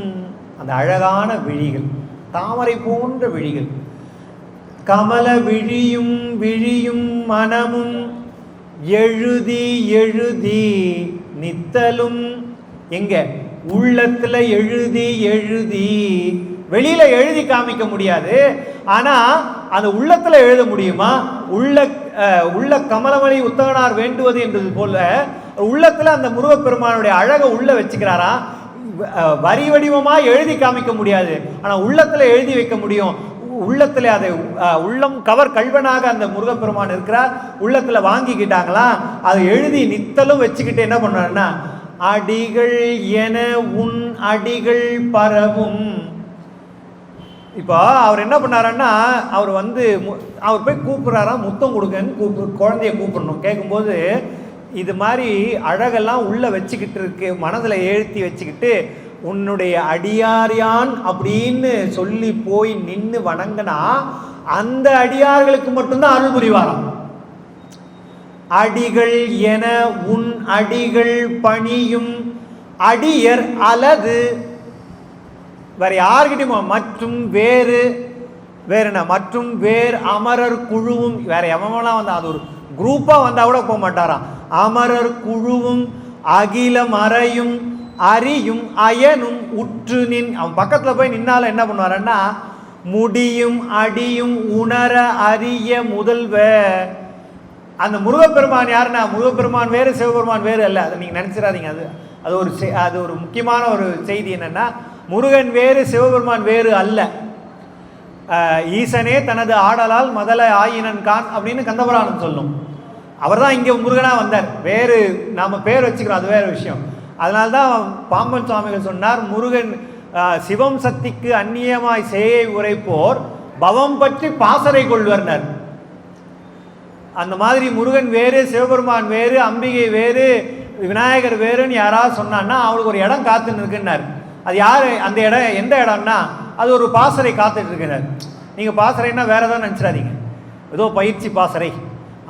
S1: அந்த அழகான விழிகள், தாமரை போன்ற விழிகள். கமல விழியும் விழியும் மனமும் எழுதி எழுதி நித்தலும். எங்க உள்ளத்துல எழுதி எழுதி. வெளியில எழுதி காமிக்க முடியாது, ஆனா அந்த உள்ளத்துல எழுத முடியுமா? உள்ள கமலமணி உத்தகனார் வேண்டுவது என்பது போல உள்ளத்துல அந்த முருகப்பெருமானுடைய அழகை உள்ள வச்சுக்கிறாரா. வரி வடிவமா எழுதி காமிக்க முடியாது, ஆனா உள்ளத்துல எழுதி வைக்க முடியும். உள்ளத்துல அதை உள்ளம் கவர் கல்வனாக அந்த முருகப்பெருமான் இருக்கிறார். உள்ளத்துல வாங்கிக்கிட்டாங்களா, அதை எழுதி நித்தலும் வச்சுக்கிட்டு என்ன பண்ணாருன்னா, அடிகள் என உன் அடிகள் பரவும். இப்போ அவர் என்ன பண்ணாருன்னா, அவர் வந்து அவர் போய் கூப்பிட்றாரா, முத்தம் கொடுங்கன்னு குழந்தைய கூப்பிடணும். கேட்கும்போது இது மாதிரி அழகெல்லாம் உள்ள வச்சுக்கிட்டு இருக்கு, மனதில் எழுத்தி வச்சுக்கிட்டு, உன்னுடைய அடியாரியான் அப்படின்னு சொல்லி போய் நின்று வணங்கினா அந்த அடியார்களுக்கு மட்டும்தான் அருள் புரிவாராம். அடிகள் என உன் அடிகள் பணியும் அடியர் அல்லது வேற யார்கிட்டையும் மற்றும் வேறு வேற என்ன, மற்றும் வேர் அமரர் குழுவும், வேற எவமெல்லாம் வந்தா அது ஒரு குரூப்பா வந்தா கூட போக மாட்டாராம். அமரர் குழுவும் அகில மறையும் அறியும் அயனும் உற்று நின், அவன் பக்கத்துல போய் நின்னால என்ன பண்ணுவாருன்னா, முடியும் அடியும் உணர அறிய முதல்வ. அந்த முருகப்பெருமான் யாருன்னா, முருகப்பெருமான் வேறு சிவபெருமான் வேறு அல்ல, அதை நீங்க நினைச்சிடாதீங்க. அது ஒரு முக்கியமான ஒரு செய்தி என்னன்னா, முருகன் வேறு சிவபெருமான் வேறு அல்ல. ஈசனே தனது ஆடலால் முதல ஆயினன் கான் அப்படின்னு கந்தபுராணம் சொல்லும். அவர் தான் இங்கே முருகனா வந்தார். வேறு நாம பேர் வச்சுக்கிறோம், அது வேற விஷயம். அதனால்தான் பாம்பன் சுவாமிகள் சொன்னார், முருகன் சிவம் சக்திக்கு அந்நியமாய் சேயை உரைப்போர் பவம் பற்றி பாசறை கொள்வர்னர். அந்த மாதிரி முருகன் வேறு சிவபெருமான் வேறு அம்பிகை வேறு விநாயகர் வேறுன்னு யாராவது சொன்னான்னா அவளுக்கு ஒரு இடம் காத்துன்னு இருக்குன்னார். அது யாரு அந்த இடம், எந்த இடம்னா அது ஒரு பாசறை காத்துட்டு இருக்கிறார். நீங்க பாசறைன்னா வேற ஏதாவது நினைச்சிடாதீங்க, ஏதோ பயிற்சி பாசறை,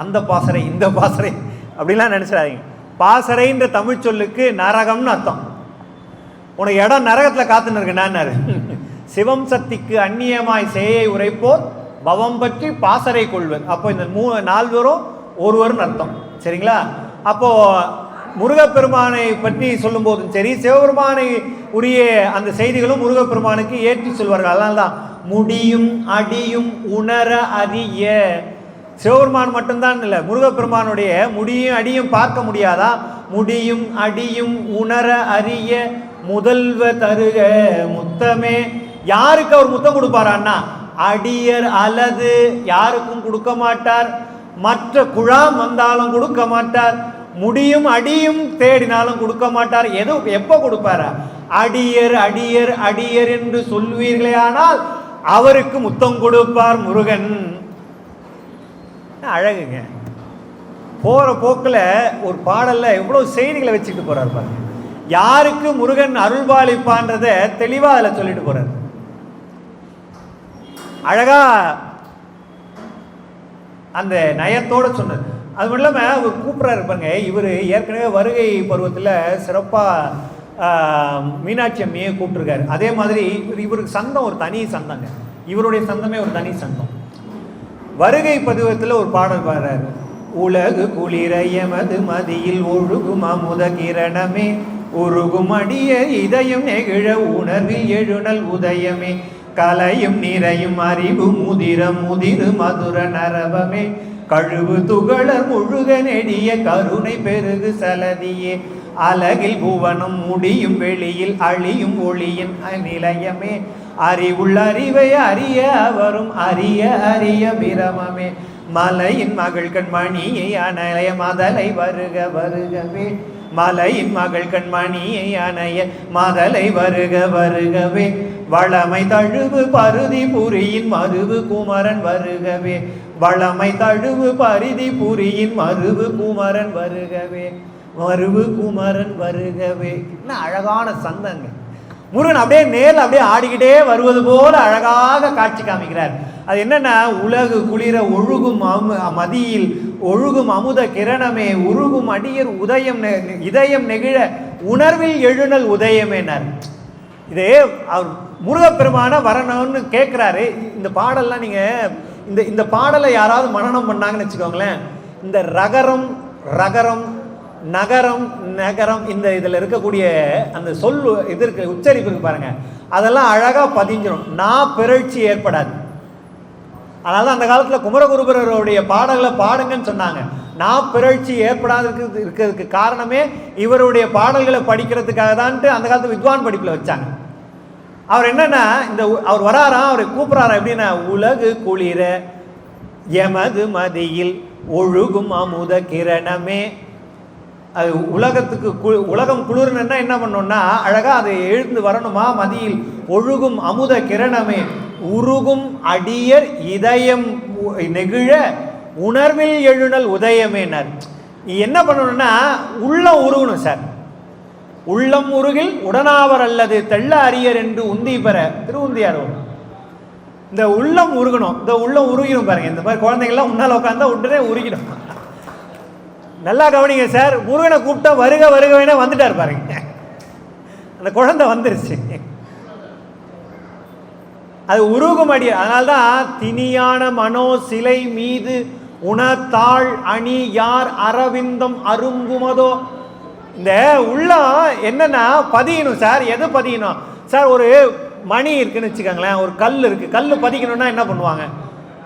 S1: அந்த பாசறை இந்த பாசறை அப்படிலாம் நினைச்சிடாதீங்க. பாசறைன்ற தமிழ் சொல்லுக்கு நரகம்னு அர்த்தம். உனக்கு இடம் நரகத்துல காத்துன்னு இருக்குன்னாரு. சிவம் சக்திக்கு அந்நியமாய் சேயை உரைப்போர் பவம் பற்றி பாசறை கொள்வர். அப்போ இந்த 4 பேரும் ஒருவர்னு அர்த்தம். சரிங்களா? அப்போ முருகப்பெருமானை பற்றி சொல்லும் போதும் சரி, சிவபெருமானை உரிய அந்த செய்திகளும் முருகப்பெருமானுக்கு ஏற்றி சொல்வார்கள். அதனால்தான் முடியும் அடியும் உணர அறிய. சிவபெருமான் மட்டும்தான் இல்லை, முருகப்பெருமானுடைய முடியும் அடியும் பார்க்க முடியாதா? முடியும் அடியும் உணர அறிய முதல்வ தருக முத்தமே. யாருக்கு அவர் முத்தம் கொடுப்பாரான்னா, அடியர் அல்லது யாருக்கும் கொடுக்க மாட்டார். மற்ற குழாம் வந்தாலும் கொடுக்க மாட்டார். முடியும் அடியும் தேடினாலும் கொடுக்க மாட்டார். எப்ப கொடுப்பாரா? அடியர் அடியர் அடியர் என்று சொல்வீர்களே ஆனால் அவருக்கு முத்தம் கொடுப்பார் முருகன். அழகுங்க. போற போக்குல ஒரு பாடல்ல எவ்வளவு செய்திகளை வச்சுட்டு போறாரு பாருங்க. யாருக்கு முருகன் அருள்பாலிப்பான்றத தெளிவா அதுல சொல்லிட்டு போறாரு. அழகா அந்த நயத்தோட சொன்னது. அது மட்டும் இல்லாம அவர் கூப்பிட்றாரு பாருங்க. இவர் ஏற்கனவே வருகை பருவத்தில் சிறப்பாக மீனாட்சி அம்மையை கூப்பிட்டுருக்காரு. அதே மாதிரி இவருக்கு சந்தம் ஒரு தனி சந்தங்க. இவருடைய சந்தமே ஒரு தனி சந்தம். வருகை பருவத்தில் ஒரு பாடல் பாடுறாரு. உலகு குளிர எமது மதியில் ஒழுகும் அமுத கிரணமே, உருகும் அடிய இதயம் நெகிழ உணர்வில் எழுநல் உதயமே, கலையும் நிறையும் அறிவு முதிரம் முதிரு மதுர நரவமே, கழுவு துகளர் முழுக நெடிய கருணை பெருகு சலதியே, அலகில் புவனம் முடியும் வெளியில் அழியும் ஒளியின் நிலையமே, அறிவுள்ள அறிவை அறிய வரும் அரிய அரிய பிரமமே, மலையின் மகள் கண்மணியை அணைய மதலை வருக வருகவே, மலையின் மகள் கண்மணியை அணைய மதலை வருக வருகவே, வளமை தழுவு பருதி புரியின் மருவு குமரன் வருகவே, வளமை தழுவு பரிதி புரியின் மருவு குமரன் வருகவே, மருவு குமரன் வருகவே. என்ன அழகான சந்தங்க. முருகன் அப்படியே நேரில் அப்படியே ஆடிக்கிட்டே வருவது போல அழகாக காட்சி காமிக்கிறார். அது என்னன்னா, உலகு குளிர ஒழுகும் மதியில் ஒழுகும் அமுத கிரணமே, உருகும் அடியர் உதயம் இதயம் நெகிழ உணர்வில் எழுநல் உதயமேனார். இதே அவர் முருகப்பெருமான வரணும்னு கேட்குறாரு. இந்த பாடல்லாம் நீங்க இந்த பாடலை யாராவது மனனம் பண்ணாங்கன்னு வச்சுக்கோங்களேன், இந்த ரகரம் ரகரம் நகரம் நகரம் இந்த இதில் இருக்கக்கூடிய அந்த சொல் இது இருக்கு, உச்சரிப்பு இருக்கு பாருங்க, அதெல்லாம் அழகாக பதிஞ்சிடும். நான் பிறழ்ச்சி ஏற்படாது. அதனால அந்த காலத்தில் குமரகுருபரருடைய பாடல்களை பாடுங்கன்னு சொன்னாங்க. நான் பிறழ்ச்சி ஏற்படாத இருக்கிறதுக்கு காரணமே இவருடைய பாடல்களை படிக்கிறதுக்காக தான்ட்டு அந்த காலத்து வித்வான் படிப்பில் வச்சாங்க. அவர் என்னன்னா, அவர் வராராம், அவரை கூப்பிட்றாரா எப்படின்னா, உலகு குளிர எமது மதியில் ஒழுகும் அமுத கிரணமே. அது உலகத்துக்கு உலகம் குளிர்னா என்ன பண்ணோம்னா, அழகா அதை எழுந்து வரணுமா, மதியில் ஒழுகும் அமுத கிரணமே, உருகும் அடியர் இதயம் நெகிழ உணர்வில் எழுநல் உதயமேனர். என்ன பண்ணணும்னா, உள்ளம் உருகணும் சார். உள்ளம் உருகில் உடனாவர் அல்லது தெள்ள அரியர் என்று உந்தி பெற திருவுந்தியார். இந்த உள்ளம் உருகணும், இந்த உள்ளம் உருகிடும் பாருங்க. இந்த மாதிரி குழந்தைங்கள்லாம் முன்னால் உட்காந்தா உடனே உருகிடும். நல்லா கவனிங்க சார். முருகனை கூப்பிட்டா வருக வருகவேனா வந்துட்டார் பாருங்க. அந்த குழந்தை வந்துருச்சு. அது உருகும் அடி. அதனால்தான் திணியான மனோ சிலை மீது உணத்தாள் அணி யார் அரவிந்தம் அருங்குமதோ. இந்த உள்ளம் என்னன்னா பதியணும் சார். எது பதியணும் சார்? ஒரு மணி இருக்குன்னு வச்சுக்கோங்களேன், ஒரு கல் இருக்கு. கல் பதிக்கணும்னா என்ன பண்ணுவாங்க?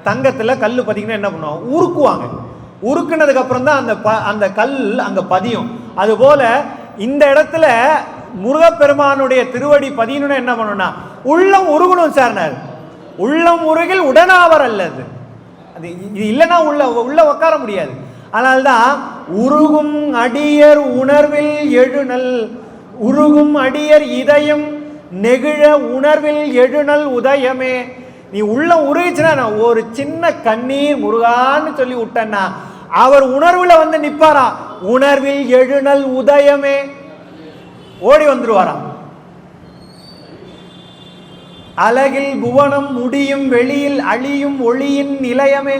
S1: தங்கத்தில் கல் பதிக்கணும் என்ன பண்ணுவாங்க? உருக்குவாங்க. உருக்குனதுக்கு அப்புறம் தான் அந்த கல் அங்கே பதியும். அதுபோல இந்த இடத்துல முருகப்பெருமானுடைய திருவடி பதியணும்னா என்ன பண்ணணும்னா உள்ளம் உருகணும் சார். உள்ளம் உருகில் உடனாவர் அல்லது அது இது இல்லைன்னா உள்ள உட்கார முடியாது. அதனால்தான் உருகும் அடியர் உணர்வில் எழுநல், உருகும் அடியர் இதயம் நெகிழ உணர்வில் எழுநல் உதயமே. நீ உள்ள உருகிச்சுனா ஒரு சின்ன கண்ணீர் முருகான்னு சொல்லி விட்டன்னா அவர் உணர்வுல வந்து நிப்பாராம். உணர்வில் எழுநல் உதயமே, ஓடி வந்துருவாராம். அழகில் புவனம் முடியும் வெளியில் அழியும் ஒளியின் நிலையமே.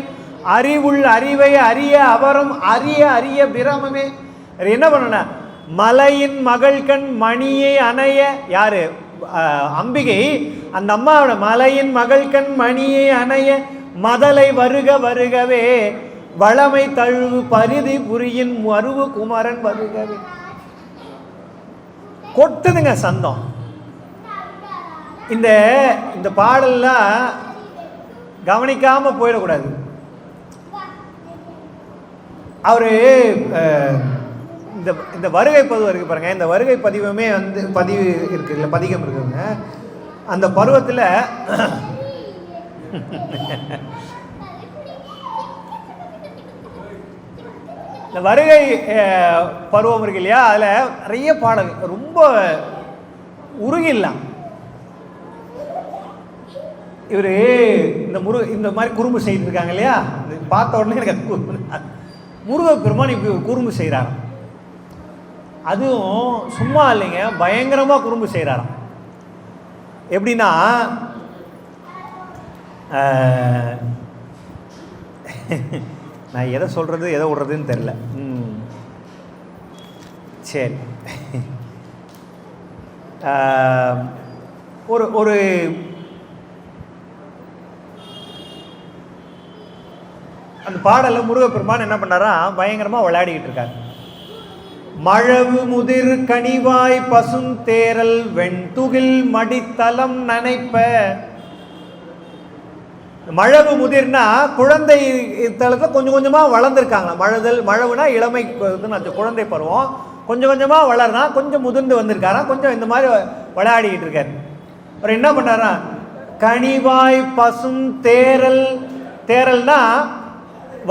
S1: அறிவுள் அறிவை அறிய அவரும் அறிய அறிய பிரமமே. என்ன பண்ண? மலையின் மகள் கண் மணியை அணைய. யாரு? அம்பிகை. அந்த அம்மாவோட மலையின் மகள் கண் மணியை அணைய மதலை வருக வருகவே வளமை தழுவு பரிதி புரியின் மருவு குமரன் வருகவே. கொட்டுதுங்க சந்தம். இந்த பாடல்லாம் கவனிக்காம போயிடக்கூடாது. அவரு இந்த வருகை பதிவு இருக்கு பாருங்க. இந்த வருகை பதிவுமே வந்து பதிவு இருக்கு இல்லை, பதிகம் இருக்குங்க. அந்த பருவத்தில் இந்த வருகை பருவம் இருக்கு இல்லையா, அதில் நிறைய பாடல் ரொம்ப உருகிடலாம். இவர் இந்த மாதிரி குறும்பு செய்து இருக்காங்க இல்லையா, பார்த்த உடனே எனக்கு முருகப்பெருமான் இப்படி ஒரு குறும்பு செய்கிறாராம். அதுவும் சும்மா இல்லைங்க, பயங்கரமாக குறும்பு செய்கிறாராம். எப்படின்னா நான் எதை சொல்கிறது எதை விடுறதுன்னு தெரில. சரி, ஒரு அந்த பாடலில் முருகப்பெருமான் என்ன பண்ணாரா, பயங்கரமாக விளையாடிக்கிட்டு இருக்காரு. மழவு முதிர் கனிவாய் பசுந்தேரல் வெண்துகில் மடித்தலம் நனைப்ப. மழவு முதிர்னா குழந்தை தளத்தில் கொஞ்சம் கொஞ்சமாக வளர்ந்துருக்காங்க. மழவுனா இளமை குழந்தை பருவம். கொஞ்சம் கொஞ்சமாக வளர்னா கொஞ்சம் முதிர்ந்து வந்திருக்காராம். கொஞ்சம் இந்த மாதிரி விளையாடிக்கிட்டு இருக்காரு. அவர் என்ன பண்ணாரா, கனிவாய் பசும் தேரல். தேரல்னா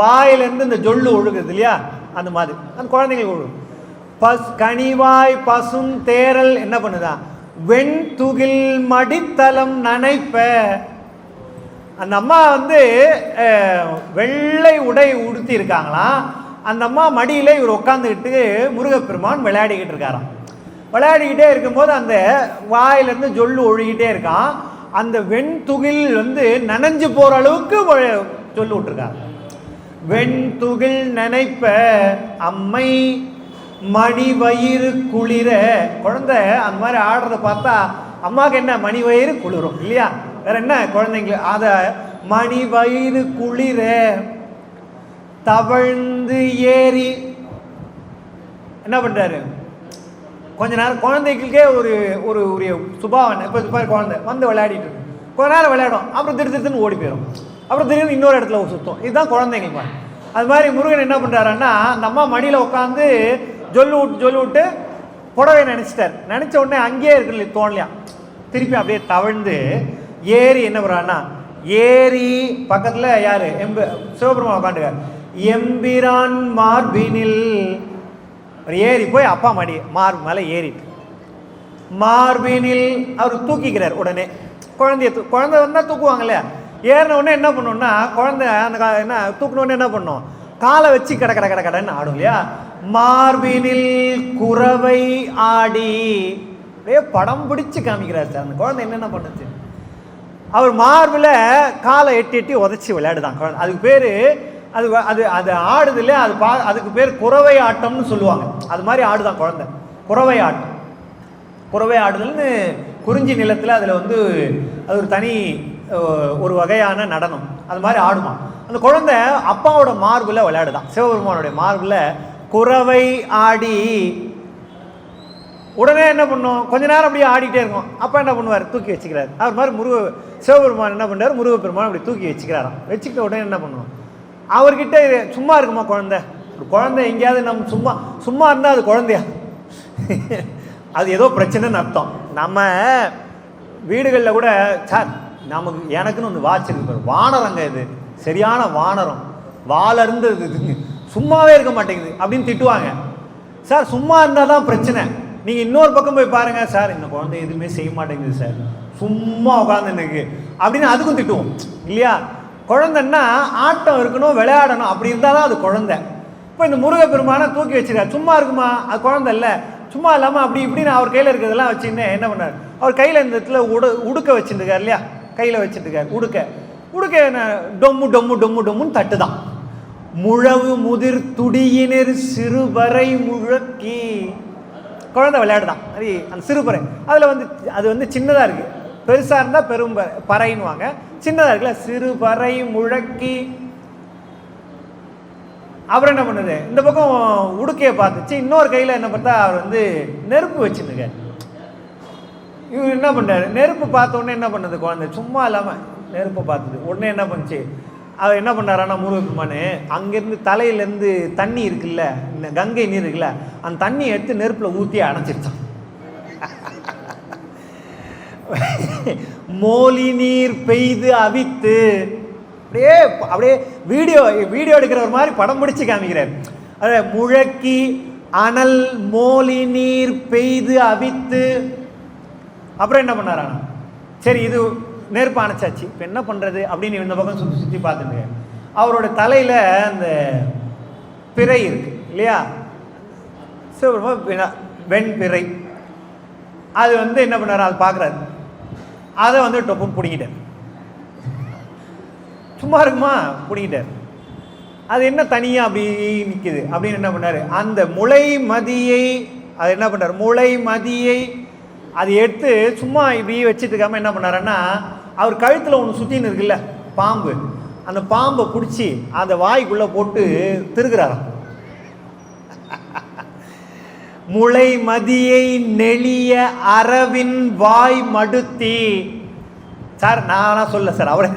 S1: வாயிலேருந்து இந்த ஜொல்லு ஒழுகுது இல்லையா, அந்த மாதிரி அந்த குழந்தைங்களுக்கு ஒழுகும். கனிவாய் பசும் தேரல் என்ன பண்ணுதான், வெண்துகில் மடித்தலம் நனைப்ப. அந்த அம்மா வந்து வெள்ளை உடை உடுத்தி இருக்காங்களாம். அந்த அம்மா மடியில் இவர் உட்காந்துக்கிட்டு முருகப்பெருமான் விளையாடிக்கிட்டு இருக்காராம். விளையாடிக்கிட்டே இருக்கும்போது அந்த வாயிலேருந்து ஜொல்லு ஒழுகிட்டே இருக்கான். அந்த வெண்துகில் வந்து நனைஞ்சு போகிற அளவுக்கு சொல்லி விட்டுருக்காங்க. வெண்துகில் நினைப்ப அம்மை மணி வயிறு குளிர. குழந்தை அந்த மாதிரி ஆடுறத பார்த்தா அம்மாவுக்கு என்ன மணி வயிறு குளிரும் இல்லையா, வேற என்ன குழந்தைங்க. அதை மணி வயிறு குளிர தவழ்ந்து ஏறி என்ன பண்றாரு, கொஞ்ச நேரம் குழந்தைகளுக்கே ஒரு ஒரு ஒரு சுபாவனை. இப்போ குழந்தை வந்து விளையாடிட்டு இருக்கு, கொஞ்ச நேரம் விளையாடும், அப்புறம் திருன்னு ஓடி போயிடும், அப்புறம் திடீர்னு இன்னொரு இடத்துல சுத்தம். இதுதான் குழந்தைங்களுக்கு. அது மாதிரி முருகன் என்ன பண்ணுறாருன்னா, அந்த அம்மா மடியில் உட்காந்து சொல்லு விட்டு புடவை நினச்சிட்டார். நினச்ச உடனே அங்கேயே இருக்கு தோணலையா, திருப்பி அப்படியே தவழ்ந்து ஏறி என்ன பண்ணுறான்னா, ஏறி பக்கத்தில் யார் சிவபெருமான் உட்காந்துக்கார். எம்பிரான் மார்பினில் ஏறி போய் அப்பா மார்பு மேலே ஏறிட்டு மார்பினில் அவர் தூக்கிக்கிறார். உடனே குழந்தை வந்தால் தூக்குவாங்க இல்லையா, ஏறின உடனே என்ன பண்ணோம்னா குழந்தை அந்த என்ன தூக்கணுன்னு என்ன பண்ணோம், காலை வச்சு கடன்னு ஆடும் இல்லையா. மார்பினில் குறவை ஆடி அப்படியே படம் பிடிச்சு காமிக்கிறார் சார். அந்த குழந்தை என்னென்ன பண்ணுச்சு, அவர் மார்பில் காலை எட்டி உதச்சி விளையாடுதான் குழந்தை. அதுக்கு பேர் அது அது அது ஆடுது இல்லையா, அதுக்கு பேர் குறவை ஆட்டம்னு சொல்லுவாங்க. அது மாதிரி ஆடுதான் குழந்தை, குறவை ஆட்டம். குறவை ஆடுதல்னு குறிஞ்சி நிலத்தில் அதில் வந்து அது ஒரு தனி ஒரு வகையான நடனம், அது மாதிரி ஆடுமா. அந்த குழந்தை அப்பாவோட மார்பில் விளையாடுதான். சிவபெருமானுடைய மார்பில் குறவை ஆடி உடனே என்ன பண்ணும், கொஞ்ச நேரம் அப்படியே ஆடிட்டே இருக்கும். அப்பா என்ன பண்ணுவார், தூக்கி வச்சுக்கிறார். அவர் மாதிரி சிவபெருமான் என்ன பண்ணுறார், முருகப்பெருமான் அப்படி தூக்கி வச்சுக்கிறாராம். வச்சுக்கிட்ட உடனே என்ன பண்ணுவோம், அவர்கிட்ட சும்மா இருக்குமா குழந்தை, ஒரு குழந்தை எங்கேயாவது நம்ம சும்மா இருந்தால் அது குழந்தையா, அது ஏதோ பிரச்சனைன்னு அர்த்தம். நம்ம வீடுகளில் கூட சார் எனக்குன்னு ஒன்று வாட்ச் இருக்கு, வானரங்க இது சரியான வானரம், வாழ இருந்தது சும்மாவே இருக்க மாட்டேங்குது அப்படின்னு திட்டுவாங்க. சார் சும்மா இருந்தால் தான் பிரச்சனை. நீங்கள் இன்னொரு பக்கம் போய் பாருங்கள், சார் இந்த குழந்தை எதுவுமே செய்ய மாட்டேங்குது சார், சும்மா உட்காந்து எனக்கு அப்படின்னு அதுக்கும் திட்டுவோம் இல்லையா. குழந்தைன்னா ஆட்டம் இருக்கணும், விளையாடணும், அப்படி இருந்தால் தான் அது குழந்தை. இப்போ இந்த முருகப்பெருமானை தூக்கி வச்சுருக்காரு, சும்மா இருக்குமா, அது குழந்தை இல்லை. சும்மா இல்லாமல் அப்படி இப்படின்னு அவர் கையில் இருக்கிறதெல்லாம் வச்சுன்னு என்ன பண்ணார், அவர் கையில் இந்த இடத்துல உடுக்க வச்சுருக்கார் இல்லையா, கையில் வச்சுருக்கார் உடுக்க என்ன டொம்மு டொம்மு டொம்மு டொம்முன்னு தட்டு தான். முழவு முதிர் துடியினர் சிறுபறை முழக்கி, குழந்தை விளையாடுதான். அது அந்த சிறுபறை அதில் அது சின்னதாக இருக்குது, பெருசாக இருந்தால் பெரும் பறைன்னுவாங்க, சின்னதாக இருக்குல்ல சிறுபறை முழக்கி. அவர் என்ன பண்ணுது, இந்த பக்கம் உடுக்கையை பார்த்துச்சு, இன்னொரு கையில் என்ன பார்த்தா அவர் நெருப்பு வச்சுருங்க. இவர் என்ன பண்ணார், நெருப்பு பார்த்த உடனே என்ன பண்ணுது குழந்தை, சும்மா இல்லாமல் நெருப்பை பார்த்தது உடனே என்ன பண்ணுச்சு, அவர் என்ன பண்ணாரான்னா முருகப்பெருமானு அங்கேருந்து தலையிலேருந்து தண்ணி இருக்குல்ல, இந்த கங்கை நீர் இருக்குல்ல, அந்த தண்ணியை எடுத்து நெருப்பில் ஊற்றி அணைச்சிருச்சான். மோலி நீர் பெய்து அவித்து, அப்படியே வீடியோ எடுக்கிறவர் மாதிரி படம் பிடிச்சு காமிக்கிறார். அது முழக்கி அனல் மோலி நீர் பெய்து அவித்து. அப்புறம் என்ன பண்ணாரானா, சரி இது நெருப்பு அணைச்சாச்சு, இப்போ என்ன பண்ணுறது அப்படின்னு இந்த பக்கம் சுற்றி சுற்றி பார்த்துட்டு அவரோட தலையில் அந்த பிறை இருக்கு இல்லையா, வெண்பிறை, அது என்ன பண்ணார், அது பார்க்குறாரு, அதை டொப்பு பிடிக்கிட்டார். சும்மா இருக்குமா, பிடிக்கிட்டார். அது என்ன தனியாக அப்படி நிற்கிது அப்படின்னு என்ன பண்ணார், அந்த முளை மதியை அது என்ன பண்ணார், முளை மதியை அது எடுத்து சும்மா இப்படி வச்சுட்டு இருக்காமல் என்ன பண்ணாருன்னா, அவர் கழுத்தில் ஒன்று சுற்றின்னு இருக்குல்ல பாம்பு, அந்த பாம்பை பிடிச்சி அந்த வாய்க்குள்ளே போட்டு திருகிறாராம். முளை மதியை நெளிய அரவின் வாய் மடுத்தி. சார் நானா சொல்ல சார், அவரை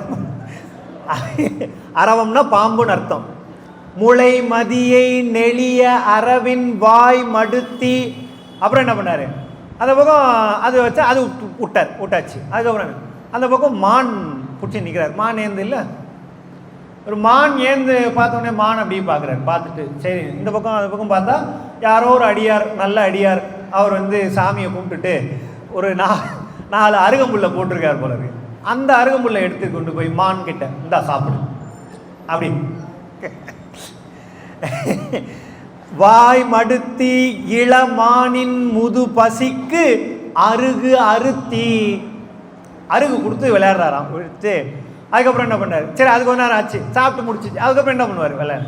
S1: அரவம்னா பாம்புன்னு அர்த்தம். முளை மதியை நெளிய அரவின் வாய் மடுத்தி. அப்புறம் என்ன பண்ணாரு, அந்த பக்கம் அது வச்சா அது விட்டாச்சு. அதுக்கப்புறம் அந்த பக்கம் மான் பிடிச்சி நிற்கிறார். மான் ஏந்து இல்லை, ஒரு மான் ஏந்து பார்த்தோன்னே மான் அப்படியே பார்க்குறாரு. பார்த்துட்டு சரி இந்த பக்கம் அந்த பக்கம் பார்த்தா யாரோ ஒரு அடியார், நல்ல அடியார், அவர் சாமியை கும்பிட்டுட்டு ஒரு 4 அருகம்புல்லை போட்டிருக்கார் போல இருக்கு. அந்த அருகம்புல்லை எடுத்து கொண்டு போய் மான் கிட்ட இந்தா சாப்பிடு அப்படின்னு வாய் மடுத்தி இளமானின் முது பசிக்கு அருகு அறுத்தி, அருகு கொடுத்து விளையாடுறாராம். விழுத்து அதுக்கப்புறம் என்ன பண்ணார், சரி அது கொஞ்ச நேரம் ஆச்சு, சாப்பிட்டு முடிச்சிச்சு. அதுக்கப்புறம் என்ன பண்ணுவார், விளையாடு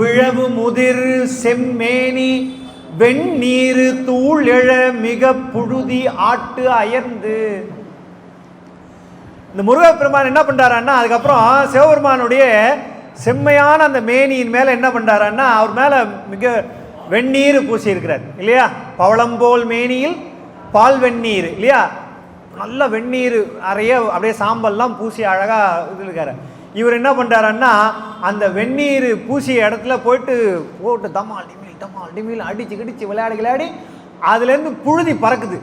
S1: விழவு முதிர் செம்மேனி வெண்ணீர் தூள் எழ மிக புழுதி ஆட்டு அயர்ந்து. இந்த முருகப்பெருமான் என்ன பண்ணுறாருன்னா, அதுக்கப்புறம் சிவபெருமானுடைய செம்மையான அந்த மேனியின் மேலே என்ன பண்ணுறாருன்னா, அவர் மேலே மிக வெந்நீர் பூசி இருக்கிறார் இல்லையா, பவளம்போல் மேனியில் பால் வெந்நீர் இல்லையா, நல்ல வெந்நீர் நிறைய அப்படியே சாம்பல்லாம் பூசி அழகாக இது இருக்காரு. இவர் என்ன பண்ணுறாருன்னா, அந்த வெந்நீர் பூசிய இடத்துல போட்டு தமால் டிமில் அடிச்சு கிடிச்சு விளையாடி அதுலேருந்து புழுதி பறக்குது.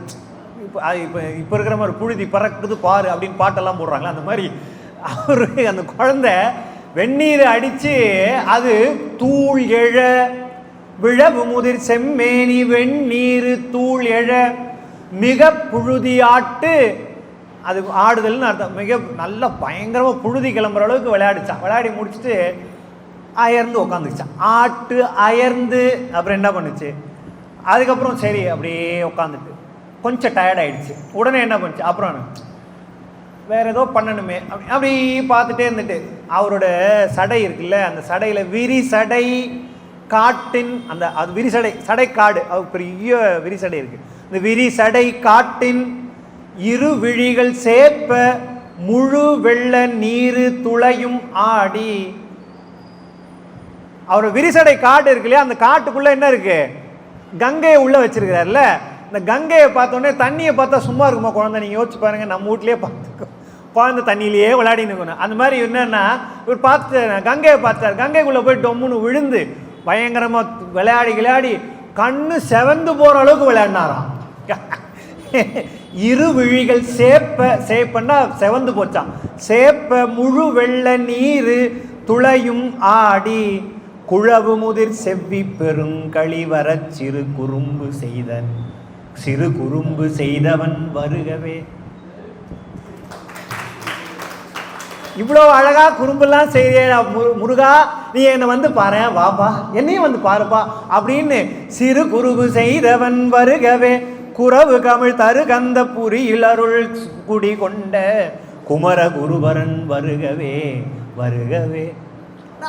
S1: இப்போ இருக்கிற மாதிரி புழுதி பறக்குது பாரு அப்படின்னு பாட்டெல்லாம் போடுறாங்களா, அந்த மாதிரி அவரு அந்த குழந்தை வெந்நீர் அடித்து அது தூள் எழ விழவு முதிர் செம்மேனி வெந்நீர் தூள் எழ மிக புழுதி ஆட்டு. அது ஆடுதல்னு அர்த்தம். மிக நல்ல பயங்கரமாக புழுதி கிளம்புற அளவுக்கு விளையாடிச்சான். விளையாடி முடிச்சுட்டு அயர்ந்து உட்காந்துச்சான். ஆட்டு அயர்ந்து அப்புறம் என்ன பண்ணுச்சு, அதுக்கப்புறம் சரி அப்படியே உட்காந்துட்டு கொஞ்சம் டயர்ட் ஆகிடுச்சு. உடனே என்ன பண்ணுச்சு, அப்புறம் வேறு ஏதோ பண்ணணுமே அப்படி பார்த்துட்டே இருந்துட்டு அவரோட சடை இருக்குல்ல, அந்த சடையில் விரிசடை காட்டின் அந்த அது சடை காடு, அது பெரிய விரிசடை இருக்குது. இந்த விரிசடை காட்டின் இரு விழிகள் சேப்ப முழு வெள்ள நீரு துளையும் ஆடி. அவர் விரிசடை காட்டு இருக்கு இல்லையா, அந்த காட்டுக்குள்ள என்ன இருக்கு, கங்கையை உள்ள வச்சிருக்கிறாருல்ல. இந்த கங்கையை பார்த்தோன்னே தண்ணியை பார்த்தா சும்மா இருக்குமா குழந்தை? நீங்க யோசிச்சு பாருங்க, நம்ம வீட்லயே பார்த்துக்கோ, குழந்தை தண்ணியிலேயே விளையாடின்னு இருக்கணும். அந்த மாதிரி என்னன்னா, இவர் பார்த்து கங்கையை பார்த்தார், கங்கைக்குள்ள போய் டொம்முன்னு விழுந்து பயங்கரமா விளையாடி கண்ணு செவந்து போற அளவுக்கு விளையாடினாராம். இரு விழிகள் சேப்பன்னா செவந்து போச்சான், சேப்ப முழு வெள்ள நீரு துளையும் ஆடி, குழவு முதிர் செவ்வி பெருங்களிவர சிறு குறும்பு செய்தவன் வருகவே. இவ்வளோ அழகா குறும்பெல்லாம் செய்ய முருகா, நீ என்னை வந்து பாரு, வாப்பா, என்னையும் வந்து பாருப்பா அப்படின்னு சிறு குறும்பு செய்தவன் வருகவே, குறவு கமிழ் தரு கந்த புரியில் அருள் குடி கொண்ட குமர குருபரன் வருகவே வருகவே.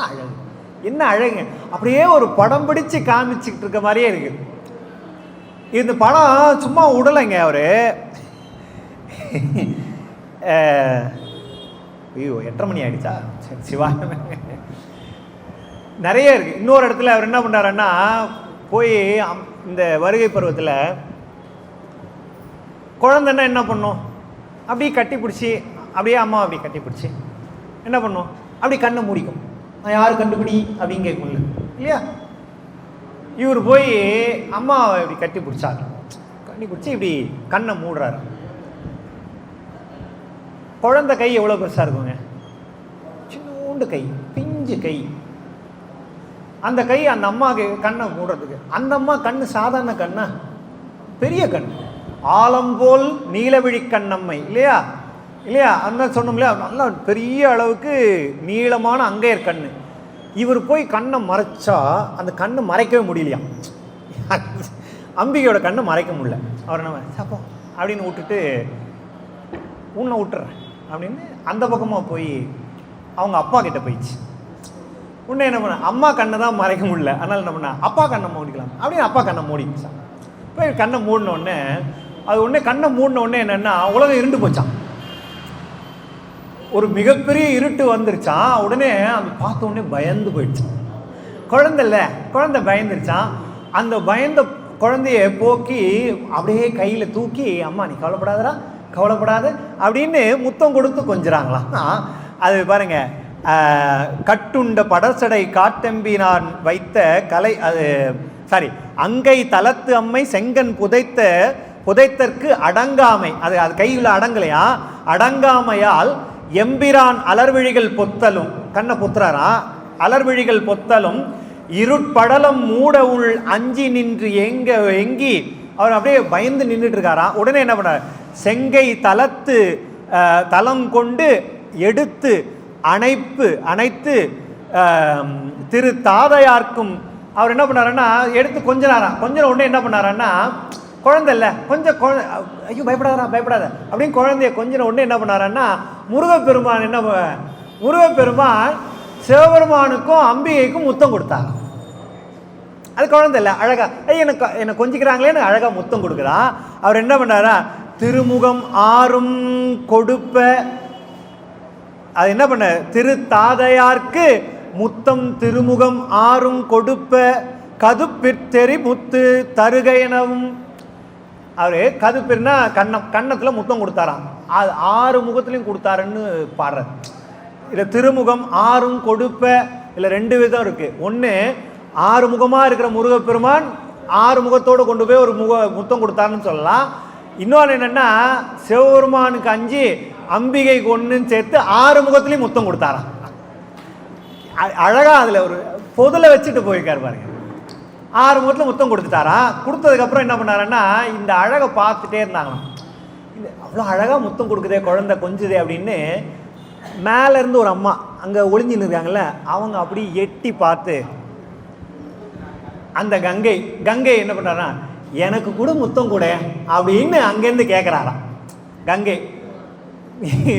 S1: அழகு, என்ன அழகு! அப்படியே ஒரு படம் பிடிச்சு காமிச்சுக்கிட்டு இருக்க மாதிரியே இருக்கு. இந்த படம் சும்மா விடலைங்க அவரு. ஐயோ 8:30 மணி ஆயிடுச்சா? சரி, சிவா. நிறைய இருக்கு. இன்னொரு இடத்துல அவர் என்ன பண்றாருன்னா, போய் இந்த வருகை பருவத்தில் குழந்தைன்னா என்ன பண்ணும், அப்படியே கட்டி பிடிச்சி, அப்படியே அம்மா அப்படி கட்டி பிடிச்சி என்ன பண்ணும், அப்படி கண்ணை மூடிக்கும். நான் யார் கண்டுபிடி அப்படின்னு கேட்கும்ல இல்லையா? இவர் போய் அம்மாவை இப்படி கட்டி பிடிச்சாரு, கட்டி பிடிச்சி இப்படி கண்ணை மூடுறாரு. குழந்தை கை எவ்வளோ பெருசாக இருக்குங்க, சின்னூண்டு கை, பிஞ்சு கை. அந்த கை அந்த அம்மாவுக்கு கண்ணை மூடுறதுக்கு, அந்த அம்மா கண்ணு சாதாரண கண்ணா, பெரிய கண், ஆலம்போல் நீலவிழி கண்ணம்மை இல்லையா இல்லையா? அந்த சொன்னோம் இல்லையா, நல்லா பெரிய அளவுக்கு நீளமான அங்கையர் கண்ணு. இவர் போய் கண்ணை மறைச்சா அந்த கண்ணை மறைக்கவே முடியலையா, அம்பிகையோட கண்ணை மறைக்க முடியல. அவர் என்ன சப்போ அப்படின்னு விட்டுட்டு உன்னை விட்டுறேன் அப்படின்னு அந்த பக்கமாக போய் அவங்க அப்பா கிட்ட போயிடுச்சு. உன்னை என்ன பண்ண, அம்மா கண்ணை தான் மறைக்க முடியல, அதனால் என்ன பண்ண, அப்பா கண்ணை மூடிக்கலாம் அப்படின்னு அப்பா கண்ணை மூடிச்சான். இப்போ கண்ணை மூடினோடனே அது உடனே கண்ணை மூடினோடனே என்னென்னா உலகம் இருண்டு போச்சான், ஒரு மிகப்பெரிய இருட்டு வந்துருச்சான். உடனே அது பார்த்த உடனே பயந்து போயிடுச்சான். குழந்தை பயந்துருச்சான். அந்த பயந்த குழந்தைய போக்கி அப்படியே கையில் தூக்கி, அம்மா நீ கவலைப்படாத அப்படின்னு முத்தம் கொடுத்து கொஞ்சிறாங்களாம். அது பாருங்க, கட்டுண்ட படசடை காட்டெம்பினான் வைத்த கலை, அது சாரி, அங்கை தலத்து அம்மை செங்கன் புதைத்தற்கு அடங்காமை, அது கையில் அடங்கலையா, அடங்காமையால் எம்பிரான் அலர்விழிகள் பொத்தலும், கண்ணை பொத்துறாரா, அலர்விழிகள் பொத்தலும் இருட்படலம் மூட உள் அஞ்சி நின்று எங்கி அவர் அப்படியே பயந்து நின்றுட்டு இருக்காரா. உடனே என்ன பண்ணார், செங்கை தலம் கொண்டு எடுத்து அணைத்து திரு தாதையார்க்கும் அவர் என்ன பண்ணாருன்னா எடுத்து கொஞ்ச உடனே என்ன பண்ணாருன்னா, குழந்தை இல்லை கொஞ்சம் ஐயோ பயப்படாத அப்படின்னு குழந்தைய கொஞ்சம் உடனே என்ன பண்ணாருன்னா, முருகப்பெருமான் சிவபெருமானுக்கும் அம்பிகைக்கும் முத்தம் கொடுத்தாங்க. அது குழந்தை இல்லை, அழகா என்னை கொஞ்சிக்கிறாங்களேன்னு அழகா முத்தம் கொடுக்குறான். அவர் என்ன பண்ணாரா, திருமுகம் ஆறும் கொடுப்ப, அது என்ன பண்ண, திரு தாதையார்க்கு முத்தம் திருமுகம் ஆறும் கொடுப்ப கதுப்பிற்தெறி முத்து தருகையனவும். அவரு கதுப்பிற்னா கன்னத்தில் முத்தம் கொடுத்தாராம், அது 6 முகத்துலையும் கொடுத்தாருன்னு பாடுற. இதில் திருமுகம் ஆறும் கொடுப்ப, இல்லை 2 விதம் இருக்கு. ஒன்று 6 முகமாக இருக்கிற முருகப்பெருமான் 6 முகத்தோடு கொண்டு போய் ஒரு முத்தம் கொடுத்தாருன்னு சொல்லலாம். இன்னொன்று என்னென்னா, சிவபெருமானுக்கு 5 அம்பிகைக்கு 1 சேர்த்து 6 முகத்துலேயும் முத்தம் கொடுத்தாராம். அழகா அதில் ஒரு பொதுல வச்சுட்டு போயிருக்காரு பாருங்க. 6 முகத்தில் முத்தம் கொடுத்துட்டாரா. கொடுத்ததுக்கப்புறம் என்ன பண்ணாருன்னா, இந்த அழகை பார்த்துட்டே இருந்தாங்களாம். இந்த அவ்வளோ அழகாக முத்தம் கொடுக்குதே குழந்தை கொஞ்சுதே அப்படின்னு மேலேருந்து ஒரு அம்மா அங்கே ஒளிஞ்சின்னு இருக்காங்கல்ல, அவங்க அப்படி எட்டி பார்த்து அந்த கங்கை என்ன பண்ணுறாரா, எனக்கு கூட முத்தம் கூட அப்படின்னு அங்கேருந்து கேட்குறாராம். கங்கை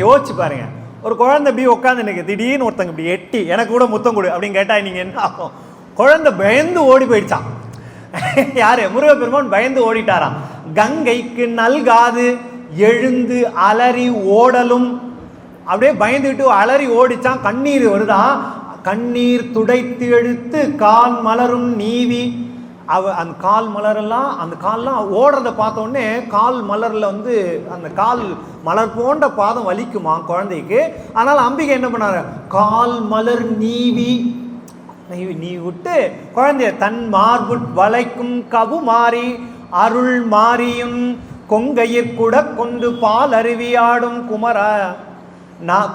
S1: யோசிச்சு பாருங்க, ஒரு குழந்தை இப்படி உட்காந்து எனக்கு திடீர்னு ஒருத்தங்க இப்படி எட்டி எனக்கு கூட முத்தம் கொடு அப்படின்னு கேட்டால் நீங்கள் என்ன ஆகும்? குழந்தை பயந்து ஓடி போயிடுச்சான். யாரு? முருகப்பெருமான் பயந்து ஓடிட்டாராம். கங்கைக்கு நல்காது எழுந்து அலறி ஓடலும் அப்படியே பயந்துட்டு அலறி ஓடிச்சான். கண்ணீர் வருதான். கண்ணீர் துடைத்து எழுத்து கால் மலரும் நீவி. அந்த கால் மலரெல்லாம், அந்த கால்லாம் ஓடுறத பார்த்த உடனே கால் மலரில் வந்து அந்த கால் மலர் போன்ற பாதம் வலிக்குமா குழந்தைக்கு. ஆனால் அம்பிகை என்ன பண்ணாரு, கால் மலர் நீவி நீ விட்டு குழந்தைய தன் மார்பு வளைக்கும் கவு மாறி அருள் மாறியும் கொங்கையிற் கூட கொண்டு பால் அருவியாடும்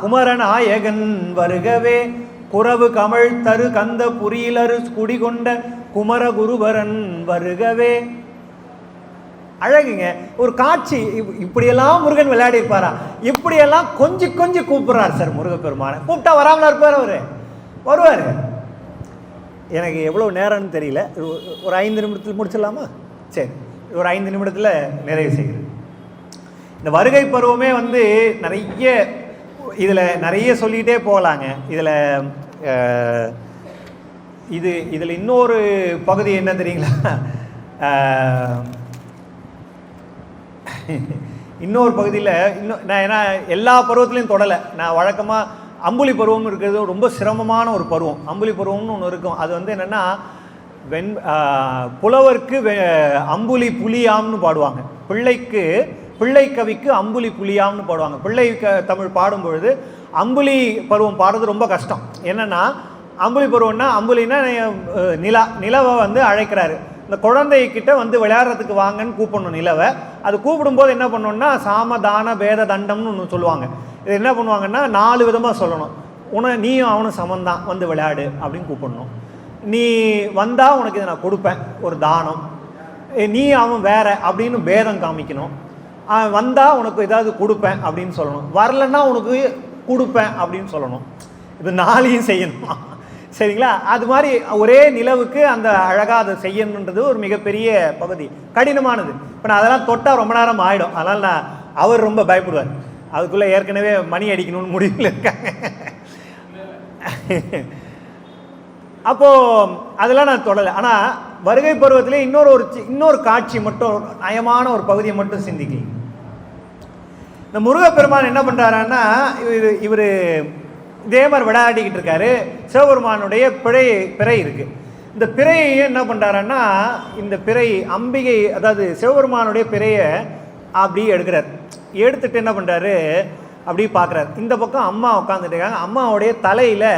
S1: குமரநாயகன் வருகவே குறவு கமழ் தரு கந்த புரியலரு குடிகொண்ட குமரகுருவரன் வருகவே. அழகுங்க ஒரு காட்சி. இப்படியெல்லாம் முருகன் விளையாடி இருப்பாரா? இப்படியெல்லாம் கொஞ்சம் கொஞ்சம் கூப்பிடுறார் சார் முருகப்பெருமான. கூப்பிட்டா வராமலா இருப்பார், அவரு வருவார். எனக்கு எவ்வளோ நேரம்னு தெரியல, ஒரு 5 நிமிடத்தில் முடிச்சிடலாமா? சரி, ஒரு 5 நிமிடத்தில் நிறைவு செய்கிறேன். இந்த வருகை பருவமே வந்து நிறைய, இதில் நிறைய சொல்லிகிட்டே போகலாங்க. இதில் இன்னொரு பகுதி என்ன தெரியுங்களா? இன்னொரு பகுதியில் நான் ஏன்னா எல்லா பருவத்துலையும் தொடலை. நான் வழக்கமாக அம்புலி பருவம் இருக்கிறது ரொம்ப சிரமமான ஒரு பருவம். அம்புலி பருவம்னு ஒன்று இருக்கும். அது வந்து என்னென்னா புலவருக்கு அம்புலி புலியாம்னு பாடுவாங்க. பிள்ளை கவிக்கு அம்புலி புலியாம்னு பாடுவாங்க. தமிழ் பாடும்பொழுது அம்புலி பருவம் பாடுறது ரொம்ப கஷ்டம். என்னென்னா அம்புலி பருவம்னா, அம்புலின்னா நிலவை வந்து அழைக்கிறாரு. இந்த குழந்தைகிட்ட வந்து விளையாடுறதுக்கு வாங்கன்னு கூப்பிடணும் நிலவை. அது கூப்பிடும்போது என்ன பண்ணணும்னா சாமதான பேத தண்டம்னு ஒன்று சொல்லுவாங்க. இது என்ன பண்ணுவாங்கன்னா 4 விதமாக சொல்லணும். நீயும் அவனும் சமந்தான், வந்து விளையாடு அப்படின்னு கூப்பிடணும். நீ வந்தால் உனக்கு இதை நான் கொடுப்பேன், ஒரு தானம். நீ அவன் வேற அப்படின்னு பேதம் காமிக்கணும். வந்தால் உனக்கு ஏதாவது கொடுப்பேன் அப்படின்னு சொல்லணும். வரலன்னா உனக்கு கொடுப்பேன் அப்படின்னு சொல்லணும். இது 4ஐயும் செய்யணும், சரிங்களா? அது மாதிரி ஒரே நிலவுக்கு அந்த அழகாக அதை செய்யணுன்றது ஒரு மிகப்பெரிய பகுதி, கடினமானது. இப்போ நான் அதெல்லாம் தொட்டால் ரொம்ப நேரம் ஆகிடும். அதனால் அவர் ரொம்ப பயப்படுவார். அதுக்குள்ளே ஏற்கனவே மணி அடிக்கணும்னு முடிவில் இருக்காங்க. அப்போது அதெல்லாம் நான் தொடலை. ஆனால் வருகை பருவத்திலே இன்னொரு காட்சி மட்டும், நயமான ஒரு பகுதியை மட்டும் சிந்திக்கலாம். இந்த முருகப்பெருமான் என்ன பண்ணுறாருன்னா, இவர் இதே மாதிரி விளையாடிக்கிட்டு இருக்காரு. சிவபெருமானுடைய பிறை இருக்குது. இந்த பிறையை என்ன பண்ணுறாருன்னா, இந்த பிறை அம்பிகை, அதாவது சிவபெருமானுடைய பிறையை அப்படியே எடுக்கிறார். எடுத்துட்டு என்ன பண்ணுறாரு, அப்படியே பார்க்குறாரு. இந்த பக்கம் அம்மா உட்காந்துட்டு இருக்காங்க. அம்மாவுடைய தலையில்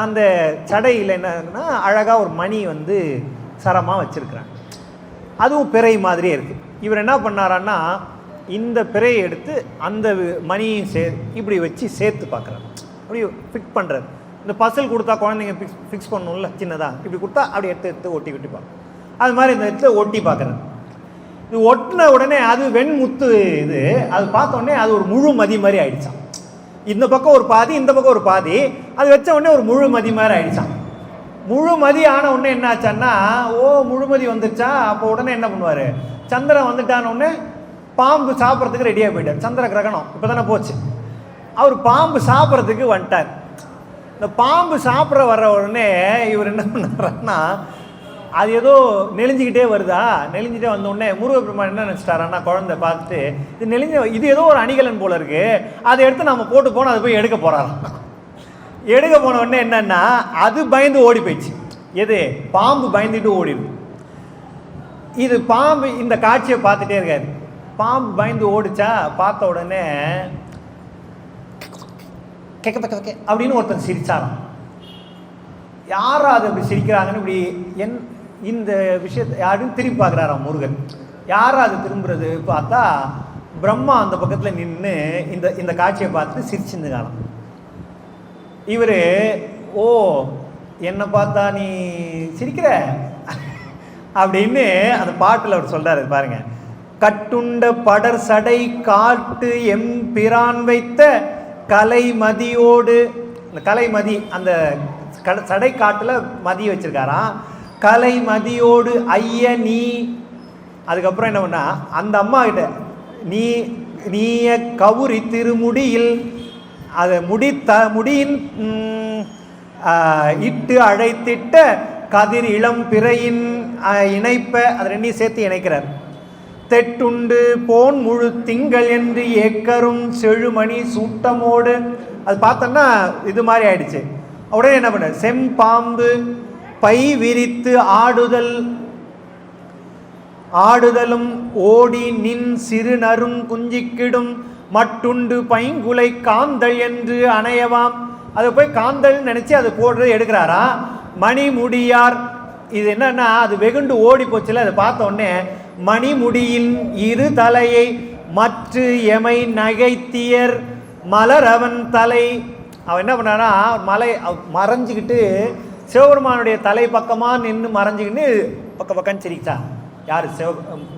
S1: அந்த சடையில் என்னன்னா அழகாக ஒரு மணி வந்து சரமாக வச்சுருக்குறாங்க. அதுவும் பிறை மாதிரியே இருக்குது. இவர் என்ன பண்ணாரான்னா, இந்த பிறையை எடுத்து அந்த மணியும் இப்படி வச்சு சேர்த்து பார்க்குறாரு. அப்படி ஃபிட் பண்ணுறாரு. இந்த பசில் கொடுத்தா குழந்தைங்க ஃபிக்ஸ் பண்ணணும்ல, சின்னதாக இப்படி கொடுத்தா அப்படி எடுத்து ஒட்டி பார்க்கணும். அது மாதிரி இந்த இடத்துல ஒட்டி பார்க்குறாரு. இது ஒட்டின உடனே அது வெண்முத்து. இது அது பார்த்த உடனே அது ஒரு முழு மதி மாதிரி ஆயிடுச்சான். இந்த பக்கம் ஒரு பாதி, இந்த பக்கம் ஒரு பாதி. அது வச்ச உடனே ஒரு முழு மதி மாதிரி ஆயிடுச்சான். முழு மதி ஆன உடனே என்ன ஆச்சான்னா, முழுமதி வந்துருச்சா? அப்போ உடனே என்ன பண்ணுவார், சந்திரன் வந்துட்டான உடனே பாம்பு சாப்பிட்றதுக்கு ரெடியாக போயிட்டார். சந்திர கிரகணம் இப்போ தானே போச்சு. அவர் பாம்பு சாப்பிட்றதுக்கு வந்துட்டார். இந்த பாம்பு சாப்பிட்ற வர்ற உடனே இவர் என்ன பண்ணாருன்னா, அது ஏதோ நெளிஞ்சிக்கிட்டே வருதா, நெளிஞ்சிட்டே வந்தோடனே முருகப்பெருமான் என்ன நினச்சிட்டாரான்னா, குழந்தை பார்த்துட்டு இது ஏதோ ஒரு அணிகலன் போல இருக்கு, அதை எடுத்து நம்ம போட்டு போனால் அதை போய் எடுக்க போகிறாராம். எடுக்க போன உடனே என்னன்னா, அது பயந்து ஓடி போயிடுச்சு. எது? பாம்பு பயந்துட்டு ஓடிடும். இது பாம்பு இந்த காட்சியை பார்த்துட்டே இருக்காரு. பாம்பு பயந்து ஓடிச்சா, பார்த்த உடனே அப்படின்னு ஒருத்தர் சிரிச்சாராம். யாரா அது அப்படி சிரிக்கிறாங்கன்னு இப்படி இந்த விஷயத்தை யாரும் திரும்பி பார்க்குறாராம் முருகன். யாரா அது திரும்புறது பார்த்தா பிரம்மா அந்த பக்கத்தில் நின்று இந்த காட்சியை பார்த்து சிரிச்சுருந்துக்காராம். இவர் என்னை பார்த்தா நீ சிரிக்கிற அப்படின்னு அந்த பாட்டில் அவர் சொல்கிறாரு பாருங்க. கட்டுண்ட படர் சடை காட்டு எம்பிரான் வைத்த கலை மதியோடு, இந்த கலை மதி அந்த சடை காட்டில் மதி வச்சிருக்காராம். கலை மதியோடு ஐய நீ. அதுக்கப்புறம் என்ன பண்ணா, அந்த அம்மா கிட்ட நீய கவுரி திருமுடியில் அதை முடியின் இட்டு அழைத்திட்ட கதிர் இளம் பிறையின் இணைப்ப, அது ரெண்டையும் சேர்த்து இணைக்கிறார். தெட்டுண்டு போன் முழு திங்கள் என்று ஏக்கரும் செழுமணி சூட்டமோடு, அது பார்த்தோன்னா இது மாதிரி ஆயிடுச்சு. உடனே என்ன பண்ண, செம்பாம்பு பை விரித்து ஆடுதலும் ஓடி நின் சிறு நரும் குஞ்சிக்கிடும் மட்டுண்டு பைங்குலை காந்தல் என்று அணையவாம். அதை போய் காந்தல் நினைச்சு அது போடுறது எடுக்கிறாரா. மணிமுடியார், இது என்னன்னா அது வெகுண்டு ஓடி போச்சுல, அதை பார்த்த உடனே மணிமுடியின் இரு தலையை மற்ற எமை நகைத்தியர் மலரவன் தலை. அவன் என்ன பண்ணானா, மலை மறைஞ்சிக்கிட்டு சிவபெருமானுடைய தலை பக்கமாக நின்று மறைஞ்சிக்கிட்டு பக்கம் சிரிச்சான். யார்?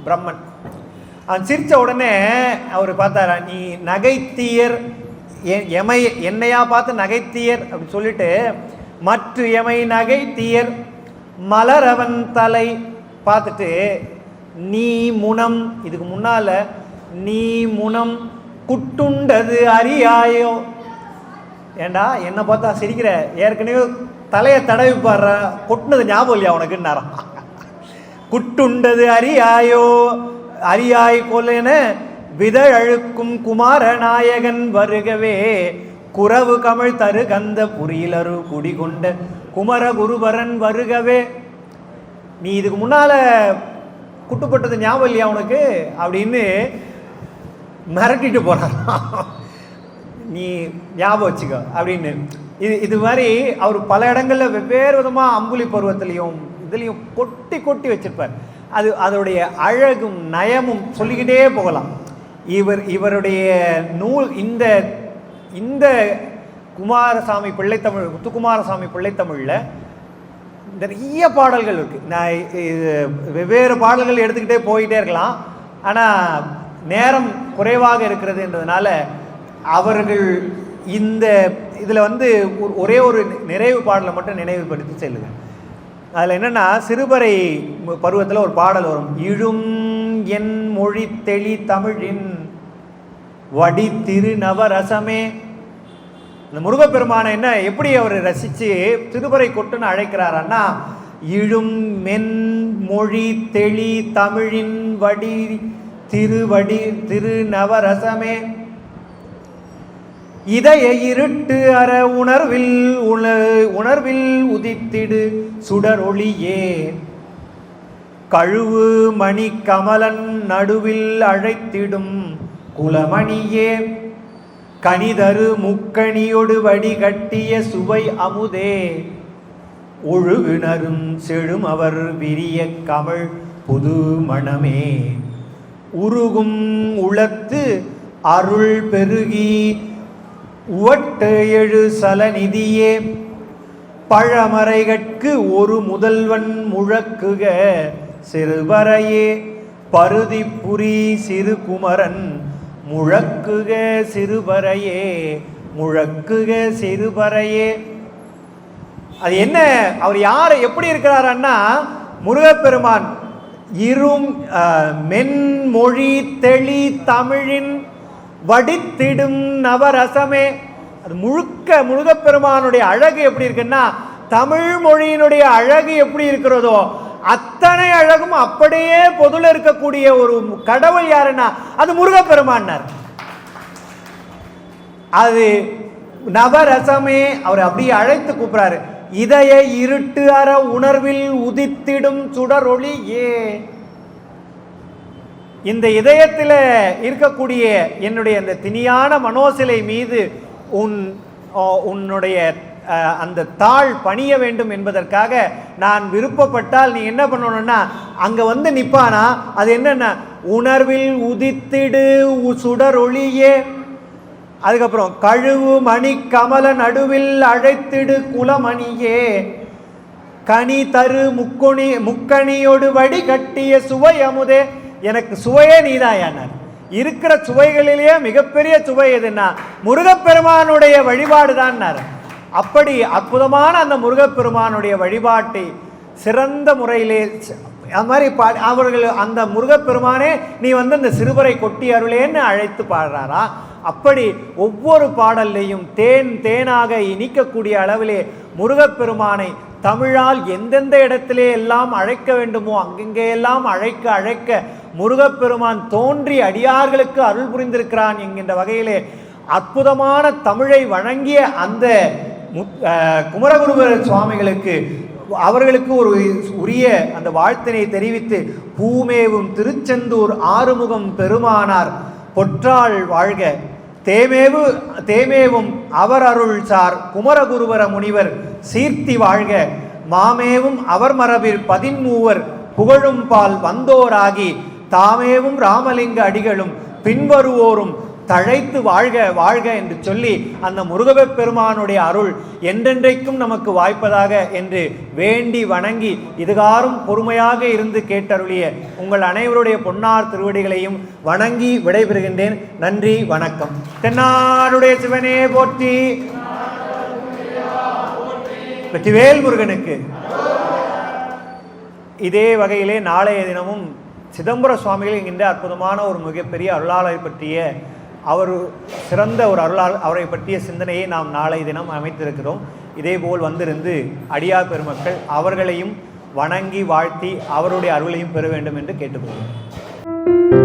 S1: பிரம்மன். அவன் சிரித்த உடனே அவர் பார்த்தாரா, நீ நகைத்தியர் எமை என்னையா பார்த்து நகைத்தியர் அப்படின்னு சொல்லிட்டு மற்ற எமை நகைத்தியர் மலரவன் தலை பார்த்துட்டு நீ முனம், இதுக்கு முன்னால நீ முனம் குட்டுண்டது அறியாயோ. ஏண்டா என்னை பார்த்தா சிரிக்கிற, ஏற்கனவே தலையை தடவி பாடுற, கொட்டுனது ஞாபகம் இல்லையா உனக்குன்னாராம். குட்டுண்டது அறியாயோ அறியாய் கொலென விதழழுக்கும் குமாரநாயகன் வருகவே குறவு கமிழ் தரு கந்த புரியலரு குடிகொண்ட குமர குருபரன் வருகவே. நீ இதுக்கு முன்னால குட்டுப்பட்டது ஞாபகம் இல்லையா உனக்கு அப்படின்னு மிரட்டிட்டு போறான். நீ ஞாபகம் வச்சுக்க அப்படின்னு. இது மாதிரி அவர் பல இடங்களில் வெவ்வேறு விதமாக அம்புலி பருவத்திலையும் இதுலேயும் கொட்டி கொட்டி வச்சிருப்பார். அதோடைய அழகும் நயமும் சொல்லிக்கிட்டே போகலாம். இவருடைய நூல் இந்த குமாரசாமி பிள்ளைத்தமிழ், முத்துக்குமாரசாமி பிள்ளைத்தமிழில் நிறைய பாடல்கள் இருக்குது. நான் வெவ்வேறு பாடல்கள் எடுத்துக்கிட்டே போயிட்டே இருக்கலாம். ஆனால் நேரம் குறைவாக இருக்கிறதுன்றதுனால அவர்கள் இந்த இதில் ஒரே ஒரு நிறைவு பாடலை மட்டும் நினைவுபடுத்தி செல்லுங்கள். அதில் என்னென்னா, சிறுபறை பருவத்தில் ஒரு பாடல் வரும். இழும் என் மொழி தெளி தமிழின் வடி திரு நவரசமே. இந்த முருகப்பெருமானை என்ன எப்படி அவர் ரசித்து திருப்பறை கொட்டுன்னு அழைக்கிறாரன்னா, இழும் மென் மொழி தெளி தமிழின் வடி திரு நவரசமே. இதய இருட்டு அற உணர்வில் உதித்திடு சுடரொளியே. கழுவு மணி கமலன் நடுவில் அழைத்திடும் குலமணியே. கனிதரு முக்கணியொடு வடிகட்டிய சுவை அமுதே. ஒழுகுனரும் செழும் அவர் விரிய கமழ் புது மணமே. உருகும் உளத்து அருள் பெருகி உவட்ட எழு சலநிதியே. பழமறைகட்கு ஒரு முதல்வன் முழக்குக சிறுவரையே. பருதிப்புரி சிறு குமரன் முழக்குக சிறுவரையே. முழக்குக சிறுவரையே. அது என்ன, அவர் யார் எப்படி இருக்கிறாரன்னா, முருகப்பெருமான் இரும் மென்மொழி தெளி தமிழின் வடித்திடும் நவரசமே. அது முருகப்பெருமானுடைய அழகு எப்படி இருக்குன்னா, தமிழ் மொழியினுடைய அழகு எப்படி இருக்கிறதோ அத்தனை அழகும் அப்படியே பொதுல இருக்கக்கூடிய ஒரு கடவுள் யாருன்னா அது முருகப்பெருமானார். அது நவரசமே. அவர் அப்படியே அழைத்து கூப்பிடுறாரு. இதய இருட்டு அற உணர்வில் உதித்திடும் சுடரொளியே. இந்த இதயத்தில் இருக்கக்கூடிய என்னுடைய அந்த திணியான மனோசிலை மீது உன்னுடைய அந்த தாள் பணிய வேண்டும் என்பதற்காக நான் விருப்பப்பட்டால் நீ என்ன பண்ணணும்னா அங்கே நிற்பானா. அது என்னன்னா, உணர்வில் உதித்திடு சுடரொளியே. அதுக்கப்புறம் கழுவு மணி கமல நடுவில் அழைத்திடு குலமணியே. கனி தரு முக்கணியோடு வடி கட்டிய சுவை அமுதே. எனக்கு சுவையே நீதாயானார். இருக்கிற சுவைகளிலேயே மிகப்பெரிய சுவை எதுன்னா முருகப்பெருமானுடைய வழிபாடு தான். அப்படி அற்புதமான அந்த முருகப்பெருமானுடைய வழிபாட்டை சிறந்த முறையிலே அது மாதிரி அவர்கள் அந்த முருகப்பெருமானே நீ அந்த சிறுவரை கொட்டி அருளேன்னு அழைத்து பாடுறாரா. அப்படி ஒவ்வொரு பாடல்லையும் தேனாக இனிக்கக்கூடிய அளவிலே முருகப்பெருமானை தமிழால் எந்தெந்த இடத்திலே எல்லாம் அழைக்க வேண்டுமோ அங்கெங்கே எல்லாம் அழைக்க முருகப்பெருமான் தோன்றி அடியார்களுக்கு அருள் புரிந்திருக்கிறான் என்கின்ற வகையிலே அற்புதமான தமிழை வழங்கிய அந்த குமரகுருபர சுவாமிகளுக்கு அவர்களுக்கு ஒரு உரிய அந்த வாழ்த்தினை தெரிவித்து, பூமேவும் திருச்செந்தூர் ஆறுமுகம் பெருமானார் பொற்றாள் வாழ்க, தேமேவும் அவர் அருள் சார் குமரகுருபர முனிவர் சீர்த்தி வாழ்க, மாமேவும் அவர் மரபில் 13 புகழும் பால் வந்தோராகி, தாமேவும் ராமலிங்க அடிகளும் பின்வருவோரும் தழைத்து வாழ்க வாழ்க என்று சொல்லி அந்த முருகப் பெருமானுடைய அருள் என்றென்றைக்கும் நமக்கு வாய்ப்பதாக என்று வேண்டி வணங்கி இதுகாரும் பொறுமையாக இருந்து கேட்டருளிய உங்கள் அனைவருடைய பொன்னார் திருவடிகளையும் வணங்கி விடைபெறுகின்றேன். நன்றி, வணக்கம். தென்னாடுடைய சிவனே போற்றி, வெற்றிவேல் முருகனுக்கு. இதே வகையிலே நாளைய தினமும் சிதம்பர சுவாமிகள் என்கின்ற அற்புதமான ஒரு மிகப்பெரிய அருளாளரை பற்றிய அவர் சிறந்த ஒரு அவரை பற்றிய சிந்தனையை நாம் நாளைய தினம் அமைத்திருக்கிறோம். இதேபோல் வந்திருந்து அடியார் பெருமக்கள் அவர்களையும் வணங்கி வாழ்த்தி அவருடைய அருளையும் பெற வேண்டும் என்று கேட்டுக்கொள்கிறோம்.